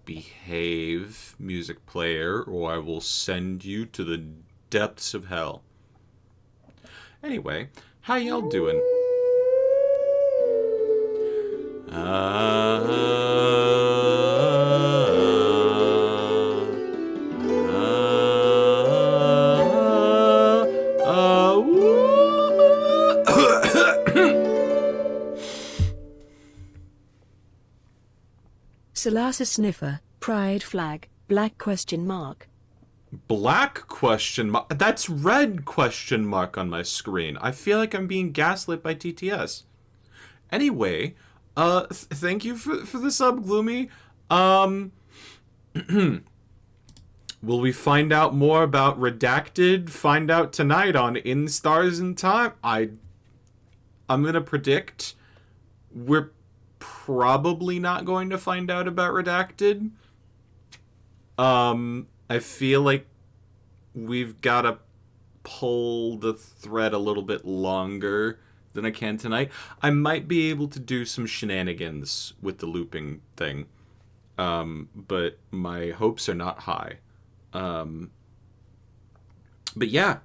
Behave, music player, or I will send you to the depths of hell. Anyway, how y'all doing? Salasa Sniffer, Pride Flag, Black question mark. Black question mark? That's red question mark on my screen. I feel like I'm being gaslit by TTS. Anyway, thank you for the sub, Gloomy. Will we find out more about Redacted? Find out tonight on In Stars in Time? I'm gonna predict we're probably not going to find out about Redacted. I feel like we've got to pull the thread a little bit longer than I can tonight. I might be able to do some shenanigans with the looping thing, but my hopes are not high. But yeah,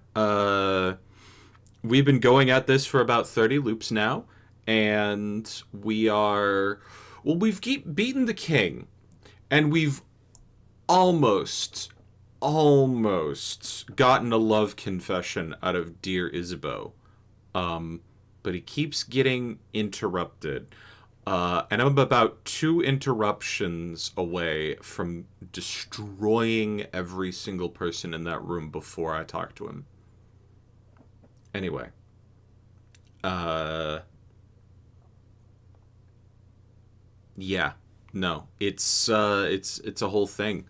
we've been going at this for about 30 loops now, and we've beaten the king, and we've almost gotten a love confession out of dear Isabeau. But he keeps getting interrupted. And I'm about 2 interruptions away from destroying every single person in that room before I talk to him. Anyway. Yeah. No. It's a whole thing.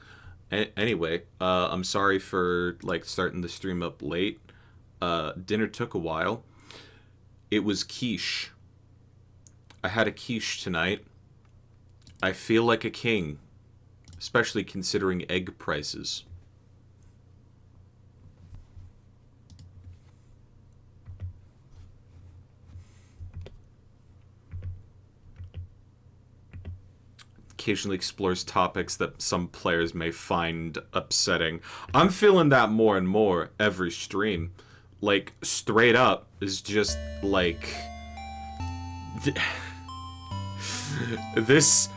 Anyway, I'm sorry for starting the stream up late. Dinner took a while. It was quiche. I had a quiche tonight. I feel like a king, especially considering egg prices. Occasionally explores topics that some players may find upsetting. I'm feeling that more and more every stream. Straight up is just this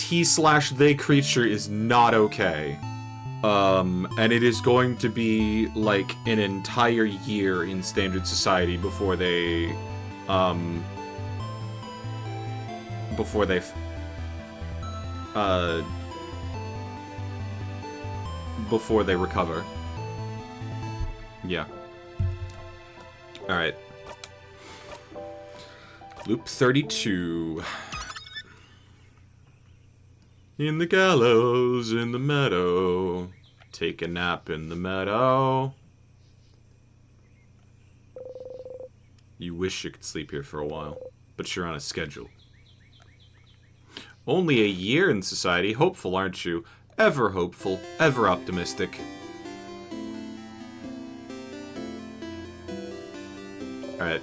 he/they creature is not okay. And it is going to be an entire year in standard society before they recover. Yeah. Alright. Loop 32. In the gallows, in the meadow. Take a nap in the meadow. You wish you could sleep here for a while, but you're on a schedule. Only a year in society. Hopeful, aren't you? Ever hopeful, ever optimistic. Alright.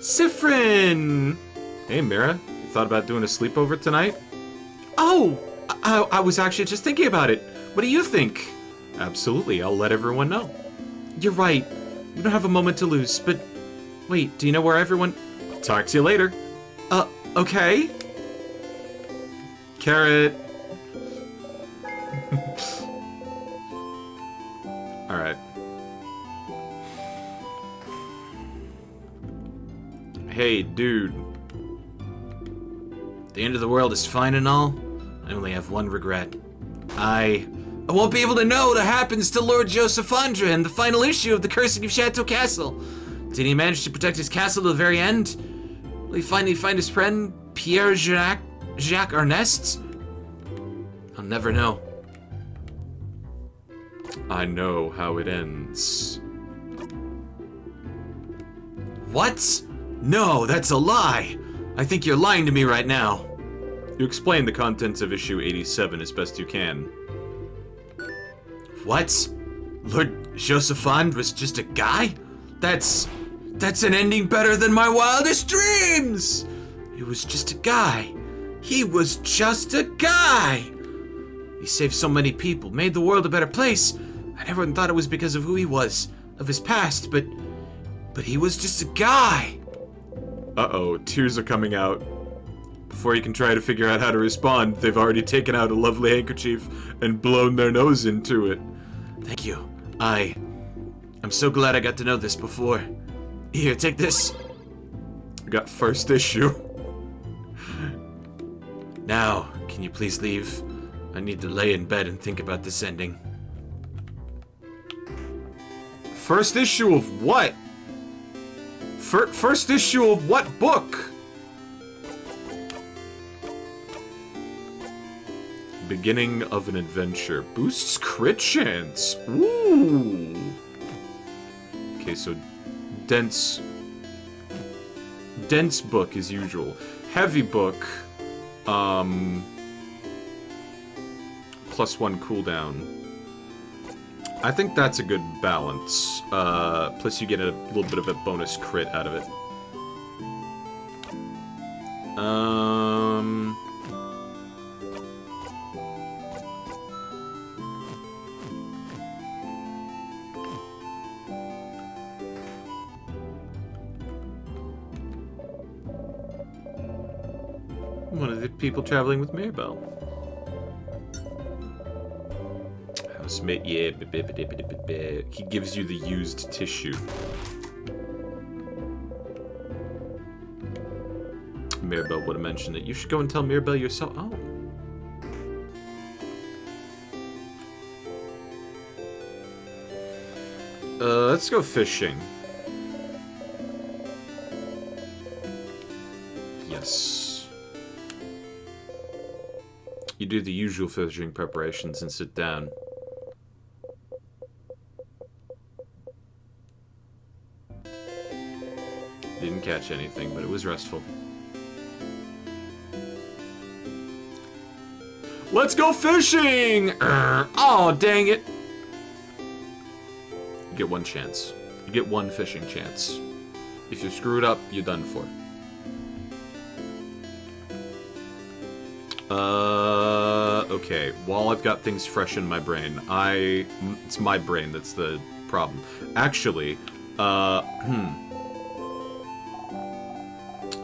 Sifrin! Hey, Mira. You thought about doing a sleepover tonight? Oh! I was actually just thinking about it. What do you think? Absolutely, I'll let everyone know. You're right. We don't have a moment to lose, but... Wait, do you know where everyone... Talk to you later. Okay. Carrot. Alright. Hey, dude. The end of the world is fine and all. I only have one regret. I won't be able to know what happens to Lord Josephandre in the final issue of The Cursing of Chateau Castle. Did he manage to protect his castle to the very end? Will he finally find his friend, Pierre-Jacques Ernest? I'll never know. I know how it ends. What? No, that's a lie! I think you're lying to me right now. You explain the contents of issue 87 as best you can. What? Lord Josephand was just a guy? That's an ending better than my wildest dreams! It was just a guy. He was just a guy. He saved so many people, made the world a better place. And everyone thought it was because of who he was, of his past, but he was just a guy. Uh-oh, tears are coming out. Before you can try to figure out how to respond, they've already taken out a lovely handkerchief and blown their nose into it. Thank you. I'm so glad I got to know this before. Here, take this. I got first issue. Now, can you please leave? I need to lay in bed and think about this ending. First issue of what? First issue of what book? Beginning of an adventure. Boosts crit chance. Ooh. Okay, so dense book as usual. Heavy book. +1 cooldown. I think that's a good balance. Plus you get a little bit of a bonus crit out of it. One of the people traveling with Mirabelle. Housemate, yeah. He gives you the used tissue. Mirabelle would have mentioned it. You should go and tell Mirabelle yourself. Oh. Let's go fishing. Yes. You do the usual fishing preparations and sit down. Didn't catch anything, but it was restful. Let's go fishing! Oh, dang it. You get one chance. You get one fishing chance. If you screw it up, you're done for. Okay. While I've got things fresh in my brain, it's my brain that's the problem. Actually,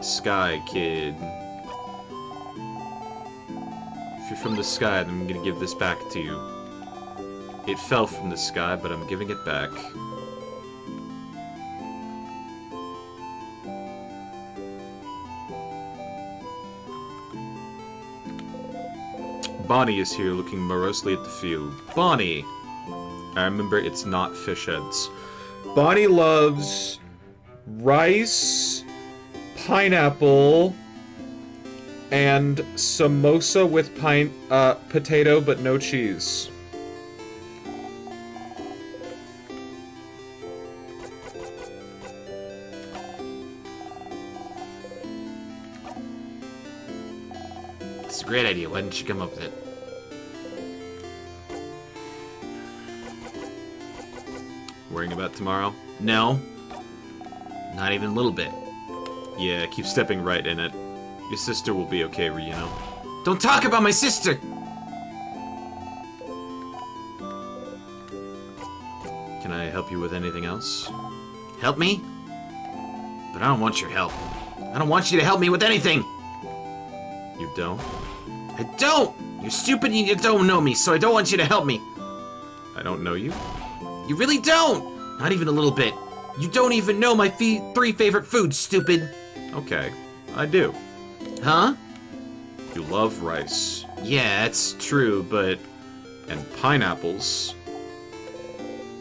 Sky Kid. If you're from the sky, then I'm gonna give this back to you. It fell from the sky, but I'm giving it back. Bonnie is here looking morosely at the field. Bonnie! I remember it's not fish heads. Bonnie loves rice, pineapple, and samosa with potato but no cheese. It's a great idea. Why didn't you come up with it? Worrying about tomorrow? No. Not even a little bit. Yeah, keep stepping right in it. Your sister will be okay, Ryuno. Don't talk about my sister! Can I help you with anything else? Help me? But I don't want your help. I don't want you to help me with anything! You don't? I don't! You're stupid and you don't know me, so I don't want you to help me. I don't know you? You really don't! Not even a little bit. You don't even know my 3 favorite foods, stupid. Okay, I do. Huh? You love rice. Yeah, that's true, but... And pineapples.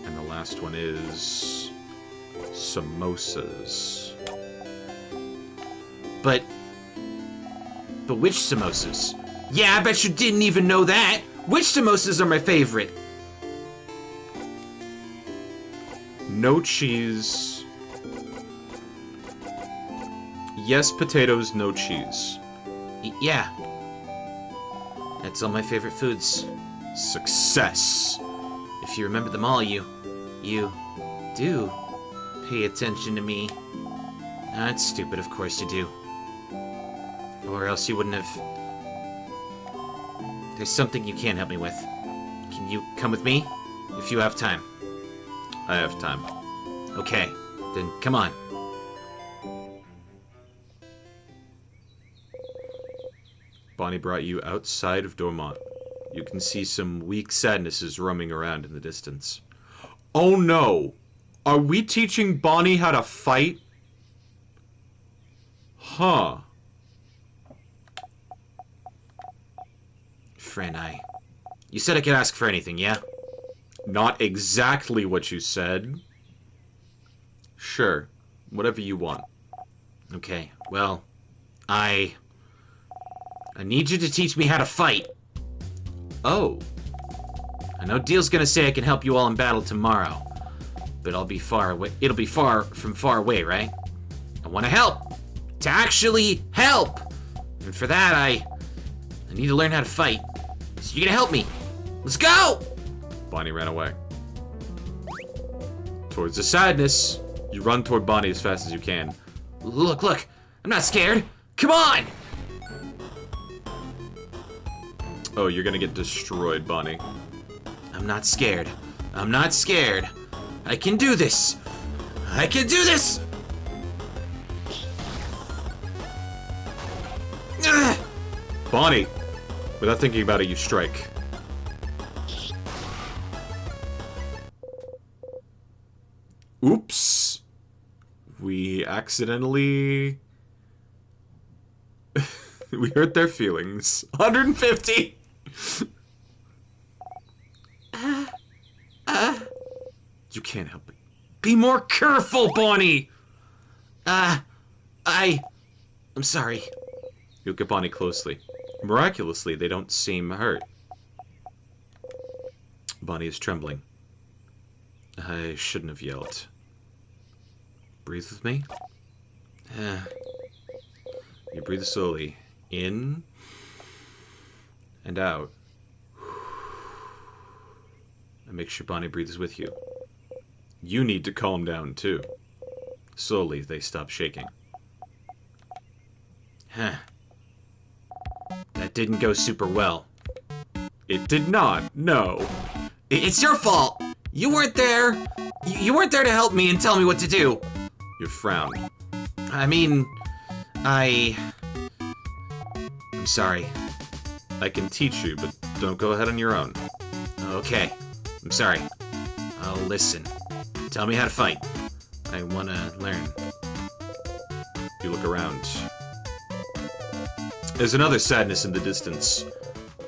And the last one is... samosas. But which samosas? Yeah, I bet you didn't even know that! Which samosas are my favorite? No cheese. Yes, potatoes, no cheese. Yeah. That's all my favorite foods. Success. If you remember them all, you do pay attention to me. That's stupid, of course you do. Or else you wouldn't have... There's something you can't help me with. Can you come with me? If you have time. I have time. Okay, then come on. Bonnie brought you outside of Dormont. You can see some weak sadnesses roaming around in the distance. Oh no! Are we teaching Bonnie how to fight? Huh. Friend, You said I could ask for anything, yeah? Not exactly what you said. Sure. Whatever you want. Okay, well, I need you to teach me how to fight. Oh. I know Deal's gonna say I can help you all in battle tomorrow, but I'll be far away. It'll be far away, right? I want to help. To actually help. And for that, I need to learn how to fight. So you're gonna help me. Let's go! Bonnie ran away. Towards the sadness. You run toward Bonnie as fast as you can. Look, I'm not scared. Come on! Oh, you're gonna get destroyed, Bonnie. I'm not scared. I'm not scared. I can do this. I can do this! Ugh. Bonnie! Without thinking about it, you strike. Oops! We accidentally... we hurt their feelings. 150! You can't help it. Be more careful, Bonnie! I'm sorry. You look at Bonnie closely. Miraculously, they don't seem hurt. Bonnie is trembling. I shouldn't have yelled. Breathe with me. You breathe slowly. In and out. And make sure Bonnie breathes with you. You need to calm down, too. Slowly, they stop shaking. Huh. That didn't go super well. It did not, no. It's your fault! You weren't there! You weren't there to help me and tell me what to do! You frown. I mean... I'm sorry. I can teach you, but don't go ahead on your own. Okay. I'm sorry. I'll listen. Tell me how to fight. I want to learn. You look around. There's another sadness in the distance.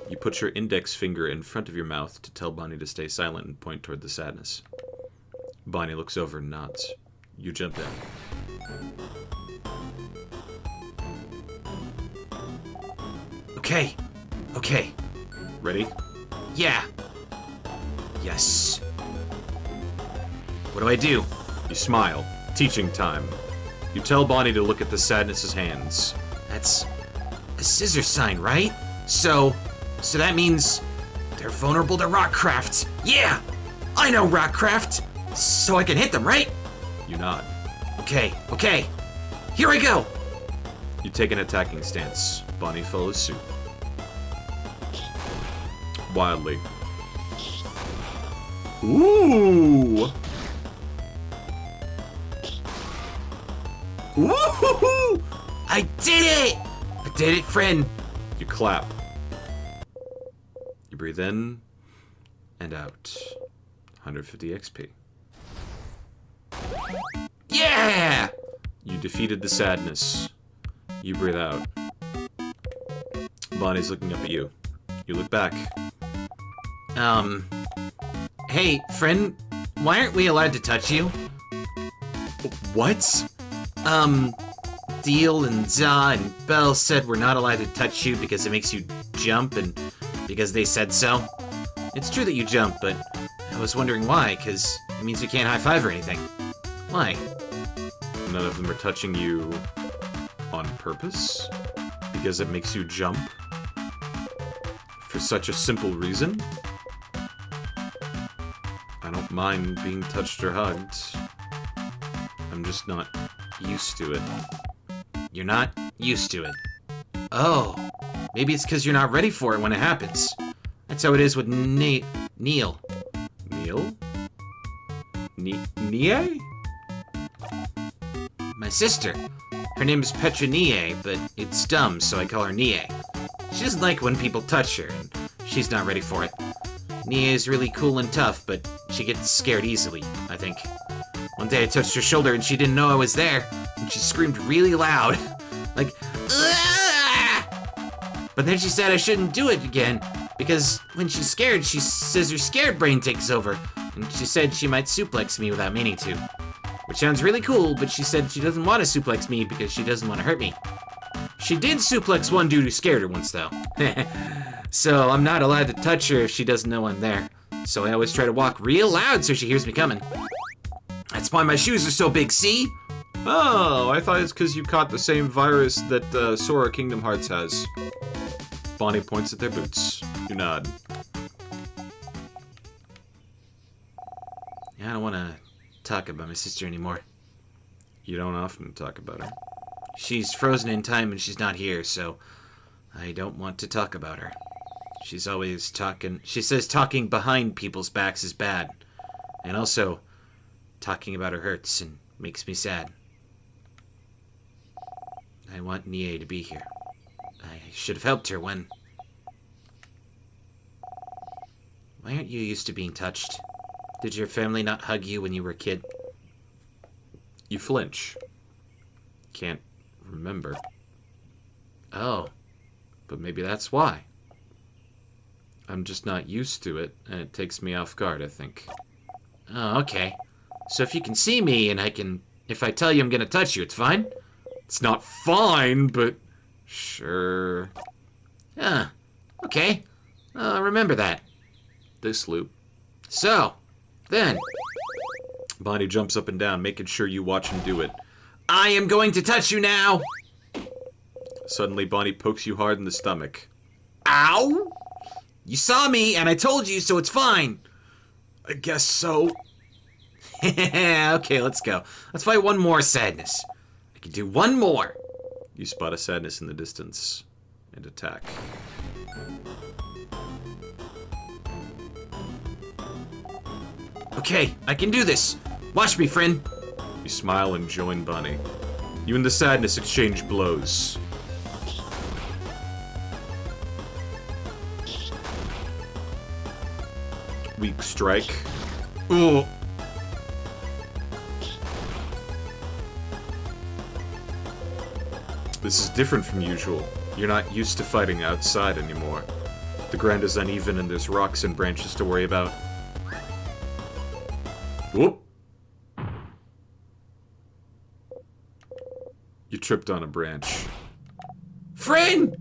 You put your index finger in front of your mouth to tell Bonnie to stay silent and point toward the sadness. Bonnie looks over and nods. You jump in. Okay. Okay. Ready? Yeah. Yes. What do I do? You smile. Teaching time. You tell Bonnie to look at the sadness's hands. That's a scissor sign, right? So that means they're vulnerable to rockcraft. Yeah! I know rockcraft! So I can hit them, right? You nod. Okay. Here I go! You take an attacking stance. Bonnie follows suit. Wildly. Ooh! Woo-hoo-hoo! I did it! I did it, friend. You clap. You breathe in and out. 150 XP. Yeah! You defeated the sadness. You breathe out. Bonnie's looking up at you. You look back. Hey, friend, why aren't we allowed to touch you? What? Deal and Za and Belle said we're not allowed to touch you because it makes you jump and because they said so. It's true that you jump, but I was wondering why, because it means we can't high-five or anything. Why? None of them are touching you on purpose? Because it makes you jump? For such a simple reason? I don't mind being touched or hugged. I'm just not used to it. You're not used to it. Oh, maybe it's because you're not ready for it when it happens. That's how it is with Neil. Neil? Nie? My sister. Her name is Petra Nie, but it's dumb, so I call her Nie. She doesn't like when people touch her, and she's not ready for it. Nie is really cool and tough, but she gets scared easily, I think. One day I touched her shoulder and she didn't know I was there, and she screamed really loud. Like, "Ah!" But then she said I shouldn't do it again, because when she's scared, she says her scared brain takes over, and she said she might suplex me without meaning to. Which sounds really cool, but she said she doesn't want to suplex me because she doesn't want to hurt me. She did suplex one dude who scared her once, though. So I'm not allowed to touch her if she doesn't know I'm there. So I always try to walk real loud so she hears me coming. That's why my shoes are so big, see? Oh, I thought it's because you caught the same virus that Sora Kingdom Hearts has. Bonnie points at their boots. You nod. I don't want to talk about my sister anymore. You don't often talk about her. She's frozen in time and she's not here, so I don't want to talk about her. She's always talking. She says talking behind people's backs is bad. And also, talking about her hurts and makes me sad. I want Nie to be here. I should have helped her when... Why aren't you used to being touched? Did your family not hug you when you were a kid? You flinch. Can't remember. Oh. But maybe that's why. I'm just not used to it, and it takes me off guard, I think. Oh, okay. So if you can see me and if I tell you I'm gonna touch you, it's fine? It's not fine, but sure. Ah, okay. Remember that. This loop. So, then, Bonnie jumps up and down, making sure you watch him do it. I am going to touch you now! Suddenly, Bonnie pokes you hard in the stomach. Ow! You saw me, and I told you, so it's fine. I guess so. Okay, let's go. Let's fight one more sadness. I can do one more. You spot a sadness in the distance and attack. Okay, I can do this. Watch me, friend. You smile and join Bonnie. You and the sadness exchange blows. Weak strike. Oh. This is different from usual. You're not used to fighting outside anymore. The ground is uneven and there's rocks and branches to worry about. Whoop! You tripped on a branch. Friend!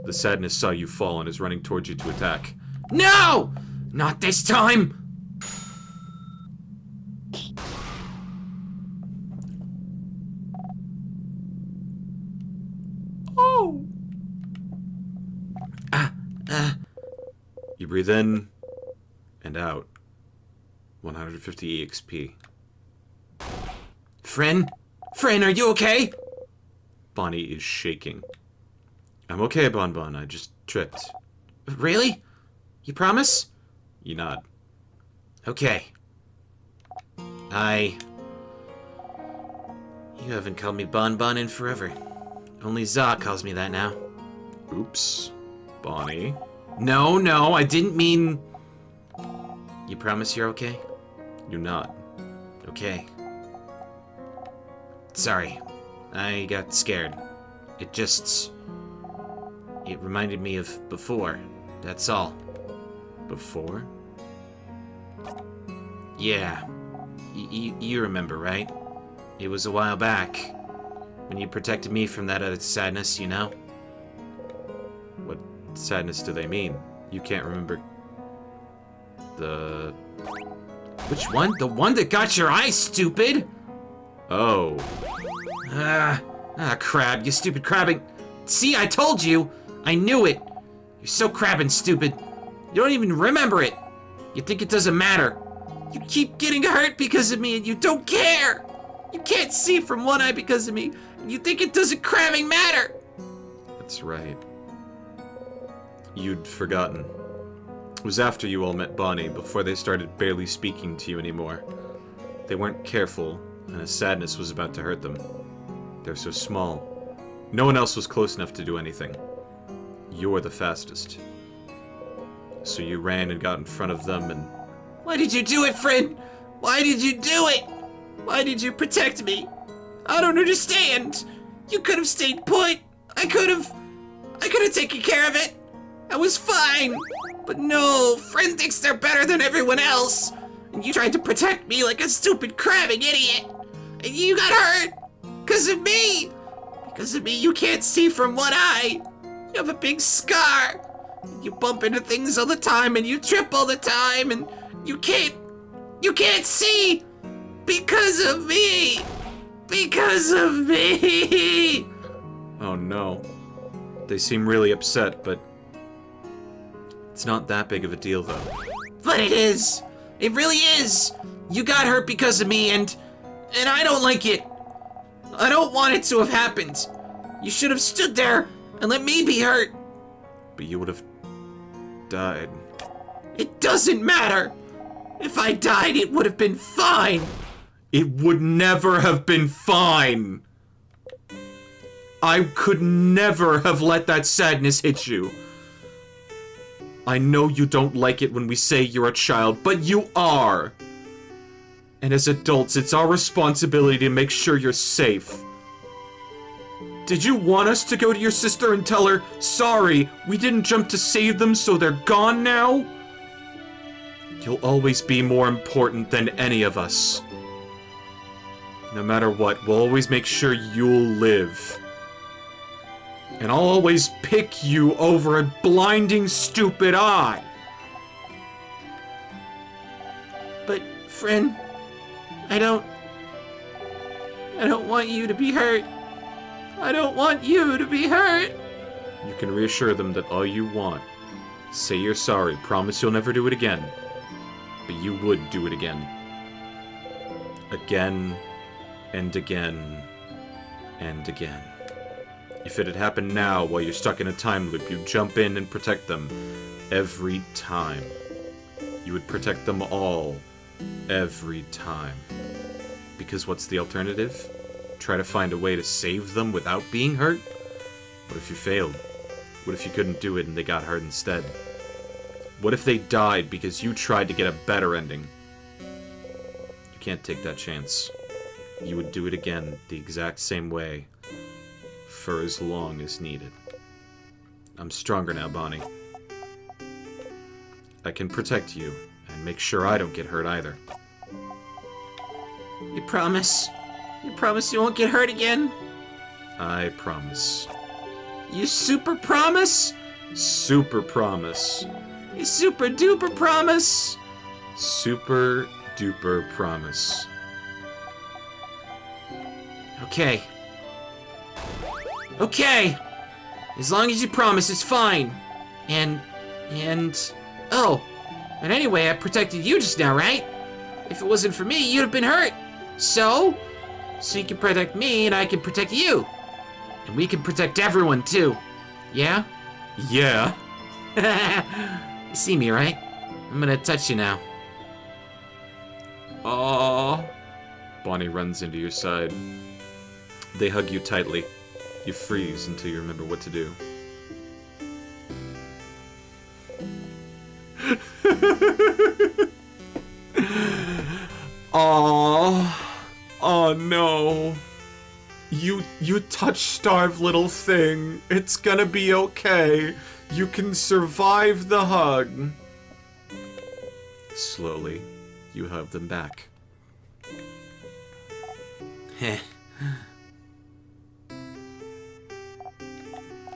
The sadness saw you fall and is running towards you to attack. No! Not this time! Oh! You breathe in and out. 150 EXP. Friend? Friend, are you okay? Bonnie is shaking. I'm okay, Bonbon. I just tripped. Really? You promise? You nod. Okay. You haven't called me Bonbon in forever. Only Za calls me that now. Oops. Bonnie. No, I didn't mean... You promise you're okay? You nod. Okay. Sorry. I got scared. It reminded me of before. That's all. Before? Yeah. You remember, right? It was a while back. When you protected me from that other sadness, you know? What sadness do they mean? You can't remember the... Which one? The one that got your eye, stupid! Oh. Crab, you stupid crabbing. See, I told you! I knew it! You're so crabbing stupid. You don't even remember it! You think it doesn't matter. You keep getting hurt because of me and you don't care! You can't see from one eye because of me, and you think it doesn't crabbing matter! That That's right. You'd forgotten. It was after you all met Bonnie, before they started barely speaking to you anymore. They weren't careful, and a sadness was about to hurt them. They're so small. No one else was close enough to do anything. You're the fastest. So you ran and got in front of them and... Why did you do it, friend? Why did you do it? Why did you protect me? I don't understand. You could have stayed put. I could have taken care of it. I was fine. But no, friend thinks they're better than everyone else. And you tried to protect me like a stupid crabbing idiot. And you got hurt. Because of me. Because of me, you can't see from one eye. You have a big scar. You bump into things all the time and you trip all the time and you can't see because of me. Because of me. Oh no. They seem really upset, but it's not that big of a deal though. But it is. It really is. You got hurt because of me and I don't like it. I don't want it to have happened. You should have stood there and let me be hurt. But you would have died. It doesn't matter. If I died, it would have been fine. It would never have been fine. I could never have let that sadness hit you. I know you don't like it when we say you're a child, but you are. And as adults, it's our responsibility to make sure you're safe. Did you want us to go to your sister and tell her, sorry, we didn't jump to save them, so they're gone now? You'll always be more important than any of us. No matter what, we'll always make sure you'll live. And I'll always pick you over a blinding, stupid eye. But, friend, I don't want you to be hurt. I don't want you to be hurt. You can reassure them that all you want. Say you're sorry, promise you'll never do it again. But you would do it again. Again, and again, and again. If it had happened now while you're stuck in a time loop, you'd jump in and protect them every time. You would protect them all every time. Because what's the alternative? Try to find a way to save them without being hurt? What if you failed? What if you couldn't do it and they got hurt instead? What if they died because you tried to get a better ending? You can't take that chance. You would do it again the exact same way for as long as needed. I'm stronger now, Bonnie. I can protect you and make sure I don't get hurt either. You promise? You promise you won't get hurt again? I promise. You super promise? Super promise. You super duper promise? Super duper promise. Okay. Okay. As long as you promise, it's fine. And oh. And anyway, I protected you just now, right? If it wasn't for me, you'd have been hurt. So you can protect me and I can protect you. And we can protect everyone too. Yeah? Yeah. You see me, right? I'm gonna touch you now. Aww. Bonnie runs into your side. They hug you tightly. You freeze until you remember what to do. Aww. Oh no. You touch-starved little thing. It's gonna be okay. You can survive the hug. Slowly, you hug them back. Heh.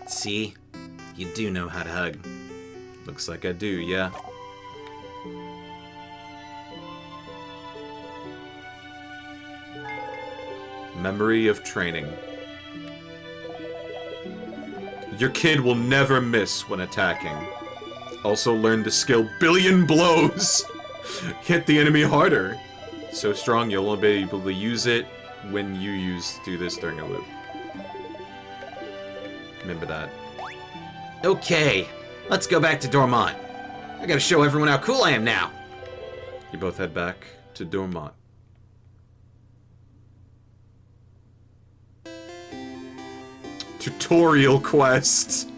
See? You do know how to hug. Looks like I do, yeah. Memory of training. Your kid will never miss when attacking. Also learn the skill Billion Blows. Hit the enemy harder. So strong you'll only be able to use it when you do this during a loop. Remember that. Okay, let's go back to Dormont. I gotta show everyone how cool I am now. You both head back to Dormont. Tutorial quest.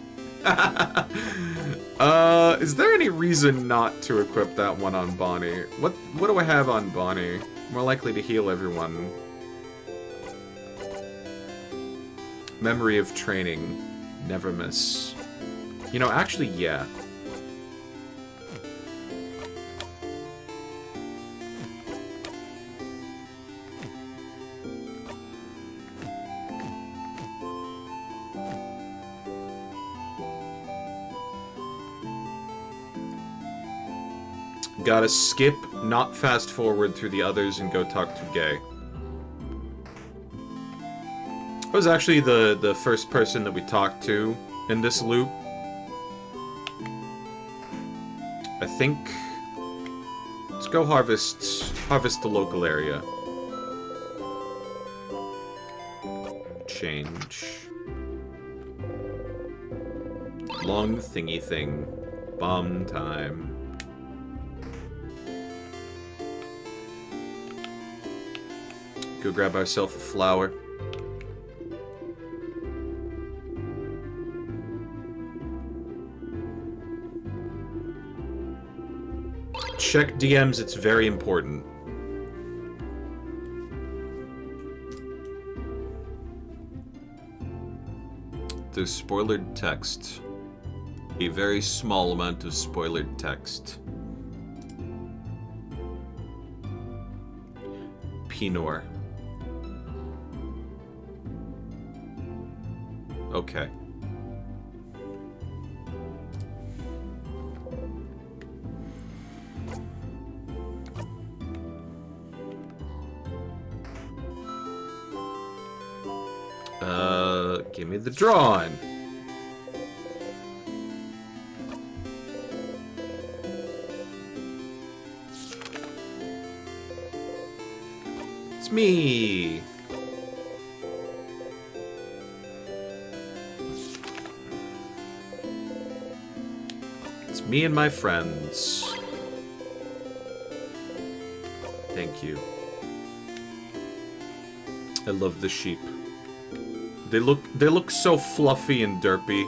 Is there any reason not to equip that one on Bonnie? What do I have on Bonnie? More likely to heal everyone. Memory of training. Never miss. You know, actually, yeah. Gotta skip, not fast forward through the others and go talk to Gay. I was actually the first person that we talked to in this loop. I think... Let's go harvest the local area. Change. Long thingy thing. Bomb time. Go grab ourselves a flower. Check DMs, it's very important. There's spoilered text. A very small amount of spoilered text. Pinor. Okay. Give me the drawing. It's me. It's me and my friends. Thank you. I love the sheep. They look so fluffy and derpy.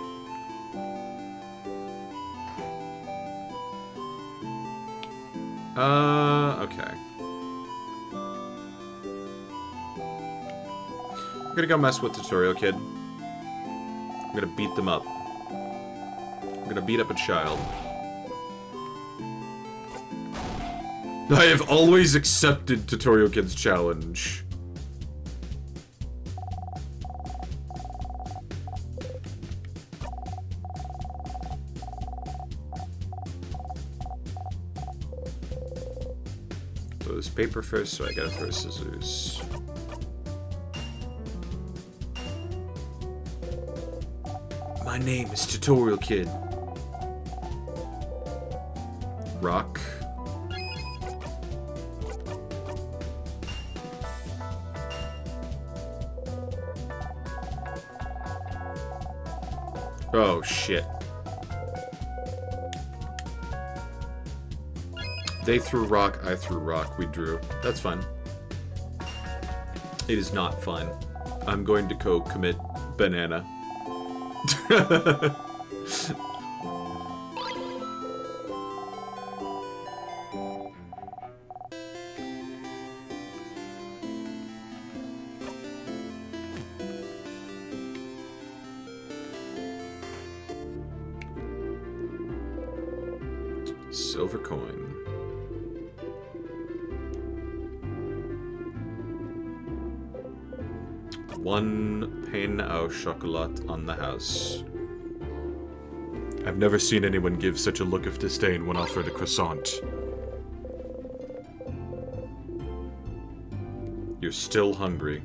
Okay. I'm gonna go mess with Tutorial Kid. I'm gonna beat them up. I'm gonna beat up a child. I have always accepted Tutorial Kid's challenge. Throw this paper first, so I gotta throw scissors. My name is Tutorial Kid. Rock. Oh, shit. They threw rock, I threw rock, we drew. That's fun. It is not fun. I'm going to go commit banana. Silver coin. One pain au chocolat on the house. I've never seen anyone give such a look of disdain when offered a croissant. You're still hungry.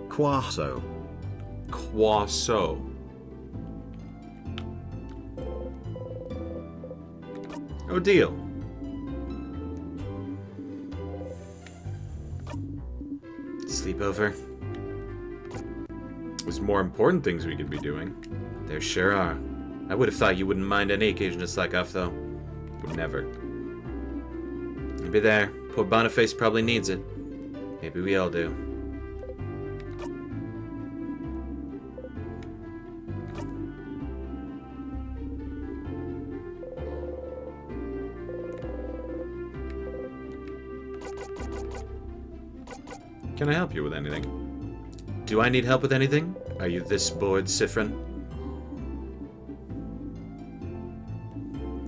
Quasso. Quasso. Odile. Sleepover? There's more important things we could be doing. There sure are. I would have thought you wouldn't mind any occasion to slack off, though. Would never. Maybe there. Poor Boniface probably needs it. Maybe we all do. Can I help you with anything? Do I need help with anything? Are you this bored, Siffrin?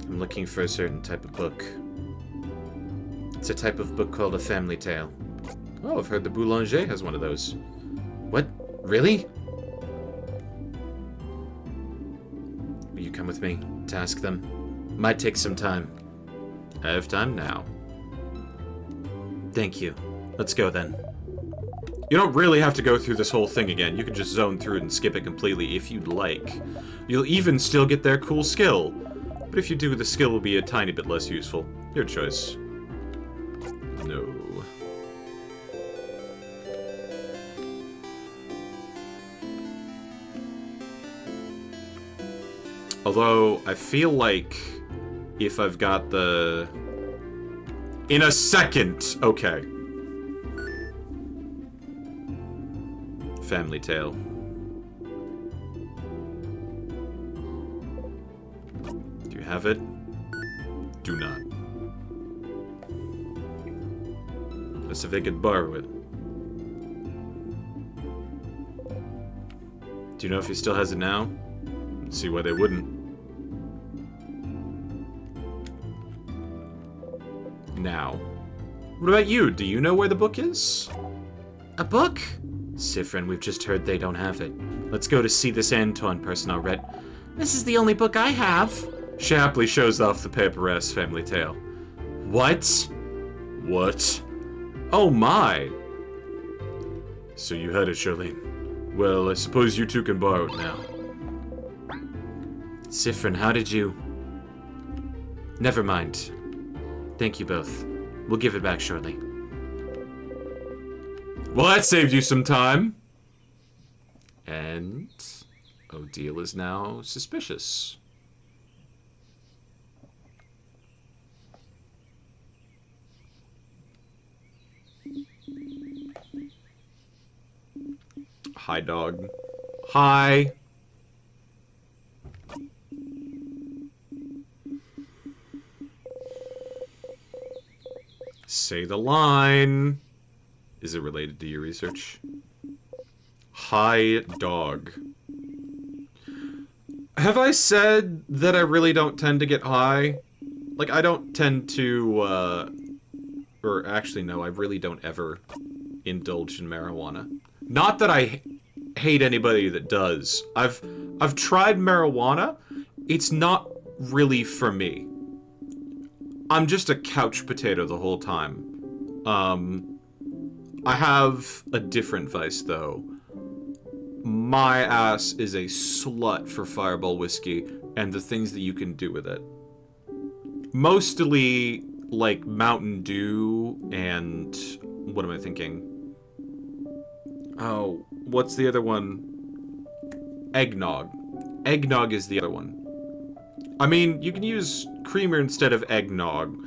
I'm looking for a certain type of book. It's a type of book called a family tale. Oh, I've heard the Boulanger has one of those. What? Really? Will you come with me to ask them? Might take some time. I have time now. Thank you. Let's go then. You don't really have to go through this whole thing again. You can just zone through it and skip it completely if you'd like. You'll even still get their cool skill. But if you do, the skill will be a tiny bit less useful. Your choice. No. Although, I feel like if I've got the... In a second! Okay. Family tale. Do you have it? Do not. As if they could borrow it. Do you know if he still has it now? Let's see why they wouldn't. Now. What about you? Do you know where the book is? A book? Siffrin, we've just heard they don't have it. Let's go to see this Antoine person, Alred. This is the only book I have. Shapley shows off the paperess family tale. What? What? Oh my! So you had it, Charlene. Well, I suppose you two can borrow it now. Siffrin, how did you... Never mind. Thank you both. We'll give it back shortly. Well, that saved you some time. And Odile is now suspicious. Hi, dog. Hi. Say the line. Is it related to your research? Hi, dog. Have I said that I really don't tend to get high? Like, I don't tend to, or actually, no, I really don't ever indulge in marijuana. Not that I hate anybody that does. I've tried marijuana. It's not really for me. I'm just a couch potato the whole time. I have a different vice, though. My ass is a slut for Fireball whiskey and the things that you can do with it. Mostly, like, Mountain Dew and... What am I thinking? Oh, what's the other one? Eggnog. Eggnog is the other one. I mean, you can use creamer instead of eggnog.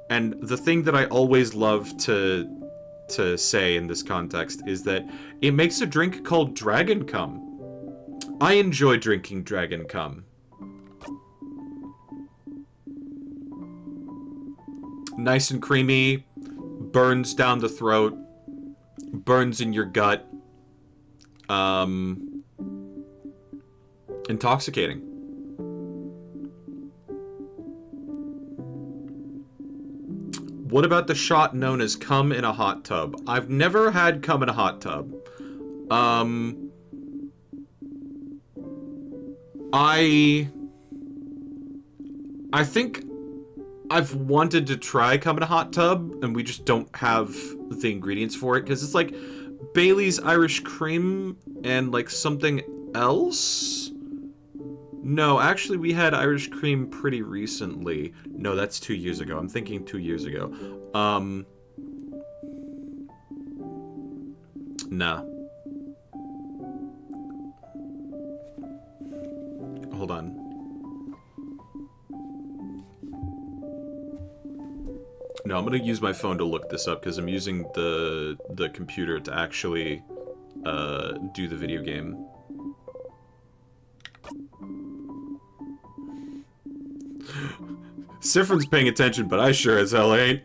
And the thing that I always love to say in this context is that it makes a drink called Dragon Cum. I enjoy drinking Dragon Cum. Nice and creamy, burns down the throat, burns in your gut. Intoxicating. What about the shot known as cum in a hot tub? I've never had cum in a hot tub. I think I've wanted to try cum in a hot tub, and we just don't have the ingredients for it, because it's like Bailey's Irish Cream and like something else. No, actually, we had Irish cream pretty recently. No, that's 2 years ago. I'm thinking 2 years ago. Nah. Hold on. No, I'm gonna use my phone to look this up because I'm using the computer to actually do the video game. Sifrin's paying attention, but I sure as hell ain't.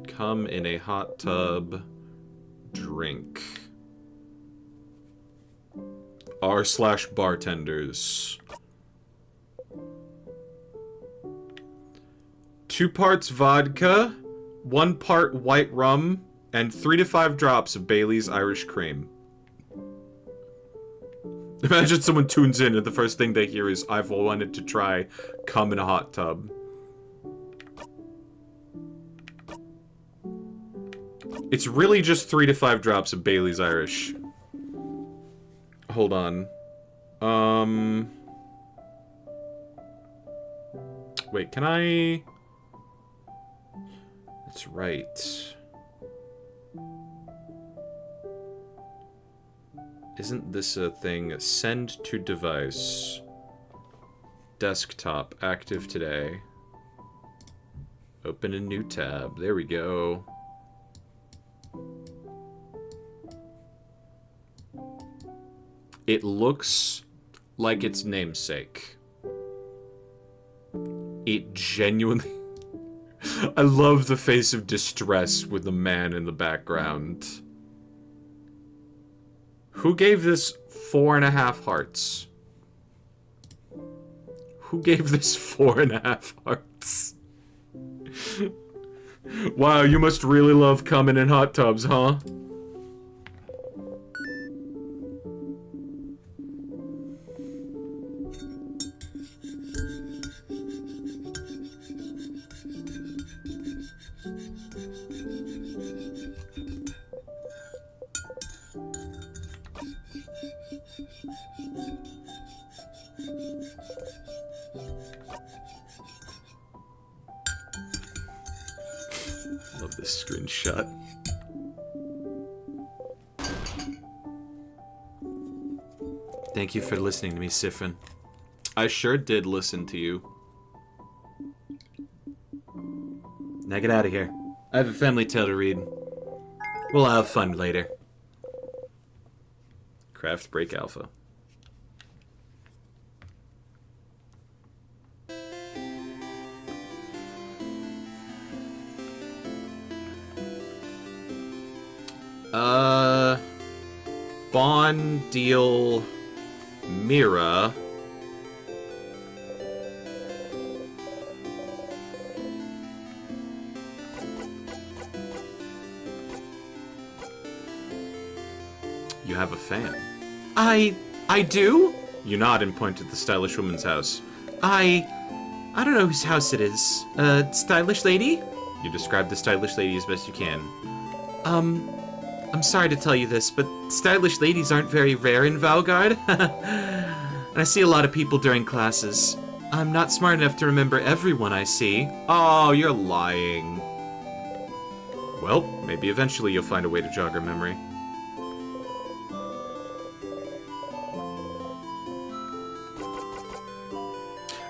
Come in a hot tub, drink. r/bartenders. 2 parts vodka, 1 part white rum, and 3 to 5 drops of Bailey's Irish cream. Imagine someone tunes in and the first thing they hear is, I've wanted to try come in a hot tub. It's really just 3 to 5 drops of Bailey's Irish. Hold on. Wait, can I... That's right. Isn't this a thing? Send to device. Desktop. Active today. Open a new tab. There we go. It looks like its namesake. It genuinely... I love the face of distress with the man in the background. Who gave this 4.5 hearts? Who gave this 4.5 hearts? Wow, you must really love coming in hot tubs, huh? Love this screenshot. Thank you for listening to me, Sifrin. I sure did listen to you. Now get out of here. I have a family tale to read. We'll have fun later. Craft Break Alpha. Bond deal Mira. You have a fan. I do? You nod and point at the stylish woman's house. I don't know whose house it is. Stylish lady? You describe the stylish lady as best you can. I'm sorry to tell you this, but stylish ladies aren't very rare in Valgard. And I see a lot of people during classes. I'm not smart enough to remember everyone I see. Oh, you're lying. Well, maybe eventually you'll find a way to jog her memory.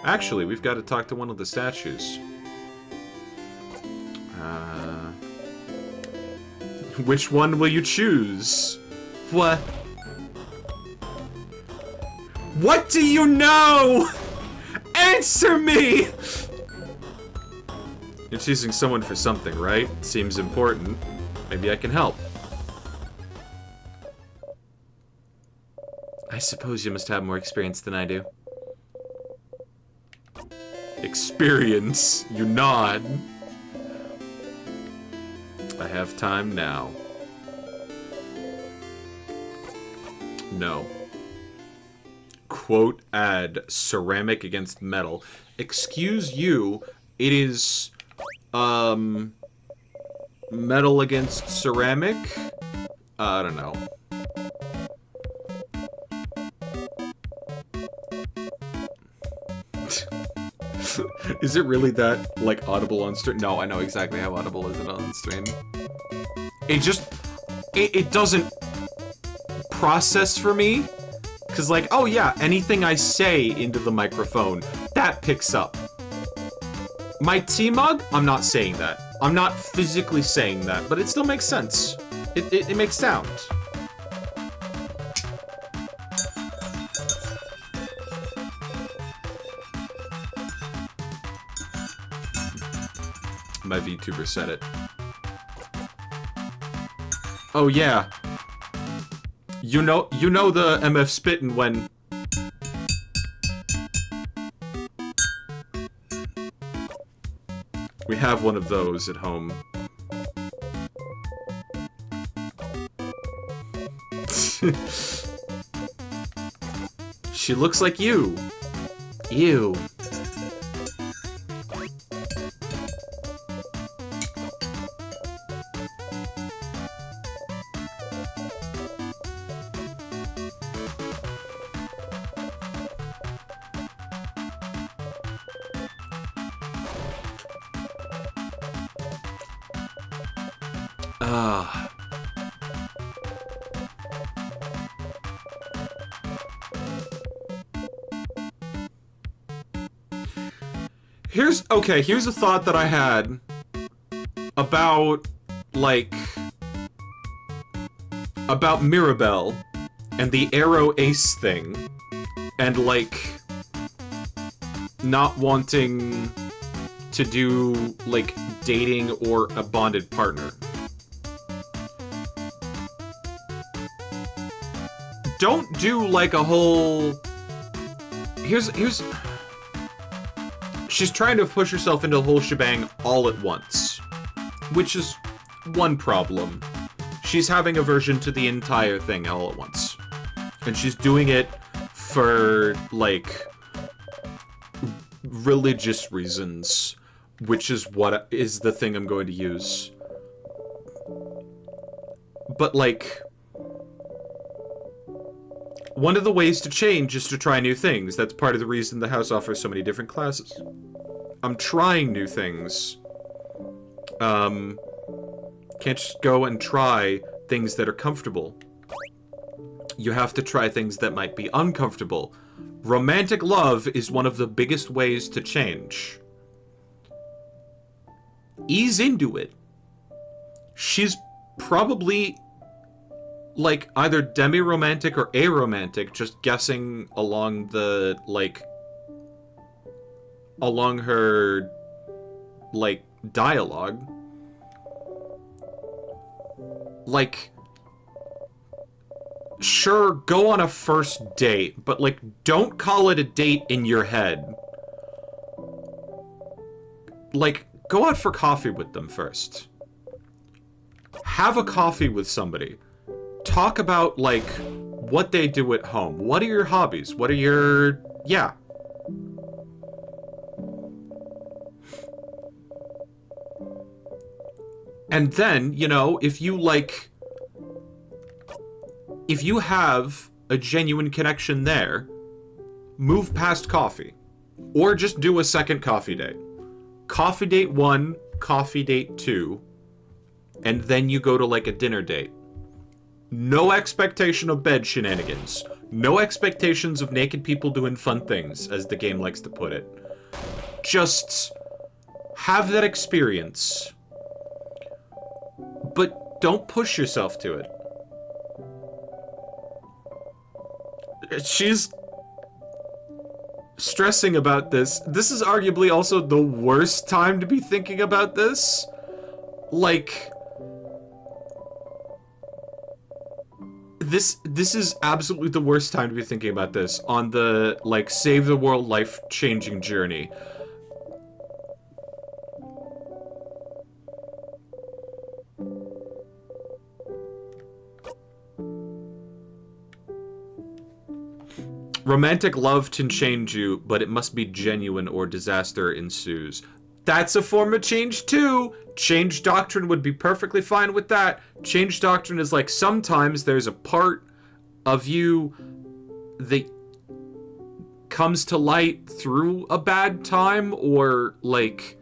Actually, we've got to talk to one of the statues. Which one will you choose? What? What do you know? Answer me! You're choosing someone for something, right? Seems important. Maybe I can help. I suppose you must have more experience than I do. Experience? You nod. I have time now. No. Quote ad ceramic against metal. Excuse you, It is, metal against ceramic? I don't know. Is it really that, like, audible on stream? No, I know exactly how audible is it on stream. It just... It doesn't process for me. Because, like, oh yeah, anything I say into the microphone, that picks up. My T-Mug? I'm not saying that. I'm not physically saying that, but it still makes sense. It makes sound. My VTuber said it. Oh yeah. You know the MF spittin' when... We have one of those at home. She looks like you. Ew. Here's a thought that I had about, like, about Mirabelle and the Arrow Ace thing, and, like, not wanting to do, like, dating or a bonded partner. Don't do, like, a whole... Here's... She's trying to push herself into the whole shebang all at once. Which is one problem. She's having aversion to the entire thing all at once. And she's doing it for, like, religious reasons. Which is what is the thing I'm going to use. But, like... One of the ways to change is to try new things. That's part of the reason the house offers so many different classes. I'm trying new things. Can't just go and try things that are comfortable. You have to try things that might be uncomfortable. Romantic love is one of the biggest ways to change. Ease into it. She's probably... like, either demi-romantic or aromantic, just guessing along the, like... along her, like, dialogue. Like... Sure, go on a first date, but, like, don't call it a date in your head. Like, go out for coffee with them first. Have a coffee with somebody. Talk about, like, what they do at home. What are your hobbies? What are your... yeah. And then, you know, if you, like... if you have a genuine connection there, move past coffee. Or just do a second coffee date. Coffee date 1, coffee date 2, and then you go to, like, a dinner date. No expectation of bed shenanigans. No expectations of naked people doing fun things, as the game likes to put it. Just have that experience. But don't push yourself to it. She's stressing about this. This is arguably also the worst time to be thinking about this. Like... This is absolutely the worst time to be thinking about this on the, like, save the world life-changing journey. Romantic love can change you, but it must be genuine or disaster ensues. That's a form of change too. Change doctrine would be perfectly fine with that. Change doctrine is like sometimes there's a part of you that comes to light through a bad time, or like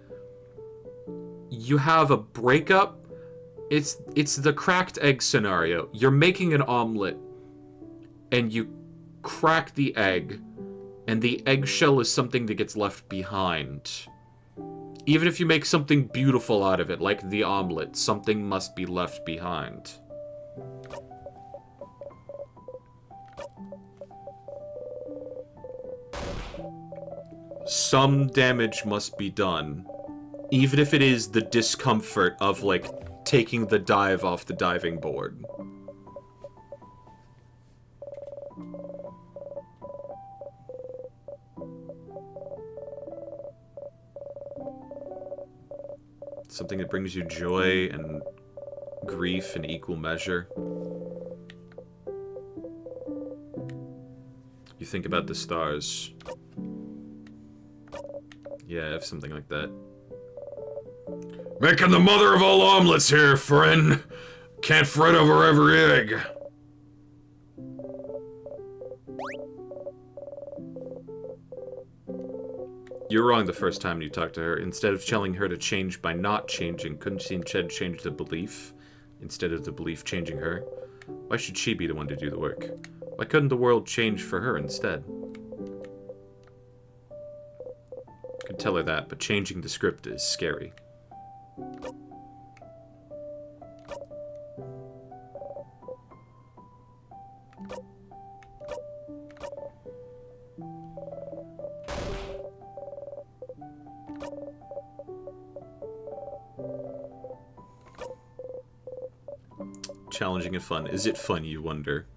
you have a breakup. It's the cracked egg scenario. You're making an omelet and you crack the egg, and the eggshell is something that gets left behind. Even if you make something beautiful out of it, like the omelet, something must be left behind. Some damage must be done, even if it is the discomfort of, like, taking the dive off the diving board. Something that brings you joy and grief in equal measure. You think about the stars. Yeah, I have something like that. Making the mother of all omelets here, friend. Can't fret over every egg. You're wrong the first time you talked to her. Instead of telling her to change by not changing, couldn't she instead change the belief? Instead of the belief changing her? Why should she be the one to do the work? Why couldn't the world change for her instead? Could tell her that, but changing the script is scary. Challenging and fun. Is it fun, you wonder?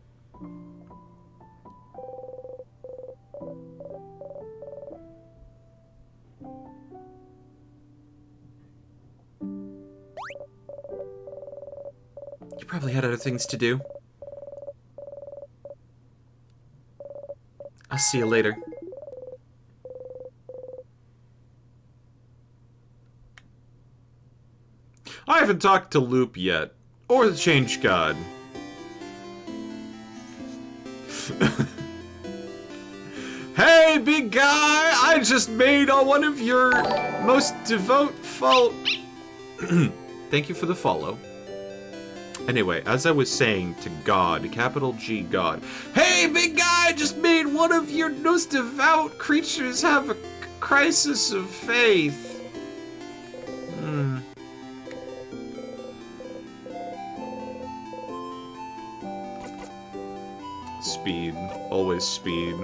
You probably had other things to do. I'll see you later. I haven't talked to Loop yet. Or the Change God. Hey, big guy! I just made one of your most devout Thank you for the follow. Anyway, as I was saying to God, capital G God. Hey, big guy! I just made one of your most devout creatures have a crisis of faith. Speed. Always speed.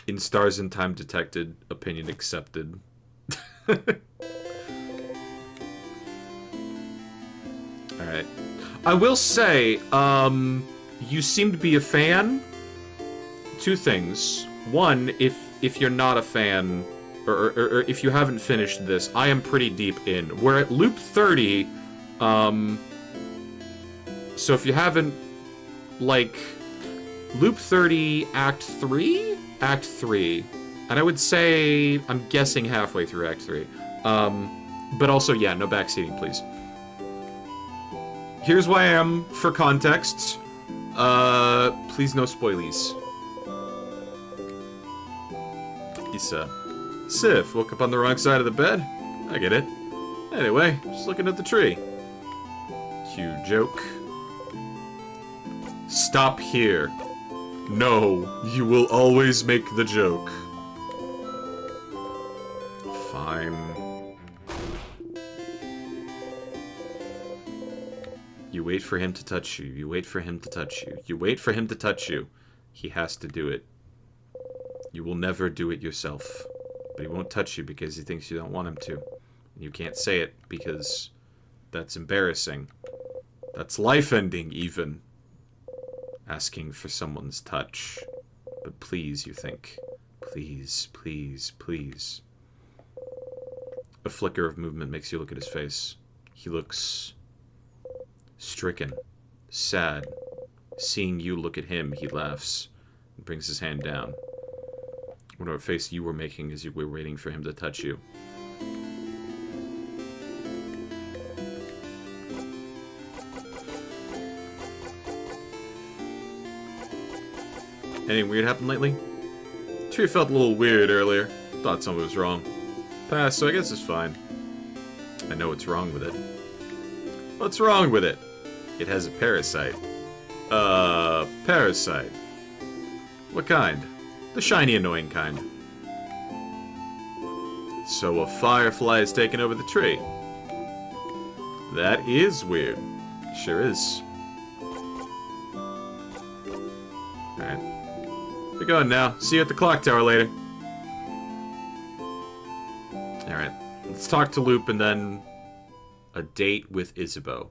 In Stars in Time detected. Opinion accepted. Alright. I will say, you seem to be a fan. Two things. One, if you're not a fan, or if you haven't finished this, I am pretty deep in. We're at loop 30, so if you haven't, like, loop 30, Act 3? Act 3. And I would say, I'm guessing halfway through Act 3. But also, yeah, no backseating, please. Here's why I am, for context. Please no spoilies. Sif, woke up on the wrong side of the bed? I get it. Anyway, just looking at the tree. Cue joke. Stop here. No, you will always make the joke. Fine. You wait for him to touch you. You wait for him to touch you. You wait for him to touch you. He has to do it. You will never do it yourself. But he won't touch you because he thinks you don't want him to. You can't say it because that's embarrassing. That's life-ending, even. Asking for someone's touch. But please, you think. Please, please, please. A flicker of movement makes you look at his face. He looks stricken, sad. Seeing you look at him, he laughs and brings his hand down. I wonder what face you were making as you were waiting for him to touch you. Anything weird happened lately? Tree felt a little weird earlier. Thought something was wrong. Passed, so I guess it's fine. I know what's wrong with it. What's wrong with it? It has a parasite. Parasite. What kind? The shiny, annoying kind. So a firefly has taken over the tree. That is weird. Sure is. Alright. We're going now. See you at the clock tower later. Alright. Let's talk to Loop and then a date with Isabeau.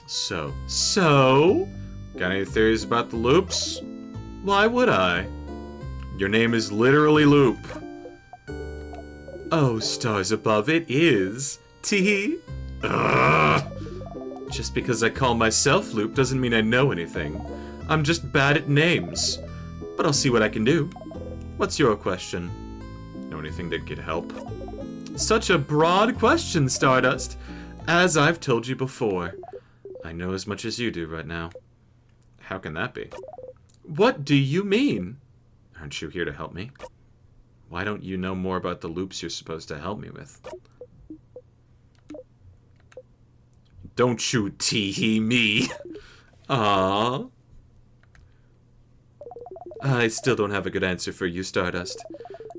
So? Got any theories about the Loops? Why would I? Your name is literally Loop. Oh, stars above, it is. Tee. Just because I call myself Loop doesn't mean I know anything. I'm just bad at names. But I'll see what I can do. What's your question? Know anything that could help? Such a broad question, Stardust. As I've told you before, I know as much as you do right now. How can that be? What do you mean? Aren't you here to help me? Why don't you know more about the Loops you're supposed to help me with? Don't you tee-hee me. Aww. I still don't have a good answer for you, Stardust.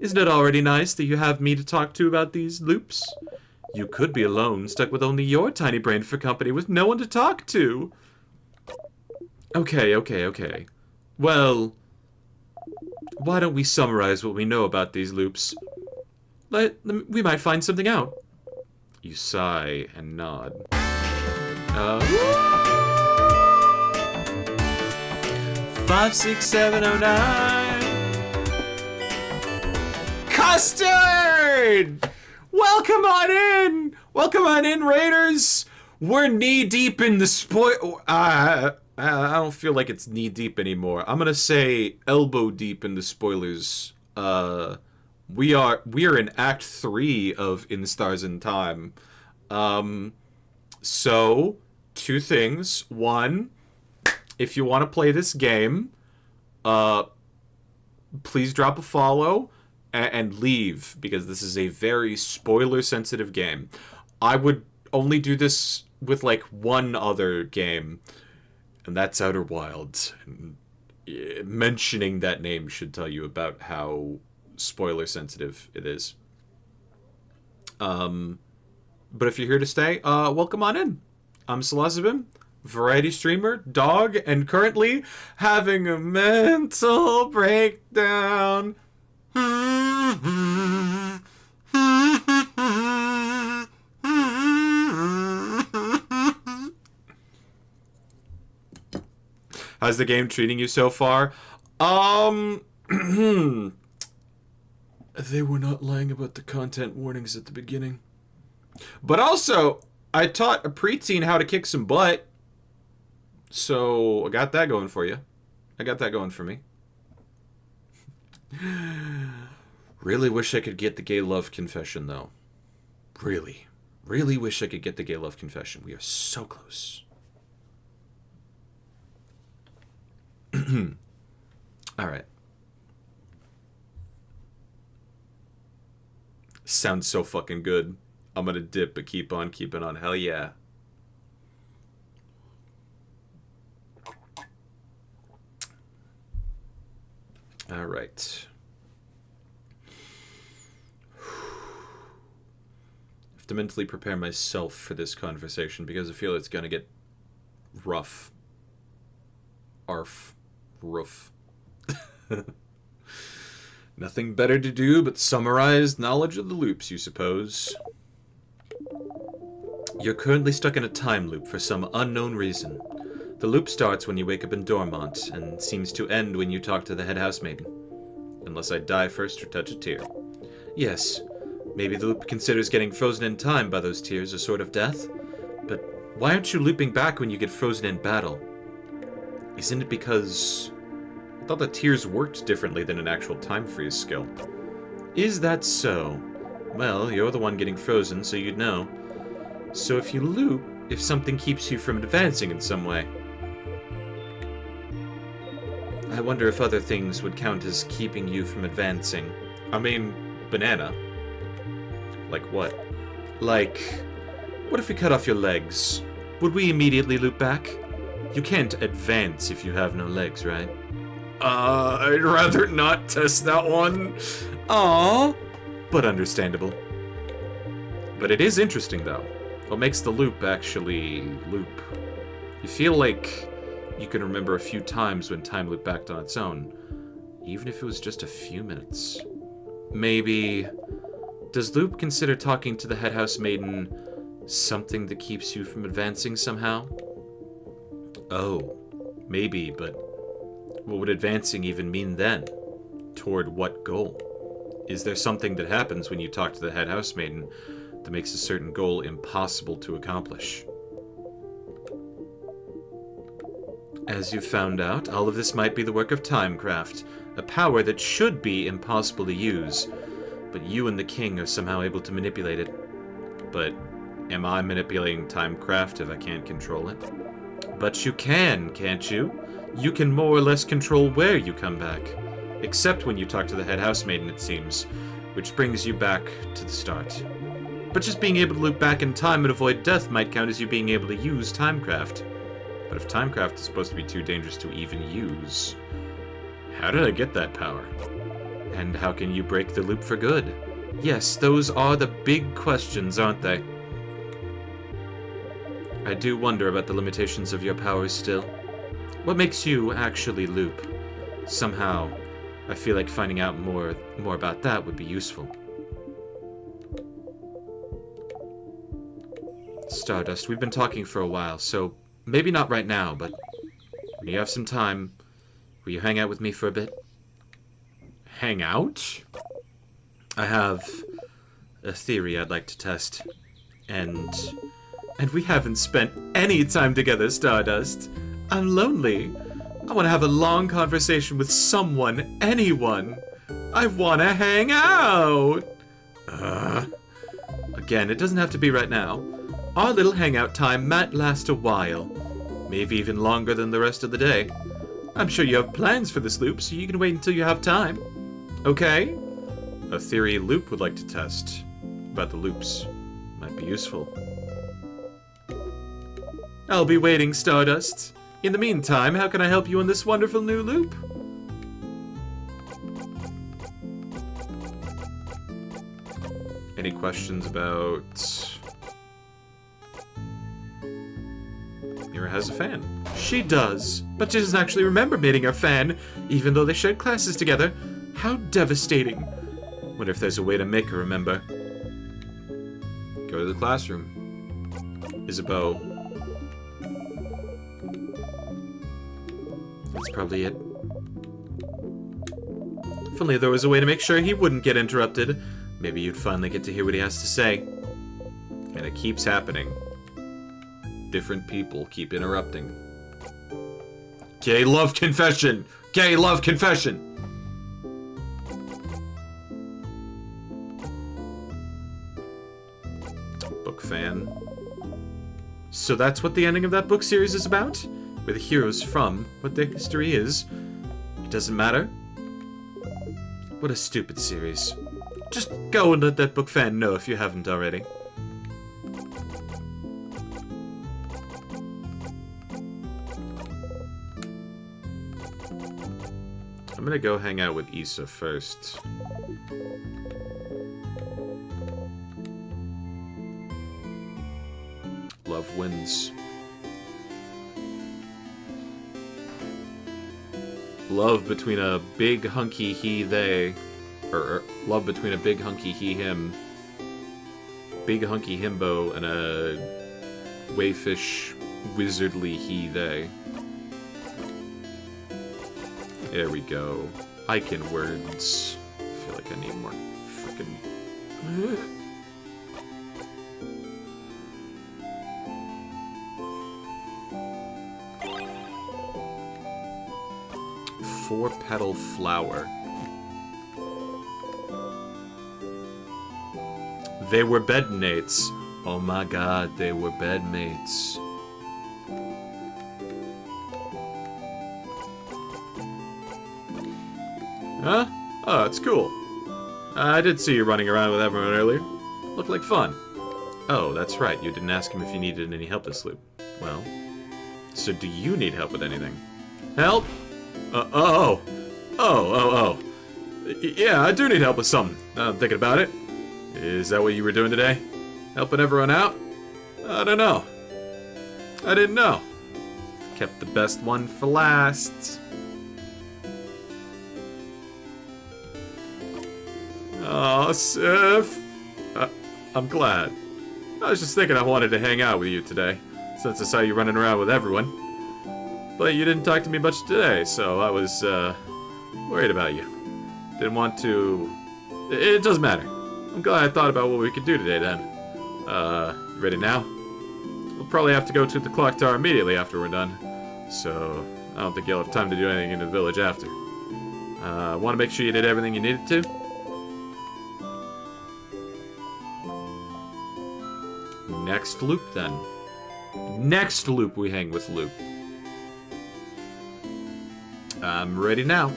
Isn't it already nice that you have me to talk to about these Loops? You could be alone, stuck with only your tiny brain for company with no one to talk to. Okay. Well, why don't we summarize what we know about these Loops? We might find something out. You sigh and nod. 56709. Custard! Welcome on in! Welcome on in, Raiders! We're knee-deep in the I don't feel like it's knee-deep anymore. I'm gonna say elbow-deep in the spoilers. We are in Act 3 of In Stars in Time. So, two things. One, if you want to play this game, please drop a follow and leave, because this is a very spoiler-sensitive game. I would only do this with, like, one other game, and that's Outer Wilds. And mentioning that name should tell you about how spoiler-sensitive it is. But if you're here to stay, welcome on in. I'm Salazabim, variety streamer, dog, and currently having a mental breakdown. How's the game treating you so far? They were not lying about the content warnings at the beginning. But also, I taught a preteen how to kick some butt. So, I got that going for you. I got that going for me. Really wish I could get the gay love confession, though. Really wish I could get the gay love confession. We are so close. Alright. Sounds so fucking good. I'm gonna dip, but keep on keeping on. Hell yeah. Alright. I have to mentally prepare myself for this conversation because I feel it's gonna get rough. Arf. Roof. Nothing better to do but summarize knowledge of the Loops, you suppose. You're currently stuck in a time loop for some unknown reason. The loop starts when you wake up in Dormont, and seems to end when you talk to the head housemaiden. Unless I die first or touch a tear. Yes, Maybe the loop considers getting frozen in time by those tears a sort of death? But why aren't you looping back when you get frozen in battle? Isn't it because... I thought that tears worked differently than an actual time freeze skill. Is that so? Well, you're the one getting frozen, so you'd know. So if you loop, if something keeps you from advancing in some way. I wonder if other things would count as keeping you from advancing. I mean, banana. Like what? Like, what if we cut off your legs? Would we immediately loop back? You can't advance if you have no legs, right? I'd rather not test that one. Aww. But understandable. But it is interesting, though. What makes the loop actually loop? You feel like you can remember a few times when time looped back on its own, even if it was just a few minutes. Maybe... Does loop consider talking to the head house maiden something that keeps you from advancing somehow? Oh, maybe, but what would advancing even mean then? Toward what goal? Is there something that happens when you talk to the head house maiden that makes a certain goal impossible to accomplish? As you've found out, all of this might be the work of Timecraft, a power that should be impossible to use, but you and the king are somehow able to manipulate it. But am I manipulating Timecraft if I can't control it? But you can, can't you? You can more or less control where you come back. Except when you talk to the head house maiden, it seems, which brings you back to the start. But just being able to loop back in time and avoid death might count as you being able to use Timecraft. But if Timecraft is supposed to be too dangerous to even use, how did I get that power? And how can you break the loop for good? Yes, those are the big questions, aren't they? I do wonder about the limitations of your powers still. What makes you actually loop? Somehow, I feel like finding out more about that would be useful. Stardust, we've been talking for a while, so maybe not right now, but when you have some time, will you hang out with me for a bit? Hang out? I have a theory I'd like to test, and we haven't spent any time together, Stardust. I'm lonely. I want to have a long conversation with someone, anyone. I want to hang out. Again, it doesn't have to be right now. Our little hangout time might last a while. Maybe even longer than the rest of the day. I'm sure you have plans for this loop, so you can wait until you have time. Okay? A theory Loop would like to test about the loops. Might be useful. I'll be waiting, Stardust. In the meantime, how can I help you in this wonderful new loop? Any questions about... Mira has a fan. She does, but she doesn't actually remember meeting her fan, even though they shared classes together. How devastating. Wonder if there's a way to make her remember. Go to the classroom. Isabeau. That's probably it. If only there was a way to make sure he wouldn't get interrupted. Maybe you'd finally get to hear what he has to say. And it keeps happening. Different people keep interrupting. Gay love confession! Gay love confession! Book fan. So that's what the ending of that book series is about? Where the hero's from, what their history is. It doesn't matter? What a stupid series. Just go and let that book fan know if you haven't already. I'm gonna go hang out with Issa first. Love wins. Love between a big hunky he they, or love between a big hunky he him, big hunky himbo, and a wayfish wizardly he they. There we go. Icon words. I feel like I need more frickin' Four-petal flower. They were bedmates. Oh my god, they were bedmates. Huh? Oh, it's cool. I did see you running around with everyone earlier. Looked like fun. Oh, that's right. You didn't ask him if you needed any help this loop. Well, so do you need help with anything? Help? Oh. Yeah, I do need help with something. I'm thinking about it. Is that what you were doing today? Helping everyone out? I don't know. I didn't know. Kept the best one for last. Oh, Sif. I'm glad. I was just thinking I wanted to hang out with you today, since I saw you running around with everyone. But you didn't talk to me much today, so I was, worried about you. Didn't want to... It doesn't matter. I'm glad I thought about what we could do today, then. Ready now? We'll probably have to go to the clock tower immediately after we're done, so I don't think you'll have time to do anything in the village after. Want to make sure you did everything you needed to? Next loop, then. Next loop we hang with Loop. I'm ready now.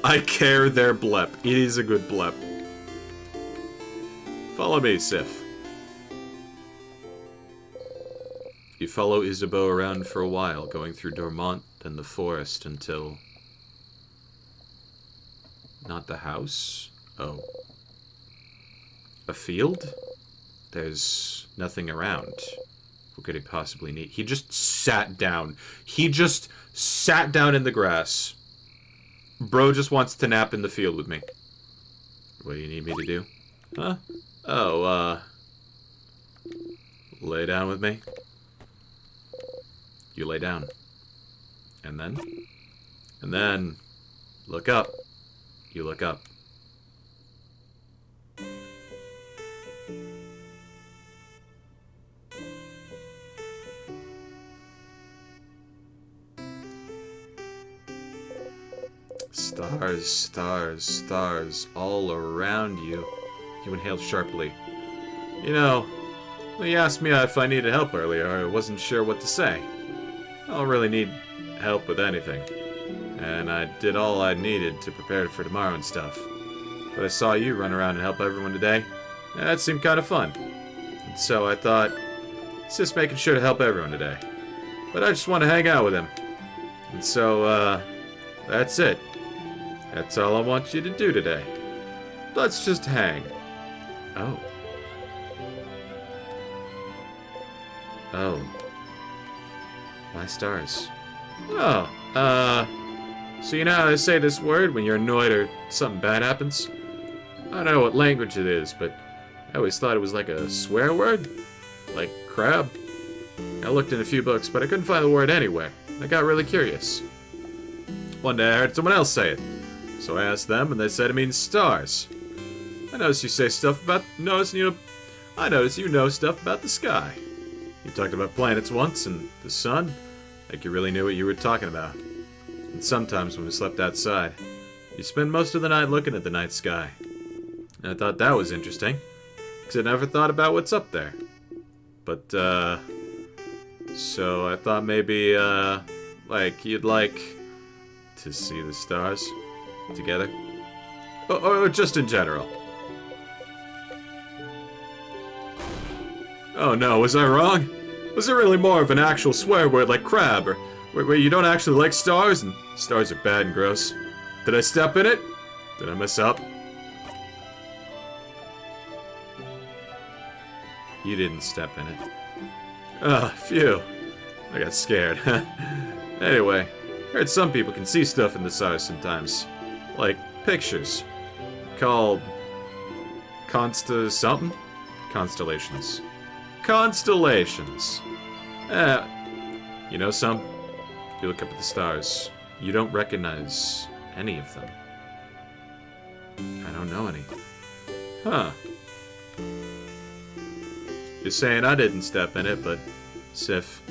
I care their blep. It is a good blep. Follow me, Sif. You follow Isabeau around for a while, going through Dormont and the forest until... Not the house? Oh. A field? There's nothing around. What could he possibly need? He just sat down. He just sat down in the grass. Bro just wants to nap in the field with me. What do you need me to do? Huh? Oh, lay down with me. You lay down. And then? And then, look up. You look up. Stars, stars, stars all around you. You inhaled sharply. You know, when you asked me if I needed help earlier, I wasn't sure what to say. I don't really need help with anything. And I did all I needed to prepare for tomorrow and stuff. But I saw you run around and help everyone today. And that seemed kind of fun. And so I thought, it's just making sure to help everyone today. But I just want to hang out with him. And so, that's it. That's all I want you to do today. Let's just hang. Oh. Oh. My stars. Oh, so you know how they say this word when you're annoyed or something bad happens? I don't know what language it is, but I always thought it was like a swear word. Like crab. I looked in a few books, but I couldn't find the word anywhere. I got really curious. One day I heard someone else say it. So I asked them, and they said it means stars. I noticed you say stuff about... I noticed you know stuff about the sky. You talked about planets once, and the sun. Like you really knew what you were talking about. And sometimes when we slept outside, you spend most of the night looking at the night sky. And I thought that was interesting, because I never thought about what's up there. But, so I thought maybe, like, you'd like to see the stars together? Or just in general? Oh no, was I wrong? Was it really more of an actual swear word like crab, or where you don't actually like stars, and stars are bad and gross? Did I step in it? Did I mess up? You didn't step in it. Ah, phew. I got scared. Anyway, heard some people can see stuff in the stars sometimes. Like pictures. Called... something? Constellations. Constellations. You know some? You look up at the stars. You don't recognize any of them. I don't know any. Huh. You're saying I didn't step in it, but Sif.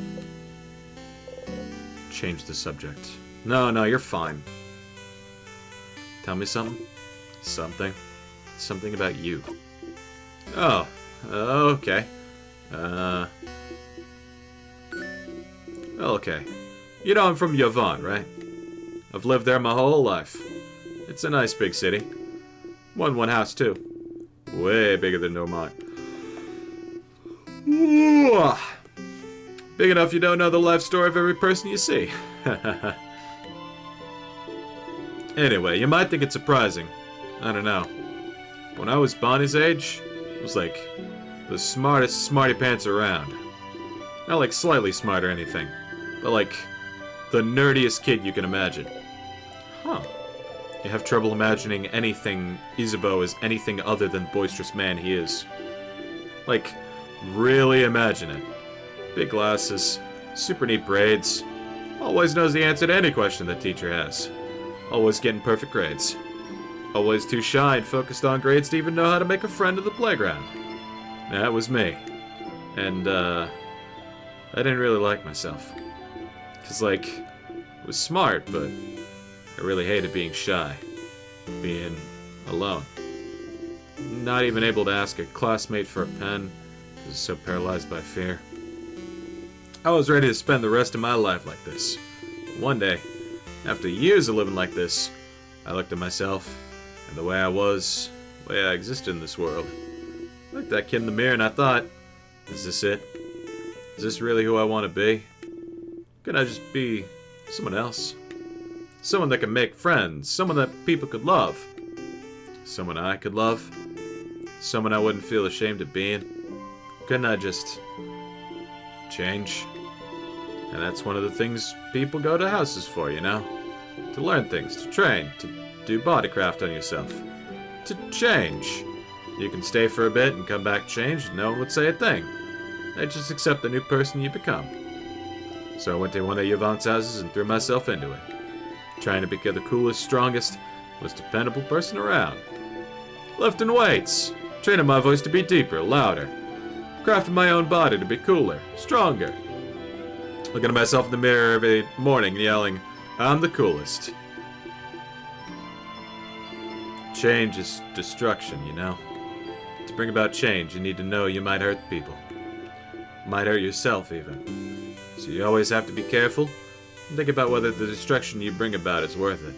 Change the subject. No, you're fine. Tell me something. Something about you. Oh, okay. Okay. You know I'm from Yavon, right? I've lived there my whole life. It's a nice big city. One house, too. Way bigger than Normand. Big enough you don't know the life story of every person you see. Anyway, you might think it's surprising. I don't know. When I was Bonnie's age, I was like the smartest smarty pants around. Not like slightly smart or anything, but like the nerdiest kid you can imagine. Huh. You have trouble imagining anything Isabeau is anything other than boisterous man he is. Like, really imagine it. Big glasses, super neat braids, always knows the answer to any question the teacher has. Always getting perfect grades. Always too shy and focused on grades to even know how to make a friend at the playground. That was me. And, I didn't really like myself. 'Cause, like, I was smart, but I really hated being shy. Being alone. Not even able to ask a classmate for a pen, because I was so paralyzed by fear. I was ready to spend the rest of my life like this. But one day, after years of living like this, I looked at myself, and the way I was, the way I existed in this world. I looked at that kid in the mirror and I thought, is this it? Is this really who I want to be? Could I just be someone else? Someone that could make friends, someone that people could love. Someone I could love. Someone I wouldn't feel ashamed of being. Couldn't I just change? And that's one of the things people go to houses for, you know? To learn things, to train, to do bodycraft on yourself. To change. You can stay for a bit and come back changed, and no one would say a thing. They just accept the new person you become. So I went to one of Yvonne's houses and threw myself into it. Trying to become the coolest, strongest, most dependable person around. Lifting weights. Training my voice to be deeper, louder. Crafting my own body to be cooler, stronger. Looking at myself in the mirror every morning and yelling, I'm the coolest. Change is destruction, you know? To bring about change, you need to know you might hurt people. Might hurt yourself, even. So you always have to be careful and think about whether the destruction you bring about is worth it.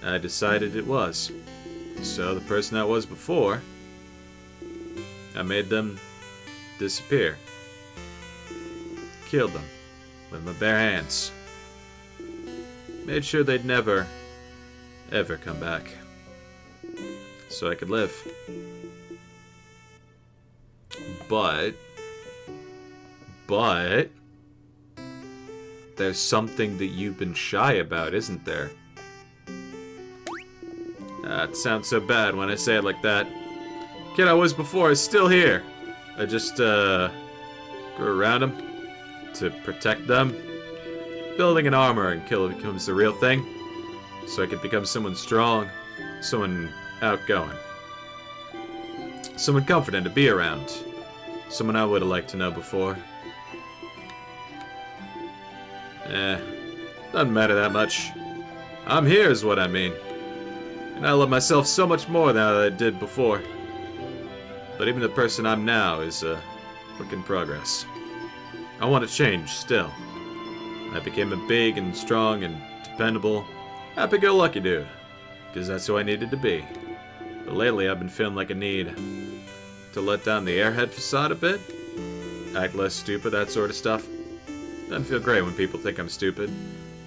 I decided it was. So the person I was before, I made them disappear. Killed them with my bare hands. Made sure they'd never, ever come back. So I could live. But there's something that you've been shy about, isn't there? It sounds so bad when I say it like that. Kid I was before is still here. I just grew around him to protect them. Building an armor until it becomes the real thing. So I could become someone strong, someone outgoing. Someone confident to be around. Someone I would have liked to know before. Doesn't matter that much. I'm here is what I mean. And I love myself so much more now than I did before. But even the person I'm now is a work in progress. I want to change still. I became a big and strong and dependable, happy-go-lucky dude. Because that's who I needed to be. But lately I've been feeling like a need to let down the airhead facade a bit. Act less stupid, that sort of stuff. Doesn't feel great when people think I'm stupid,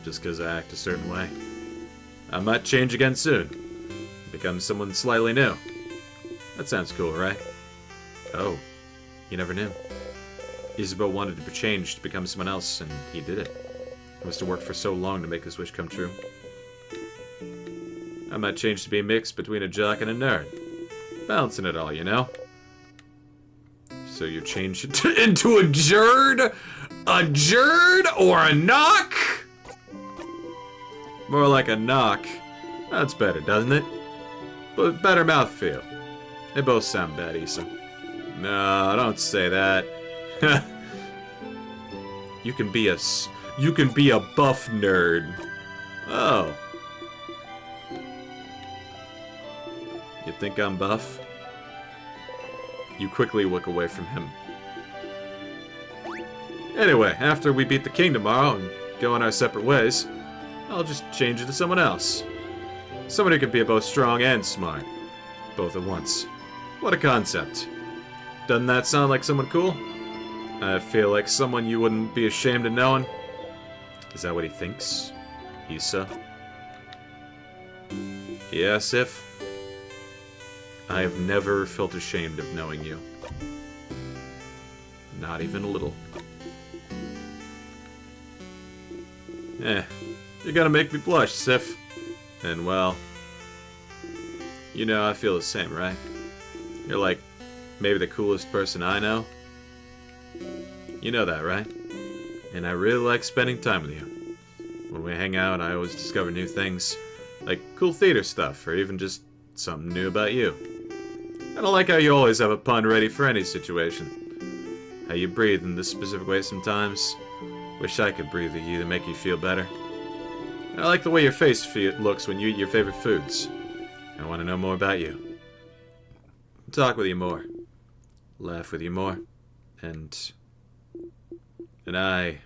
just because I act a certain way. I might change again soon. Become someone slightly new. That sounds cool, right? Oh, you never knew. Isabeau wanted to change to become someone else, and he did it. He must have worked for so long to make his wish come true. I might change to be a mix between a jock and a nerd. Balancing it all, you know? So you change it into a jerd? A jerd or a knock? More like a knock. That's better, doesn't it? but better mouthfeel. They both sound bad, Issa. No, don't say that. You can be a buff nerd. Oh. You think I'm buff? You quickly look away from him. Anyway, after we beat the king tomorrow and go on our separate ways, I'll just change it to someone else. Someone who can be both strong and smart. Both at once. What a concept. Doesn't that sound like someone cool? I feel like someone you wouldn't be ashamed of knowing. Is that what he thinks? Issa? Yeah, Sif? I have never felt ashamed of knowing you. Not even a little. You're gonna make me blush, Sif. And well, you know I feel the same, right? You're like, maybe the coolest person I know. You know that, right? And I really like spending time with you. When we hang out, I always discover new things. Like cool theater stuff, or even just something new about you. I don't like how you always have a pun ready for any situation. How you breathe in this specific way sometimes. Wish I could breathe with you to make you feel better. I like the way your face looks when you eat your favorite foods. I want to know more about you. Talk with you more. Laugh with you more. And I...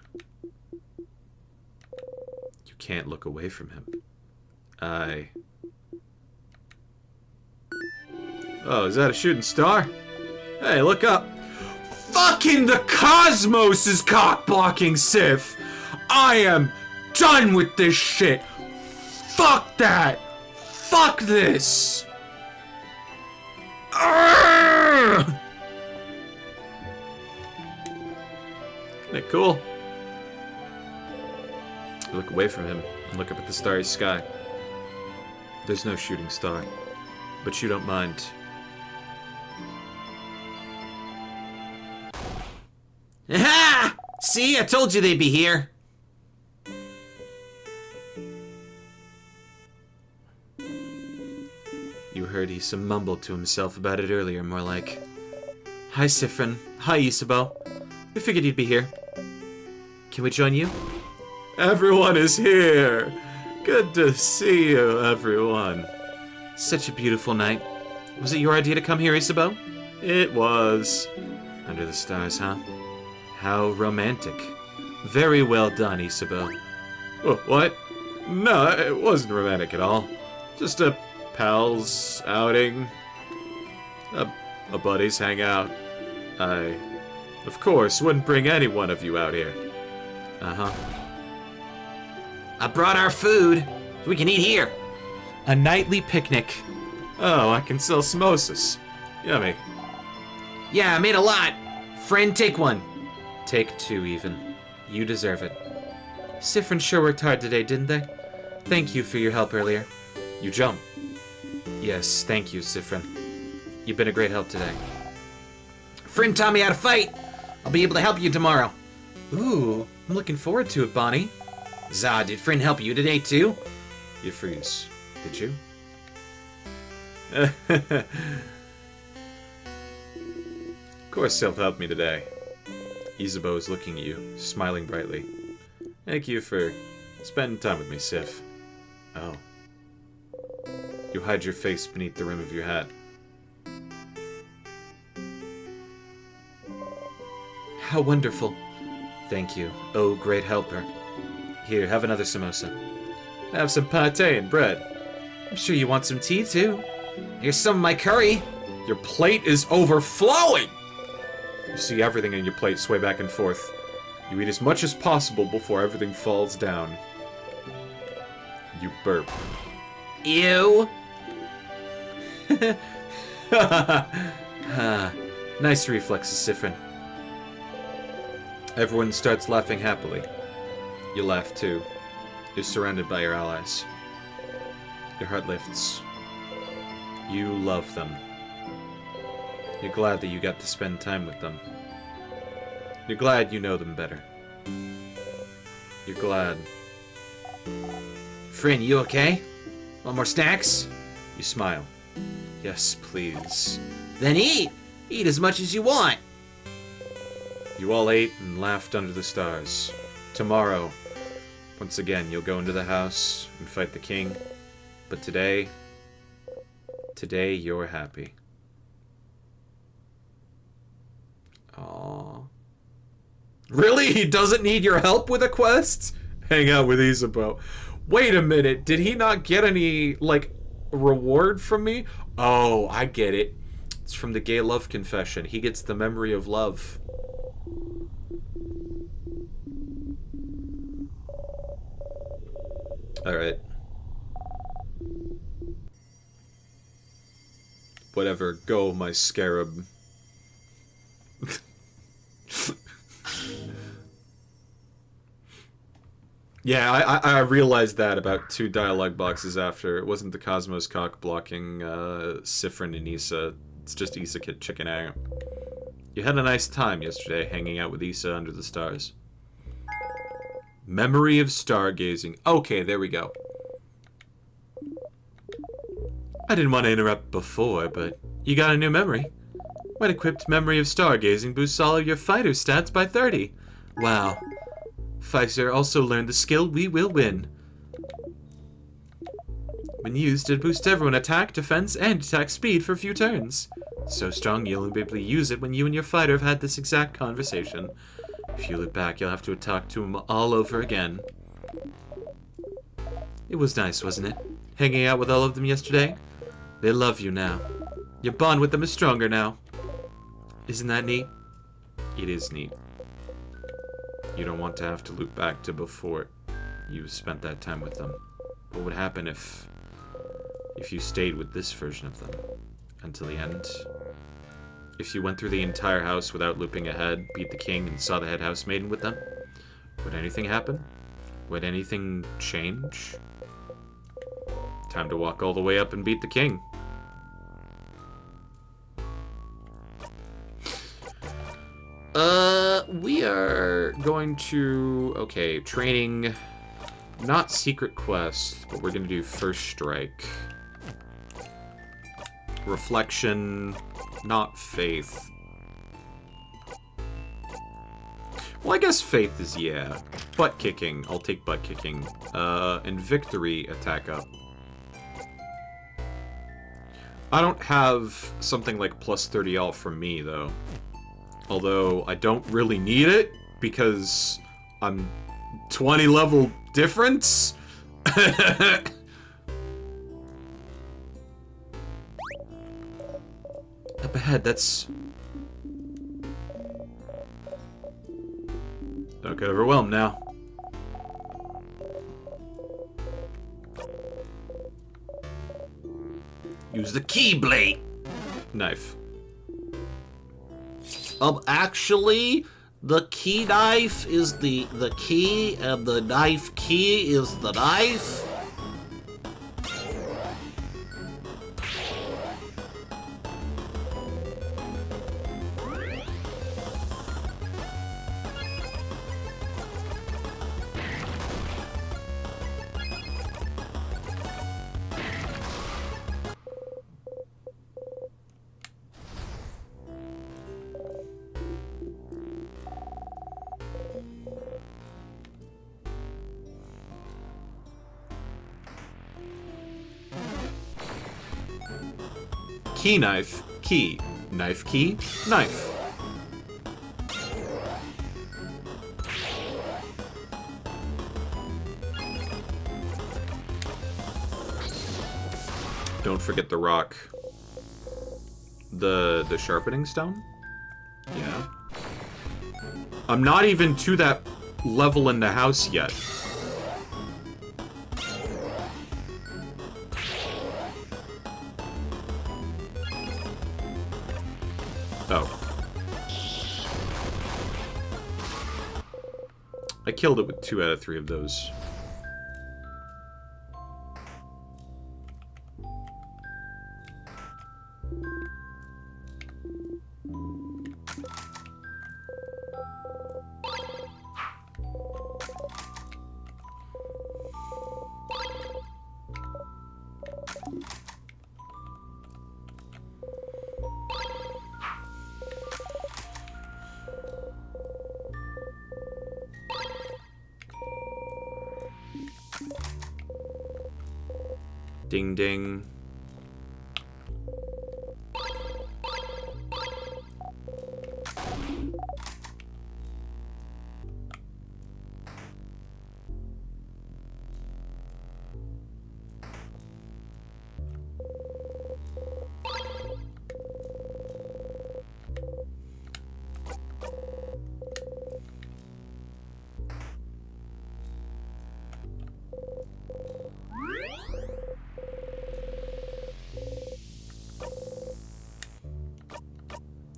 You can't look away from him. Oh, is that a shooting star? Hey, look up. Fucking the cosmos is cock-blocking, Sif! I am done with this shit! Fuck that! Fuck this! Arrgh! Isn't that cool? I look away from him and look up at the starry sky. There's no shooting star, but you don't mind. Aha! See, I told you they'd be here. You heard Issa mumble to himself about it earlier, more like, "Hi, Siffrin. Hi, Isabeau. We figured you'd be here. Can we join you?" Everyone is here! Good to see you, everyone. Such a beautiful night. Was it your idea to come here, Isabeau? It was. Under the stars, huh? How romantic. Very well done, Isabeau. What? No, it wasn't romantic at all. Just a pals outing. A buddies hangout. I, of course, wouldn't bring any one of you out here. Uh-huh. I brought our food. We can eat here. A nightly picnic. Oh, I can sell samosas. Yummy. Yeah, I made a lot. Friend, take one. Take two, even. You deserve it. Siffrin sure worked hard today, didn't they? Thank you for your help earlier. You jump. Yes, thank you, Siffrin. You've been a great help today. Friend taught me how to fight. I'll be able to help you tomorrow. Ooh, I'm looking forward to it, Bonnie. Zah, did Friend help you today, too? You freeze. Did you? Of course he'll help me today. Isabeau is looking at you, smiling brightly. Thank you for spending time with me, Sif. Oh. You hide your face beneath the rim of your hat. How wonderful. Thank you, oh great helper. Here, have another samosa. Have some pate and bread. I'm sure you want some tea, too. Here's some of my curry. Your plate is overflowing! You see everything in your plate sway back and forth. You eat as much as possible before everything falls down. You burp. Ew. Nice reflexes, Siffrin. Everyone starts laughing happily. You laugh too. You're surrounded by your allies. Your heart lifts. You love them. You're glad that you got to spend time with them. You're glad you know them better. You're glad. Friend, you okay? Want more snacks? You smile. Yes, please. Then eat! Eat as much as you want! You all ate and laughed under the stars. Tomorrow, once again, you'll go into the house and fight the king. But today, you're happy. Aww. Really? He doesn't need your help with a quest? Hang out with Isabeau. Wait a minute, did he not get any, like, reward from me? Oh, I get it. It's from the gay love confession. He gets the memory of love. Alright. Whatever, go, my scarab. Yeah, I realized that about 2 dialogue boxes after. It wasn't the Cosmos cock blocking Sifrin and Issa. It's just Issa chicken out. You had a nice time yesterday hanging out with Issa under the stars. Memory of stargazing. Okay, there we go. I didn't want to interrupt before, but you got a new memory. When equipped, Memory of Stargazing boosts all of your fighter stats by 30. Wow. Pfizer also learned the skill We Will Win. When used, it boosts everyone attack, defense, and attack speed for a few turns. So strong you'll only be able to use it when you and your fighter have had this exact conversation. If you look back, you'll have to talk to him all over again. It was nice, wasn't it? Hanging out with all of them yesterday? They love you now. Your bond with them is stronger now. Isn't that neat? It is neat. You don't want to have to loop back to before you spent that time with them. What would happen if you stayed with this version of them until the end? If you went through the entire house without looping ahead, beat the king, and saw the head housemaiden with them? Would anything happen? Would anything change? Time to walk all the way up and beat the king. We are going to... Okay, training... Not secret quest, but we're gonna do first strike. Reflection... Not faith. Well, I guess faith is, yeah. Butt kicking. I'll take butt kicking. And victory, attack up. I don't have something like plus 30 all from me, though. Although, I don't really need it, because I'm 20 level difference. Up ahead, that's... Don't get overwhelmed now. Use the Keyblade Knife. Actually, the key knife is the key, and the knife key is the knife. Key knife, key. Knife key, knife. Don't forget the rock. The sharpening stone? Yeah. I'm not even to that level in the house yet. Oh. I killed it with 2 out of 3 of those. Ding ding.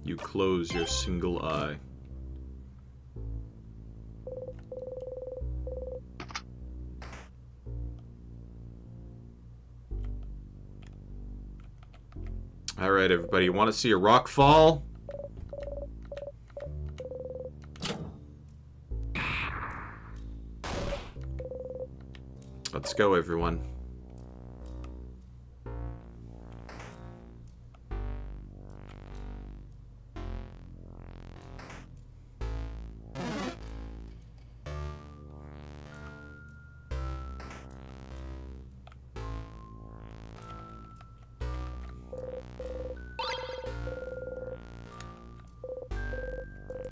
You close your single eye. Alright, everybody, you want to see a rock fall? Let's go, everyone.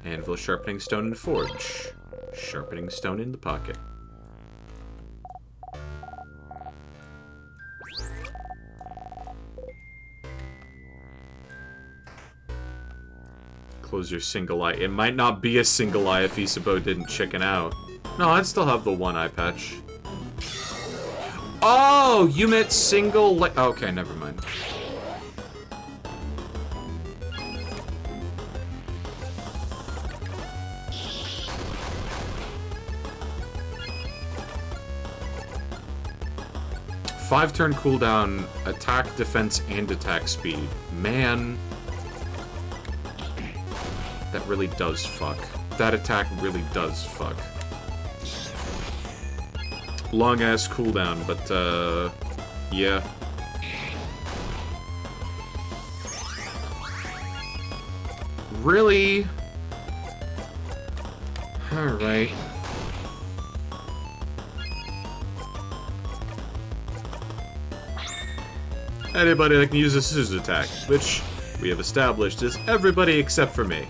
Anvil, sharpening stone in the forge. Sharpening stone in the pocket. Close your single eye. It might not be a single eye if Isabeau didn't chicken out. No, I'd still have the one eye patch. Oh, you meant single okay, never mind. Five-turn cooldown, attack, defense, and attack speed. Man. That really does fuck. That attack really does fuck. Long-ass cooldown, but, yeah. Really? Alright. Anybody that can use a scissors attack, which we have established is everybody except for me.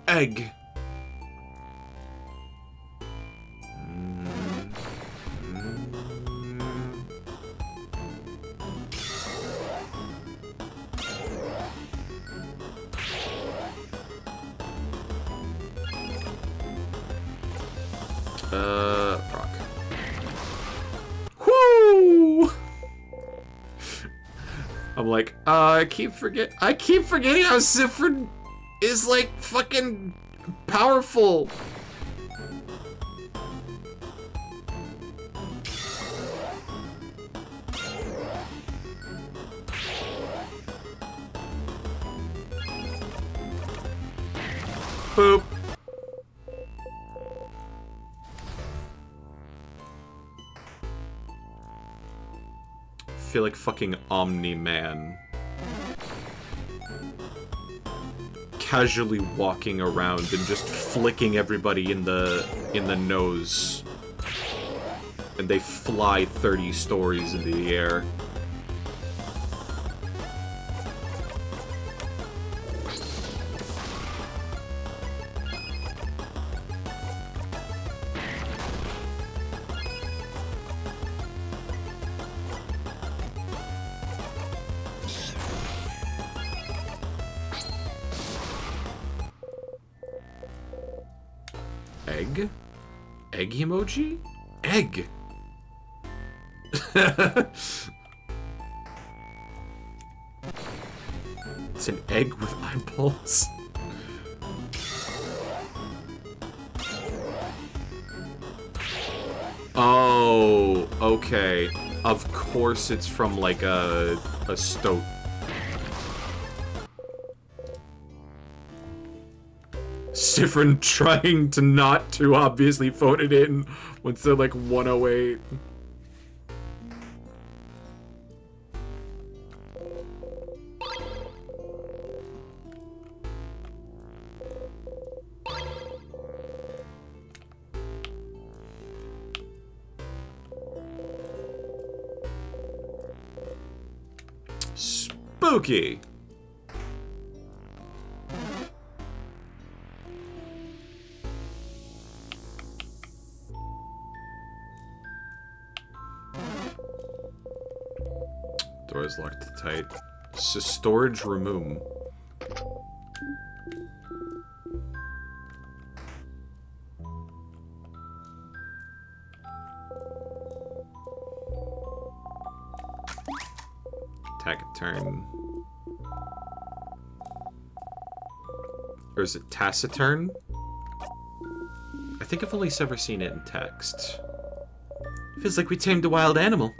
Egg. Rock. Whoo! I'm like, I keep forgetting how Siffred is like fucking powerful. Boop. Feel like fucking Omni-Man. Casually walking around and just flicking everybody in the nose. And they fly 30 stories into the air. Egg? Egg emoji? Egg! It's an egg with eyeballs. Oh, okay. Of course it's from like a stoat. Siffrin trying to not too obviously phone it in once they're like 108. Spooky! Door is locked tight. Storage room. Taciturn. Or is it taciturn? I think I've only ever seen it in text. Feels like we tamed a wild animal.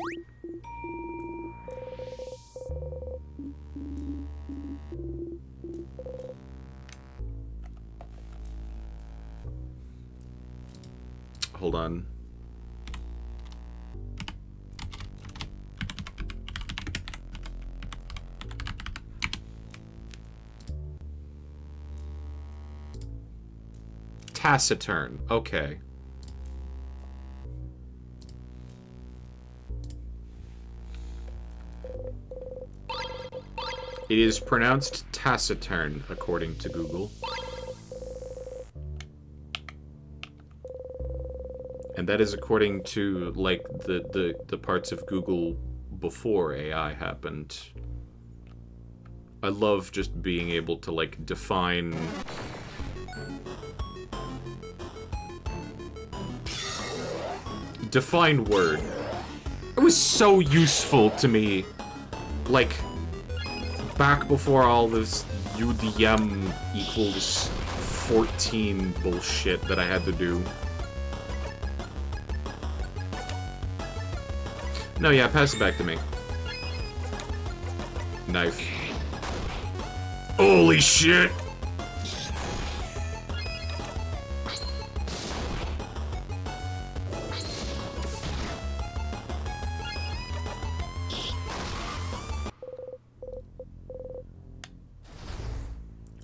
Hold on. Taciturn. Okay. It is pronounced taciturn, according to Google. And that is according to, like, the parts of Google before AI happened. I love just being able to, like, define... Define word. It was so useful to me. Like, back before all this UDM equals 14 bullshit that I had to do. No, yeah, pass it back to me. Knife. Holy shit!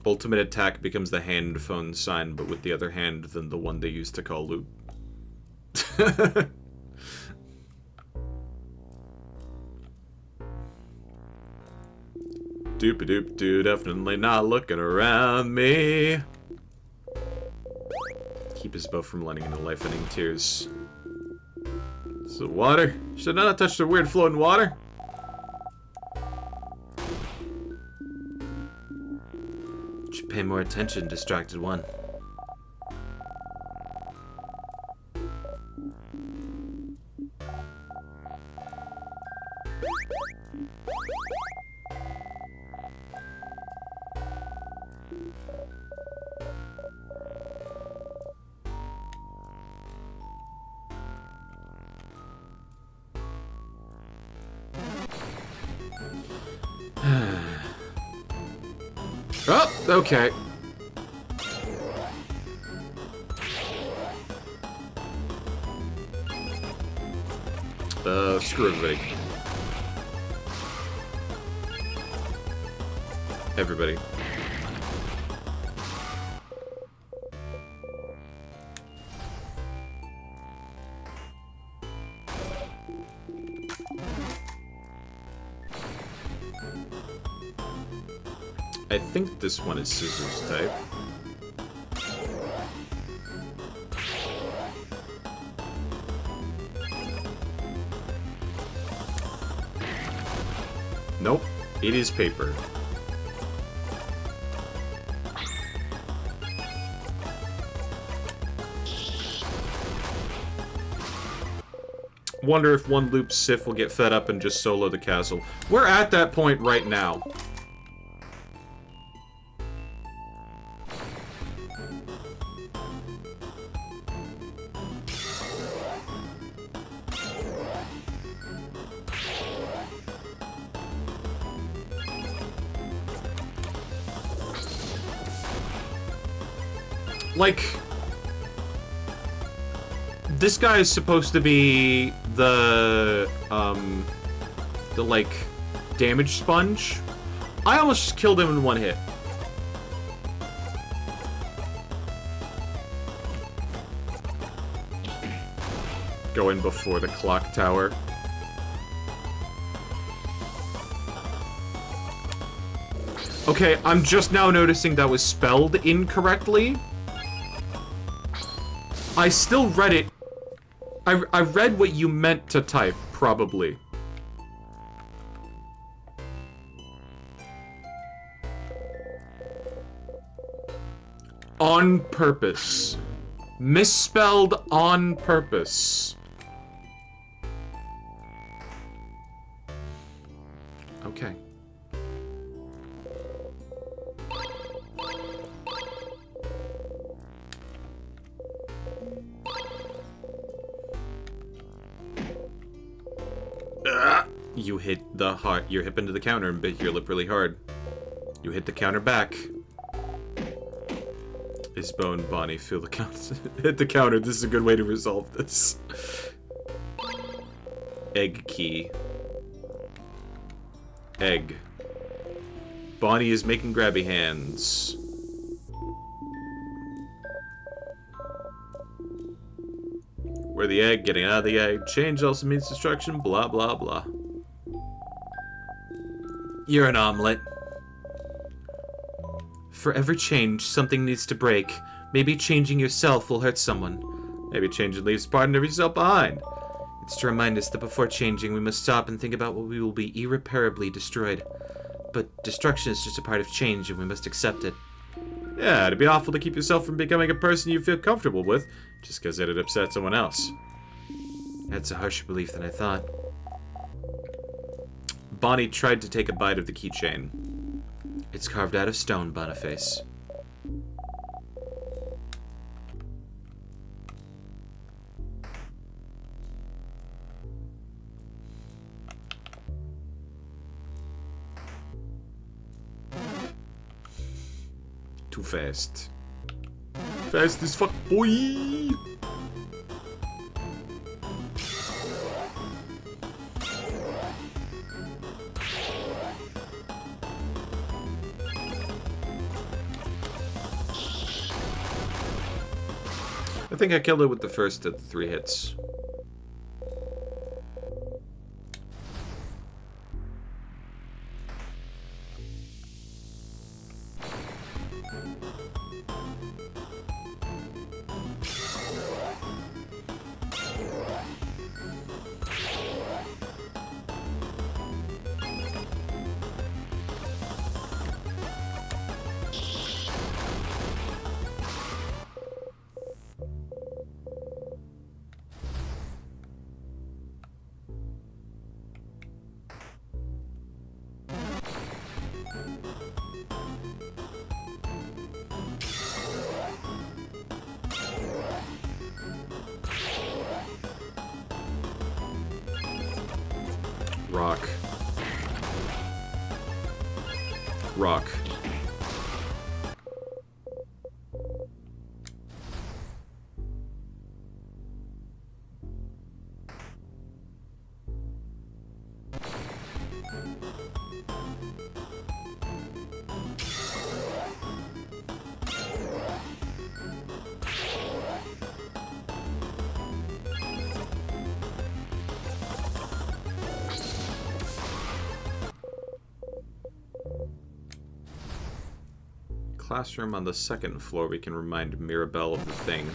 Ultimate attack becomes the hand phone sign, but with the other hand than the one they used to call loot. Doop-a-doop-doo, definitely not looking around me. Keep his bow from letting into life-ending tears. So water? Should I not touch the weird floating water? Should pay more attention, distracted one. Oh, okay. Screw everybody. Everybody. I think this one is scissors type. Nope, it is paper. Wonder if one loop Sif will get fed up and just solo the castle. We're at that point right now. Like, this guy is supposed to be the like, damage sponge. I almost just killed him in one hit. Go in before the clock tower. Okay, I'm just now noticing that was spelled incorrectly. I still read it. I read what you meant to type, probably. On purpose. Misspelled on purpose. Okay. You hit the heart. You're hip into the counter and bit your lip really hard. You hit the counter back. Isbo and Bonnie feel the counter. Hit the counter. This is a good way to resolve this. Egg key. Egg. Bonnie is making grabby hands. Where the egg, getting out of the egg. Change also means destruction, blah blah blah. You're an omelet. For every change, something needs to break. Maybe changing yourself will hurt someone. Maybe changing leaves part of yourself behind. It's to remind us that before changing, we must stop and think about what we will be irreparably destroyed. But destruction is just a part of change, and we must accept it. Yeah, it'd be awful to keep yourself from becoming a person you feel comfortable with, just because it'd upset someone else. That's a harsher belief than I thought. Bonnie tried to take a bite of the keychain. It's carved out of stone, Boniface. Too fast. Fast as fuck, boy! I think I killed it with the first of the 3 hits. Rock. Rock. Classroom on the 2nd floor, we can remind Mirabelle of the thing.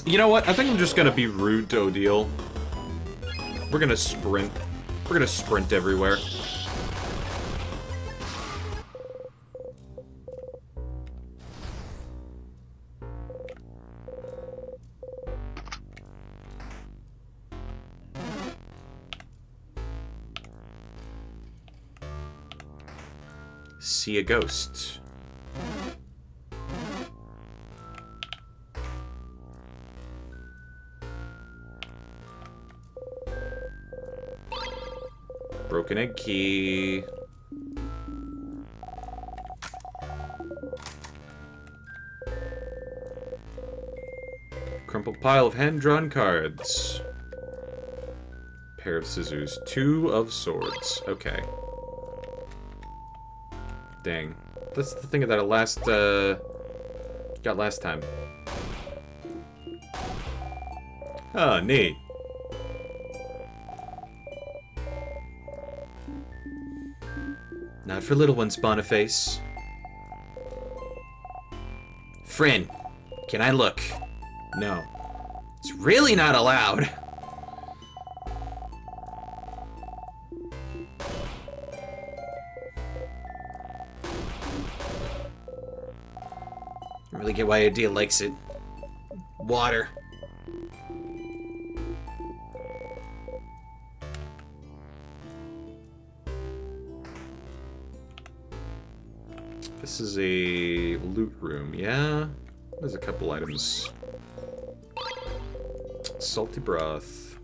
You know what? I think I'm just gonna be rude to Odile. We're gonna sprint. We're gonna sprint everywhere. See a ghost. Broken egg key. Crumpled pile of hand-drawn cards. Pair of scissors. 2 of swords. Okay. Dang. That's the thing that I got last time. Oh, neat. Not for little ones, Boniface. Friend, can I look? No. It's really not allowed. I really get why Odile likes it. Water. This is a loot room, yeah? There's a couple items. Salty broth.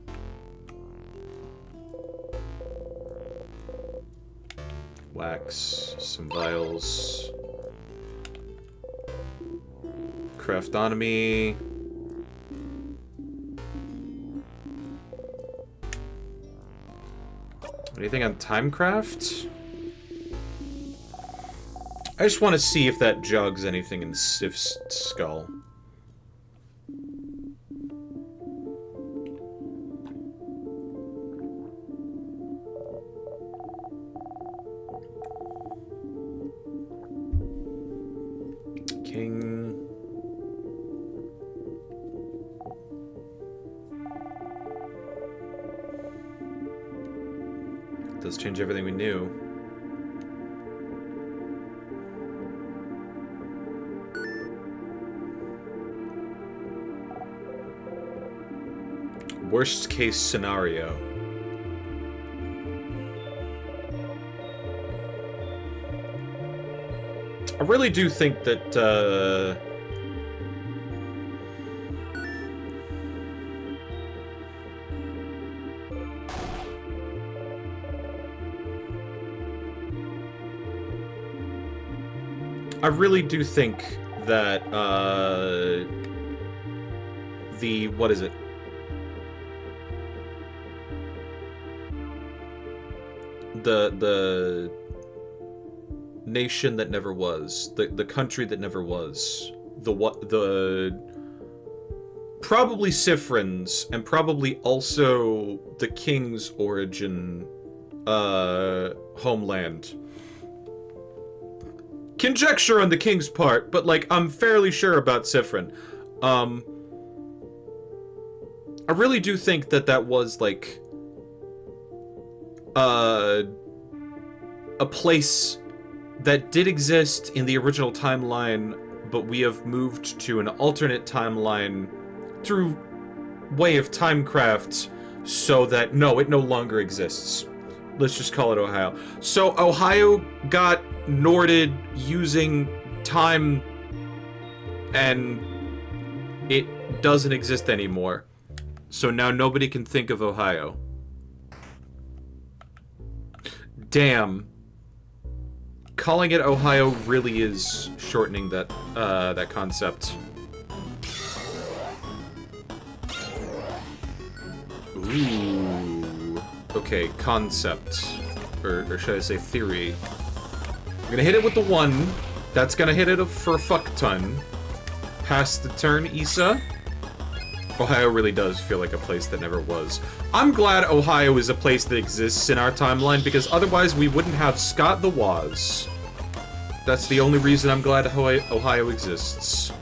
Wax. Some vials. Craftonomy. Anything on Timecraft? I just want to see if that jogs anything in Sif's skull. King. Does change everything we knew. Worst case scenario. I really do think that, I really do think that, what is it? The nation that never was, the country that never was, the probably Siffrin's, and probably also the king's origin homeland. Conjecture on the king's part, but like I'm fairly sure about Siffrin. I really do think that that was like a place that did exist in the original timeline, but we have moved to an alternate timeline through way of Timecraft so that, no, it no longer exists. Let's just call it Ohio. So Ohio got Norded using time, and it doesn't exist anymore. So now nobody can think of Ohio. Damn. Calling it Ohio really is shortening that that concept. Ooh. Okay, concept. Or should I say theory. I'm gonna hit it with the 1. That's gonna hit it for a fuck ton. Pass the turn, Issa. Ohio really does feel like a place that never was. I'm glad Ohio is a place that exists in our timeline, because otherwise we wouldn't have Scott the Woz. That's the only reason I'm glad Ohio exists.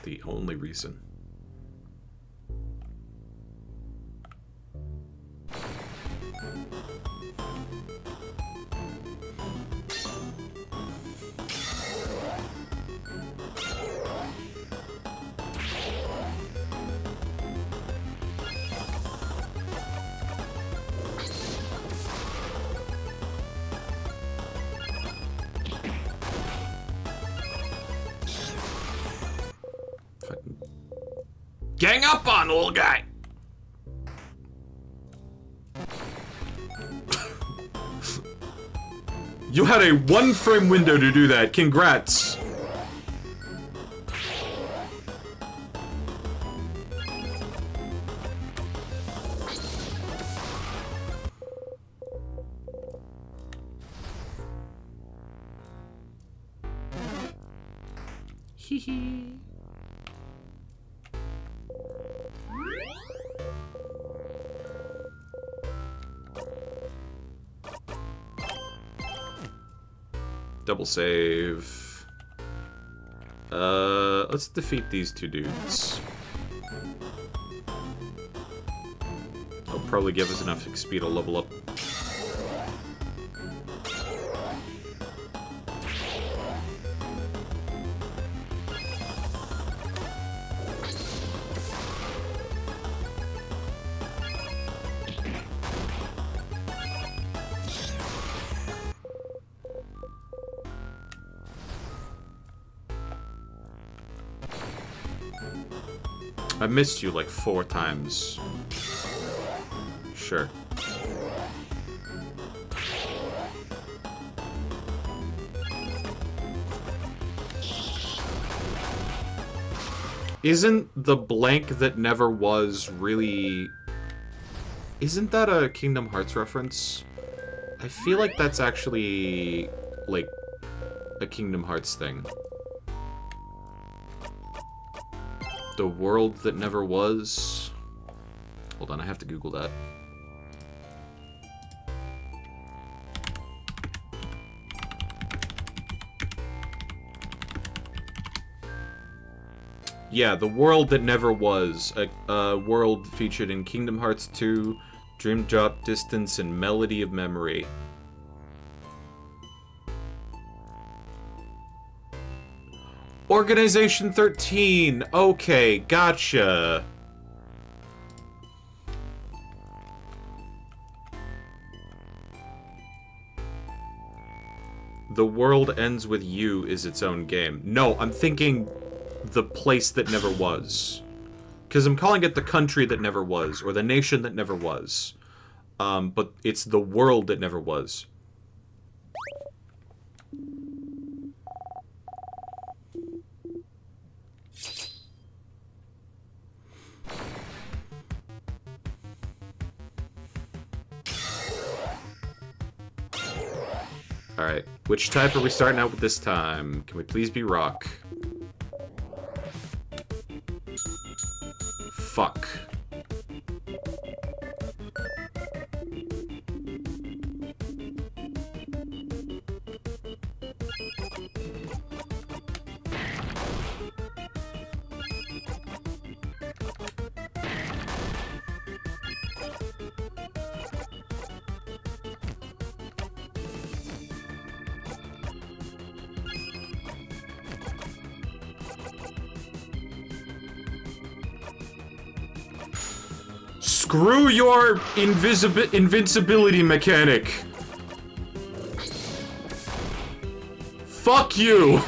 The only reason. Gang up on old guy! You had a 1-frame window to do that. Congrats. Hee hee. Double save. Let's defeat these two dudes. They'll probably give us enough XP to level up. I missed you like 4 times. Sure. Isn't the blank that never was really... Isn't that a Kingdom Hearts reference? I feel like that's actually, like, a Kingdom Hearts thing. The world that never was. Hold on, I have to Google that. Yeah, the world that never was. A world featured in Kingdom Hearts 2, Dream Drop Distance, and Melody of Memory. Organization 13! Okay, gotcha! The World Ends With You is its own game. No, I'm thinking the place that never was. Because I'm calling it the country that never was, or the nation that never was. But it's the world that never was. Alright, which type are we starting out with this time? Can we please be rock? Fuck. Screw your invincibility mechanic. Fuck you.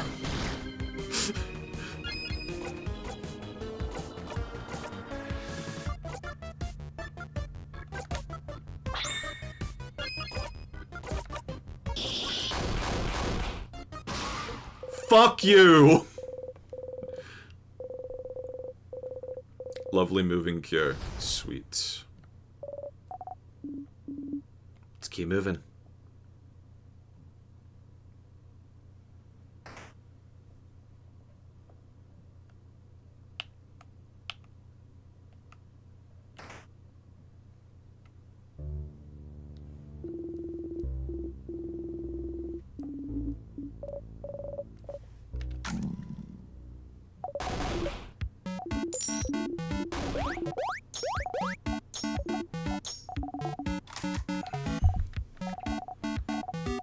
Fuck you. Lovely moving cure. Sweet. Let's keep moving.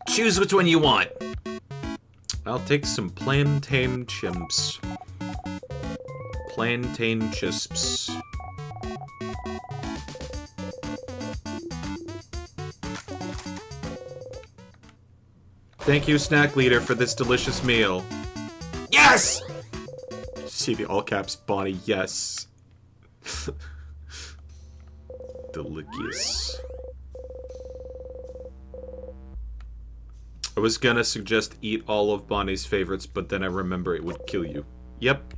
Choose which one you want. I'll take some plantain chimps. Plantain chisps. Thank you, Snack Leader, for this delicious meal. Yes! See the all caps Bonnie, yes. Delicious. I was gonna suggest eat all of Bonnie's favorites, but then I remember it would kill you. Yep.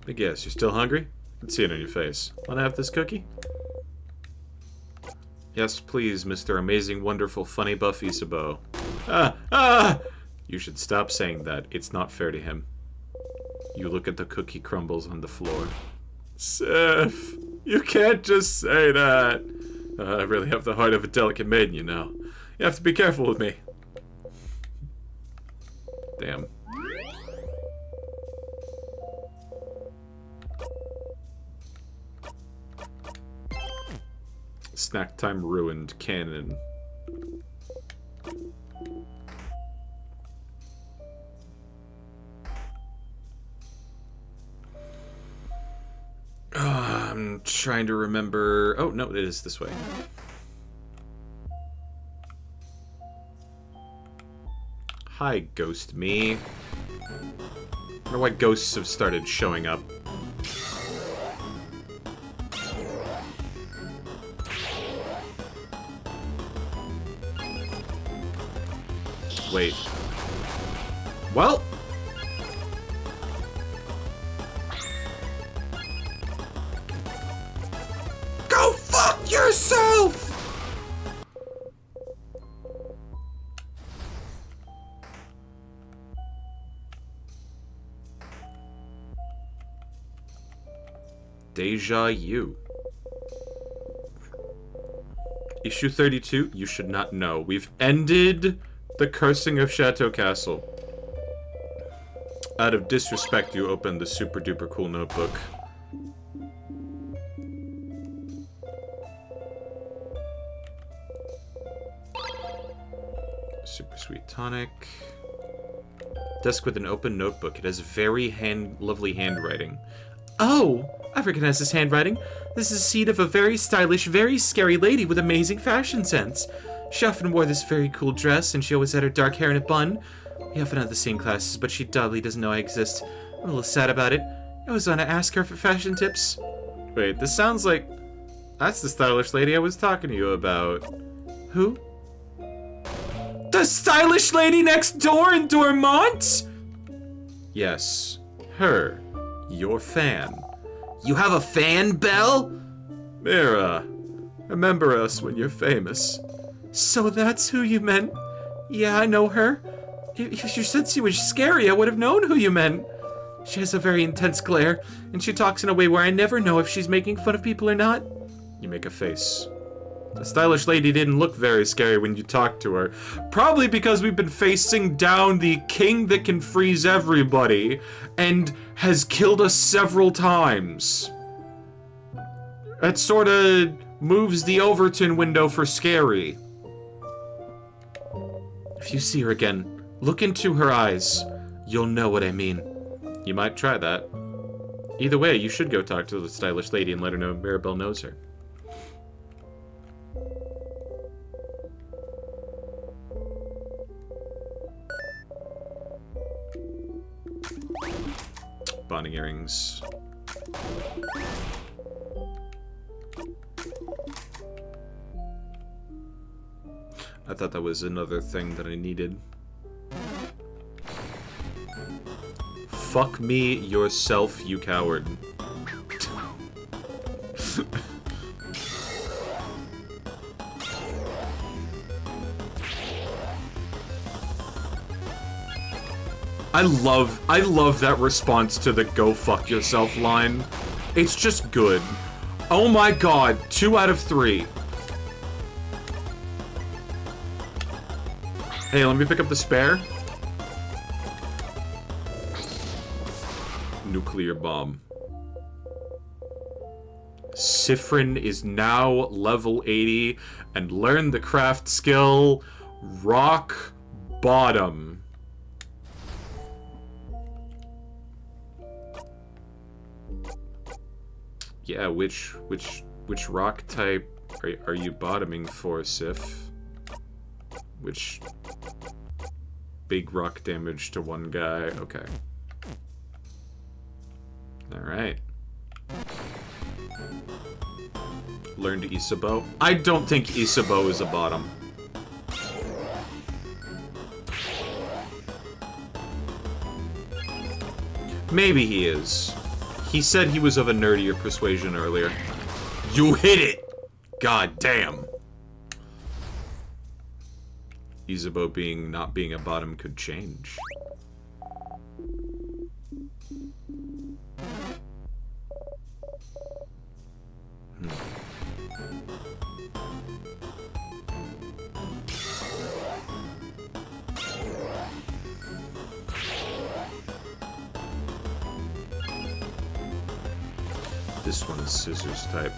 I guess you're still hungry? I can see it on your face. Wanna have this cookie? Yes, please, Mr. Amazing, Wonderful, Funny Buff Isabeau. Ah! You should stop saying that. It's not fair to him. You look at the cookie crumbles on the floor. Sif, you can't just say that. I really have the heart of a delicate maiden, you know. You have to be careful with me. Damn. Snack time ruined. Canon. I'm trying to remember... Oh, no, it is this way. Hi, ghost me. I wonder why ghosts have started showing up. Wait. Well... Go fuck yourself! Deja you. Issue 32, you should not know. We've ended the cursing of Chateau Castle. Out of disrespect, you opened the super duper cool notebook. Super sweet tonic. Desk with an open notebook. It has very lovely handwriting. Oh, I recognize this handwriting. This is a seed of a very stylish, very scary lady with amazing fashion sense. She often wore this very cool dress, and she always had her dark hair in a bun. We often had the same classes, but she doubly doesn't know I exist. I'm a little sad about it. I always want to ask her for fashion tips. Wait, this sounds like... That's the stylish lady I was talking to you about. Who? The stylish lady next door in Dormont? Yes, her. Your fan. You have a fan, Belle? Mira, remember us when you're famous. So that's who you meant? Yeah, I know her. If you said she was scary, I would have known who you meant. She has a very intense glare, and she talks in a way where I never know if she's making fun of people or not. You make a face. The stylish lady didn't look very scary when you talked to her. Probably because we've been facing down the king that can freeze everybody, and has killed us several times. That sorta moves the Overton window for scary. If you see her again, look into her eyes. You'll know what I mean. You might try that. Either way, you should go talk to the stylish lady and let her know Mirabelle knows her. Bonding earrings. I thought that was another thing that I needed. Fuck me yourself, you coward. I love that response to the go fuck yourself line. It's just good. Oh my god, 2 out of 3. Hey, let me pick up the spare. Nuclear bomb. Siffrin is now level 80 and learn the craft skill Rock Bottom. Yeah, which rock type are you bottoming for, Sif? Which big rock damage to one guy? Okay. Alright. Learn to Isabeau. I don't think Isabeau is a bottom. Maybe he is. He said he was of a nerdier persuasion earlier. You hit it! God damn. Isabeau not being a bottom could change. This one is scissors type.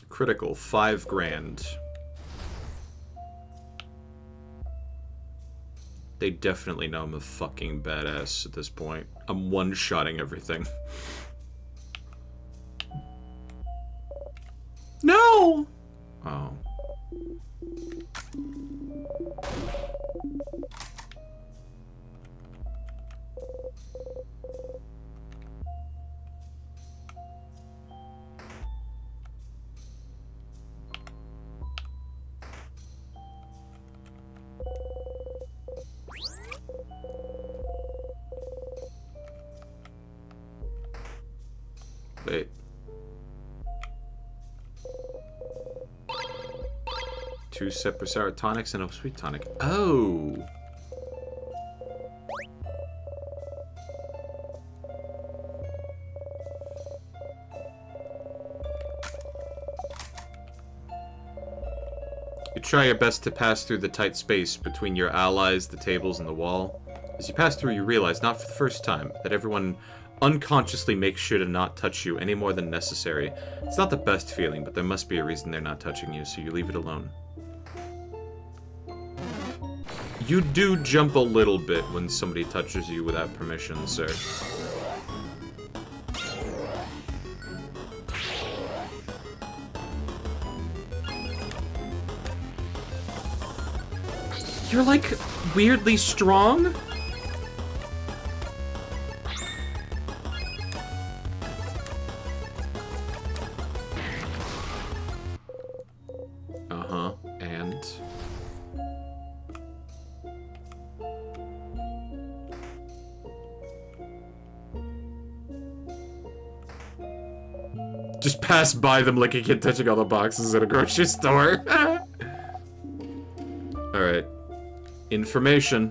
Critical, 5 grand. They definitely know I'm a fucking badass at this point. I'm one-shotting everything. No! Oh. Wait. Two separate sour tonics and a sweet tonic. Oh! You try your best to pass through the tight space between your allies, the tables, and the wall. As you pass through, you realize, not for the first time, that everyone unconsciously makes sure to not touch you any more than necessary. It's not the best feeling, but there must be a reason they're not touching you, so you leave it alone. You do jump a little bit when somebody touches you without permission, sir. You're like weirdly strong? And just pass by them like a kid touching all the boxes at a grocery store. Alright. Information.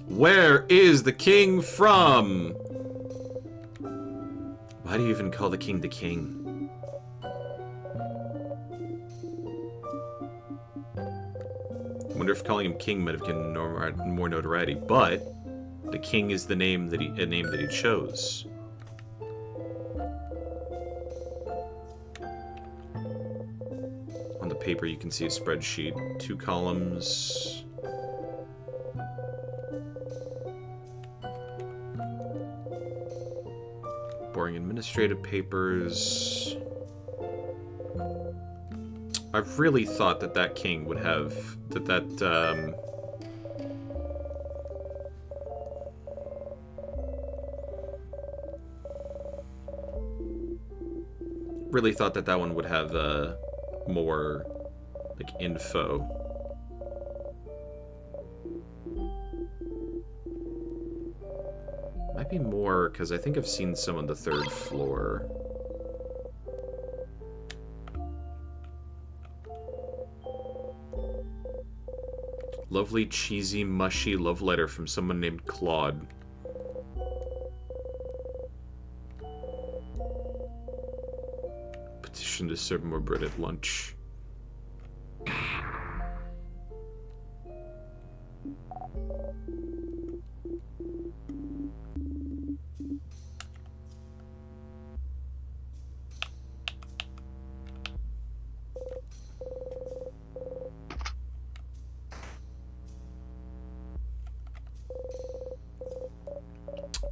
Where is the king from? Why do you even call the king the king? I wonder if calling him king might have given more notoriety, but the king is the name that a name that he chose. On the paper, you can see a spreadsheet, 2 columns. Boring administrative papers. I really thought that king would have really thought that one would have more like info. Might be more because I think I've seen some on the 3rd floor. Lovely, cheesy, mushy love letter from someone named Claude. Petition to serve more bread at lunch.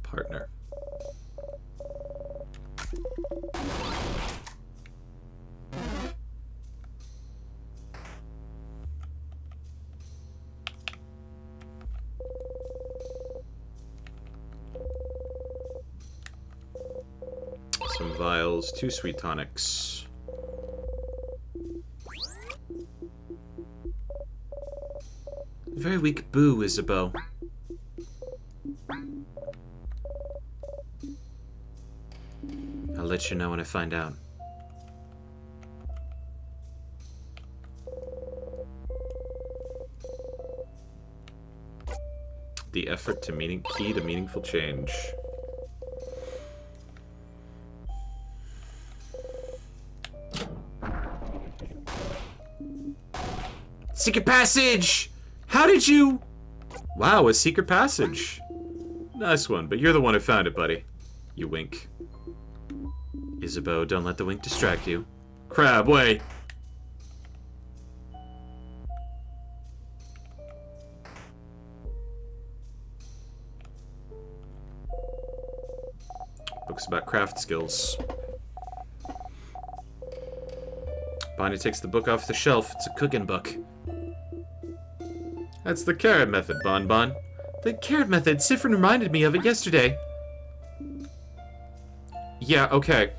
Partner. Some vials, 2 sweet tonics. Very weak boo, Isabeau. I'll let you know when I find out. The effort to key to meaningful change. Secret passage! How did you... Wow, a secret passage. Nice one, but you're the one who found it, buddy. You wink. Isabeau, don't let the wink distract you. Crab, wait. Books about craft skills. Bonnie takes the book off the shelf. It's a cooking book. That's the carrot method, Bon Bon. The carrot method. Sifrin reminded me of it yesterday. Yeah, okay.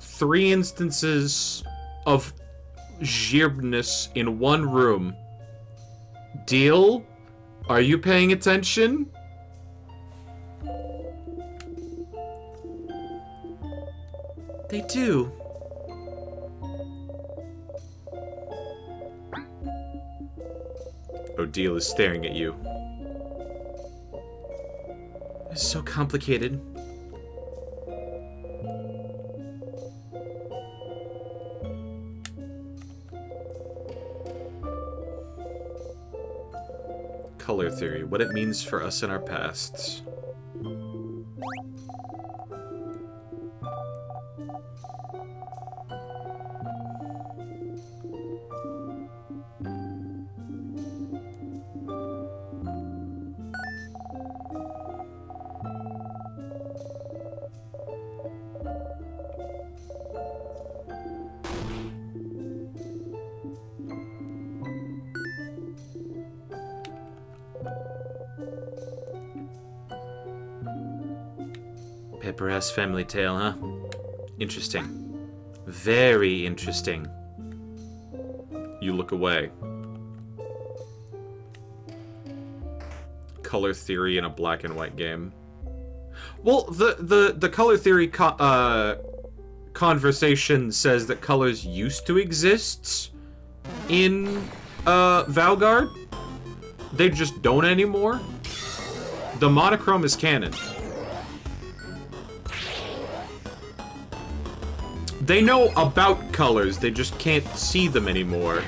3 instances of Girbness in one room. Deal? Are you paying attention? They do. Odile is staring at you. It's so complicated. Color theory, what it means for us in our pasts. Pepper-ass family tale, huh? Interesting. Very interesting. You look away. Color theory in a black and white game. Well, the color theory conversation says that colors used to exist in Valgard. They just don't anymore. The monochrome is canon. They know about colors, they just can't see them anymore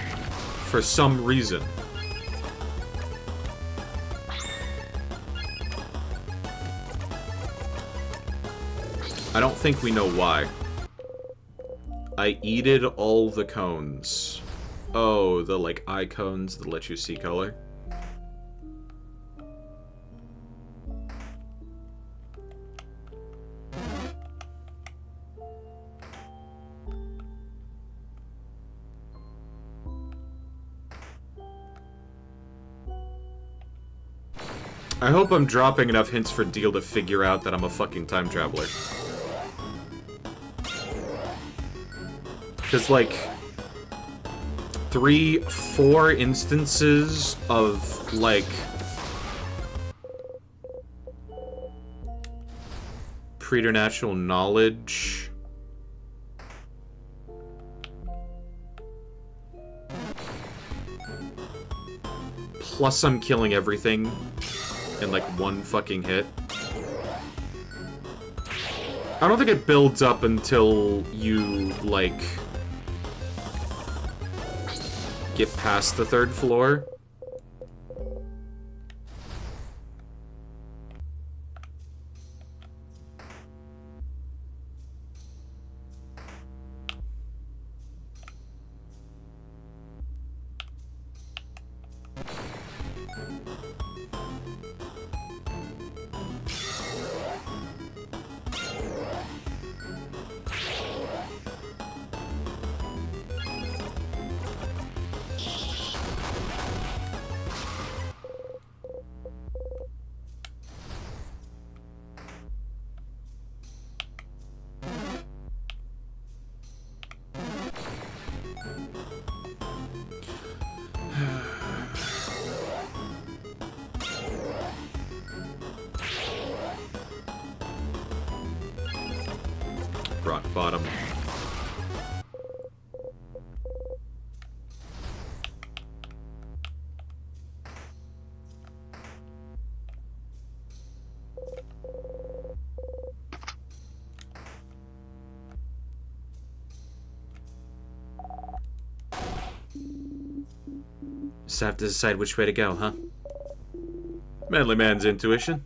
for some reason. I don't think we know why. I eated all the cones. Oh, the like eye cones that let you see color. I hope I'm dropping enough hints for Deal to figure out that I'm a fucking time traveler. Because, like, 3, 4 instances of, like, preternatural knowledge. plus I'm killing everything in like one fucking hit. I don't think it builds up until you, like, get past the 3rd floor. Rock bottom. Just have to decide which way to go, huh? Manly man's intuition.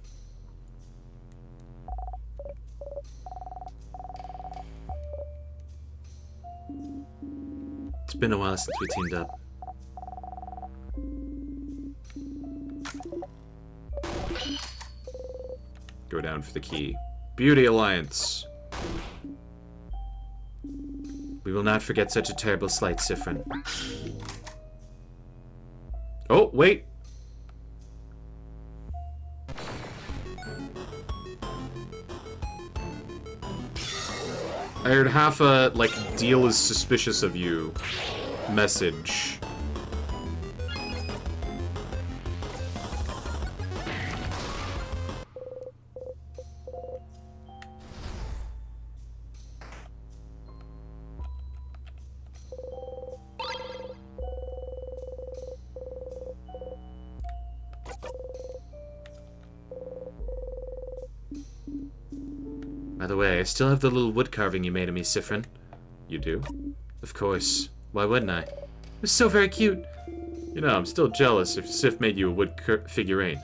It's been a while since we teamed up. Go down for the key. Beauty Alliance. We will not forget such a terrible slight, Siffrin. Oh, wait. I heard half a, like, deal is suspicious of you message. By the way, I still have the little wood carving you made of me, Siffrin. You do? Of course. Why wouldn't I? It was so very cute. You know, I'm still jealous if Sif made you a wood figurine.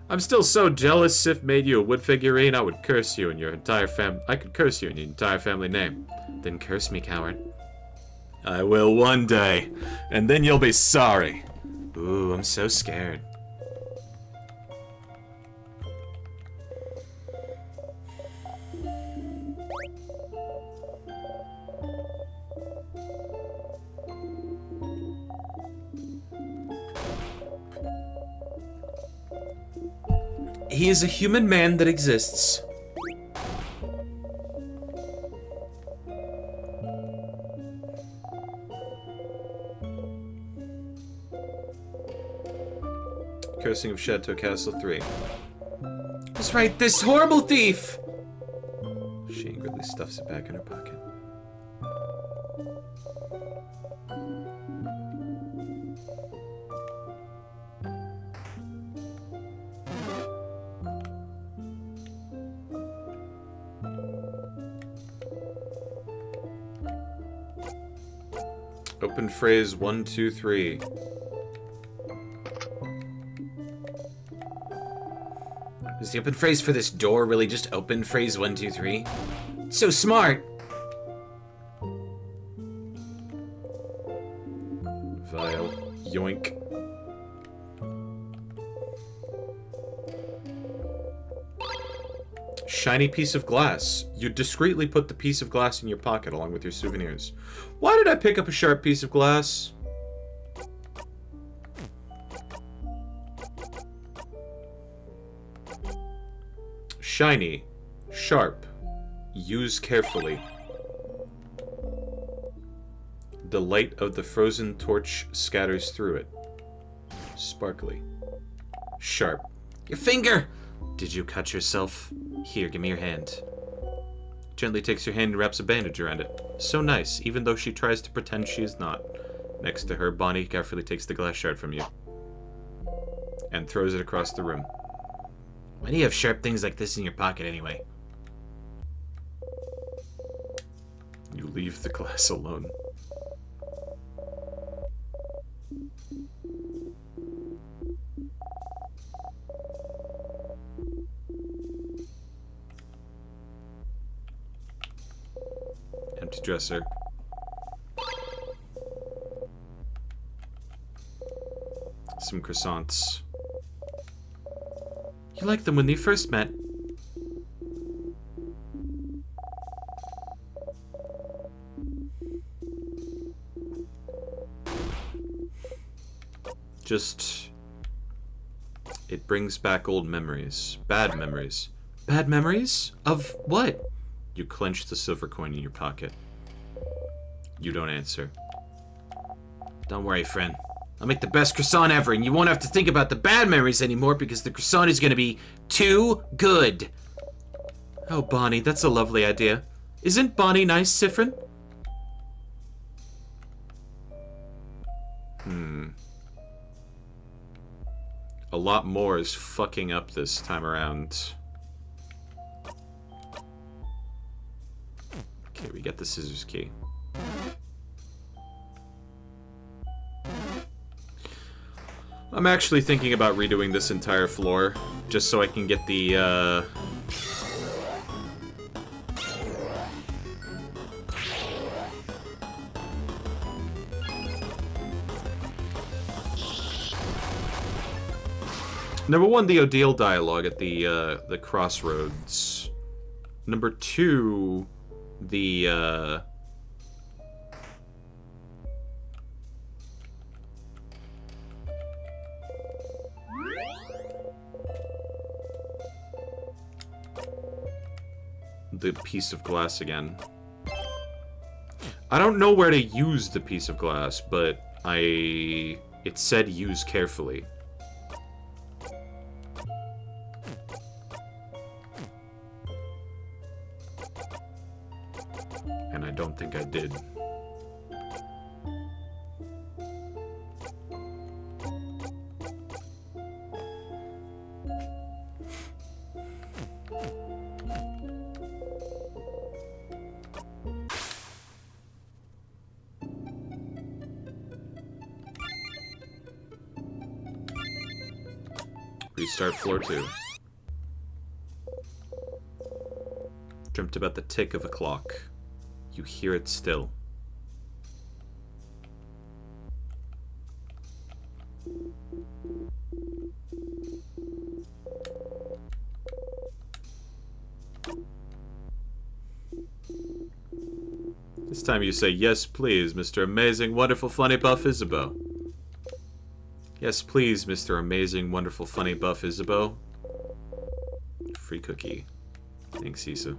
I'm still so jealous Sif made you a wood figurine, I would curse you and your entire I could curse you and your entire family name. Then curse me, coward. I will one day, and then you'll be sorry. Ooh, I'm so scared. He is a human man that exists. Cursing of Chateau Castle 3. That's right, this horrible thief! She angrily stuffs it back in her pocket. Open phrase 1, 2, 3. Is the open phrase for this door really just open phrase 1, 2, 3? So smart! Vile. Yoink. Shiny piece of glass. You discreetly put the piece of glass in your pocket along with your souvenirs. Why did I pick up a sharp piece of glass? Shiny. Sharp. Use carefully. The light of the frozen torch scatters through it. Sparkly. Sharp. Your finger! Did you cut yourself? Here, give me your hand. Gently takes your hand and wraps a bandage around it. So nice, even though she tries to pretend she is not. Next to her, Bonnie carefully takes the glass shard from you. and throws it across the room. Why do you have sharp things like this in your pocket anyway? You leave the glass alone. Empty dresser. Some croissants. You liked them when they first met. Just... it brings back old memories. Bad memories. Bad memories? Of what? You clench the silver coin in your pocket. You don't answer. Don't worry, friend. I'll make the best croissant ever, and you won't have to think about the bad memories anymore because the croissant is going to be too good. Oh, Bonnie, that's a lovely idea. Isn't Bonnie nice, Siffrin? A lot more is fucking up this time around. Okay, we get the scissors key. I'm actually thinking about redoing this entire floor, just so I can get the, Number 1, the Odile dialogue at the crossroads. Number 2, the piece of glass again. I don't know where to use the piece of glass, but it said use carefully. And I don't think I did. Restart floor 2. Dreamt about the tick of a clock. You hear it still. This time you say, yes, please, Mr. Amazing, Wonderful, Funny, Buff Isabeau. Yes, please, Mr. Amazing, Wonderful, Funny, Buff Isabeau. Free cookie. Thanks, Issa.